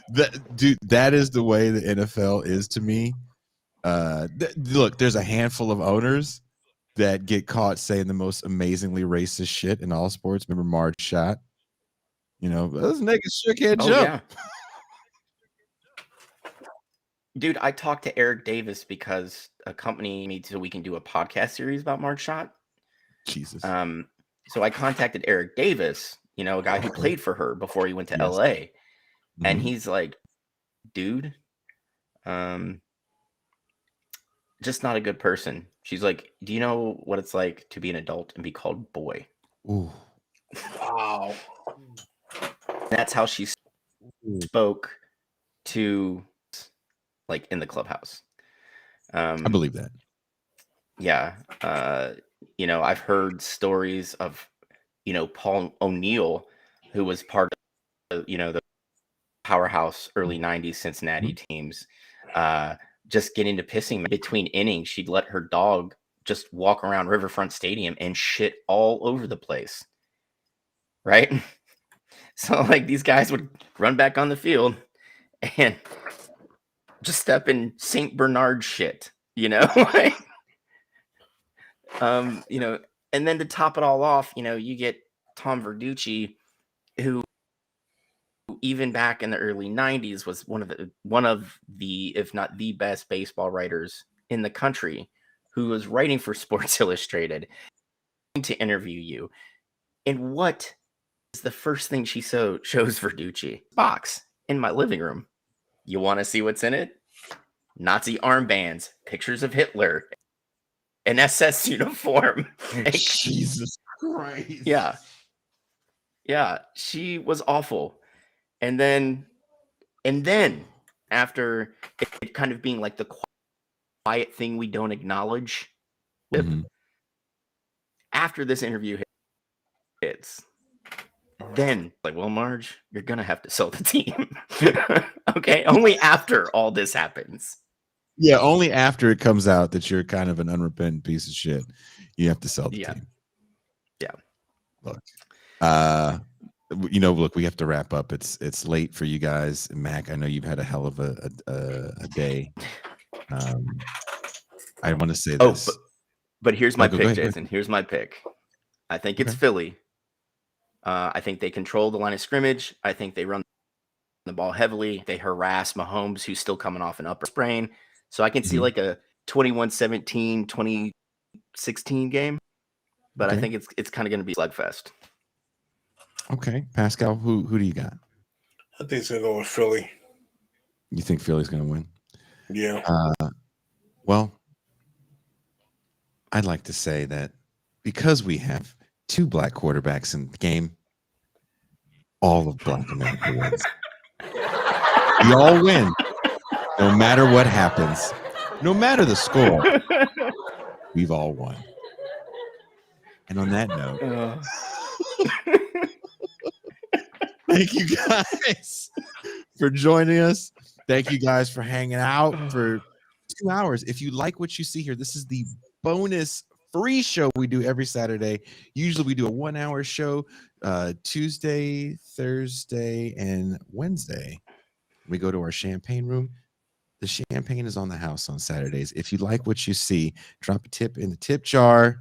That is the way the NFL is to me. Look, there's a handful of owners that get caught saying the most amazingly racist shit in all sports. Remember Marge Shot? Those niggas shook head jump. Yeah. Dude, I talked to Eric Davis because a company made so we can do a podcast series about Marge Shot. Jesus. So I contacted Eric Davis, a guy who played for her before he went to LA. And he's like, dude, just not a good person. She's like, do you know what it's like to be an adult and be called boy? Ooh. Wow. That's how she spoke to, like, in the clubhouse. I believe that. Yeah. I've heard stories of, Paul O'Neill, who was part of, the powerhouse early 90s Cincinnati teams, just getting to pissing between innings. She'd let her dog just walk around Riverfront Stadium and shit all over the place. Right? So, like, these guys would run back on the field and just step in St. Bernard shit, like, and then to top it all off, you get Tom Verducci, who even back in the early 90s was one of the, if not the best baseball writers in the country, who was writing for Sports Illustrated to interview you. And what is the first thing she shows Verducci? Box in my living room. You want to see what's in it? Nazi armbands, pictures of Hitler, an SS uniform. Jesus Christ. Yeah, she was awful. And then after it kind of being like the quiet thing we don't acknowledge, after this interview hits, then like, well, Marge, you're gonna have to sell the team. Okay, only after all this happens. Yeah, only after it comes out that you're kind of an unrepentant piece of shit, you have to sell the team. Yeah. Look, look, we have to wrap up. It's late for you guys. Mac, I know you've had a hell of a day. I want to say this. But here's my pick, Jason. Here's my pick. I think it's Philly. I think they control the line of scrimmage. I think they run the ball heavily. They harass Mahomes, who's still coming off an upper sprain. So I can see like a 21-17, 2016 game. But I think it's kind of going to be slugfest. Okay. Pascal, who do you got? I think it's going to go with Philly. You think Philly's going to win? Yeah. Well, I'd like to say that because we have two black quarterbacks in the game, all of Black America wins. We all win, no matter what happens, no matter the score. We've all won. And on that note, thank you guys for joining us. Thank you guys for hanging out for 2 hours. If you like what you see here, this is the bonus free show we do every Saturday. Usually we do a 1-hour show Tuesday, Thursday, and Wednesday. We go to our champagne room. The champagne is on the house on Saturdays. If you like what you see, drop a tip in the tip jar.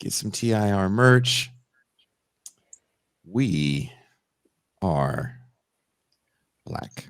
Get some TIR merch. We are black.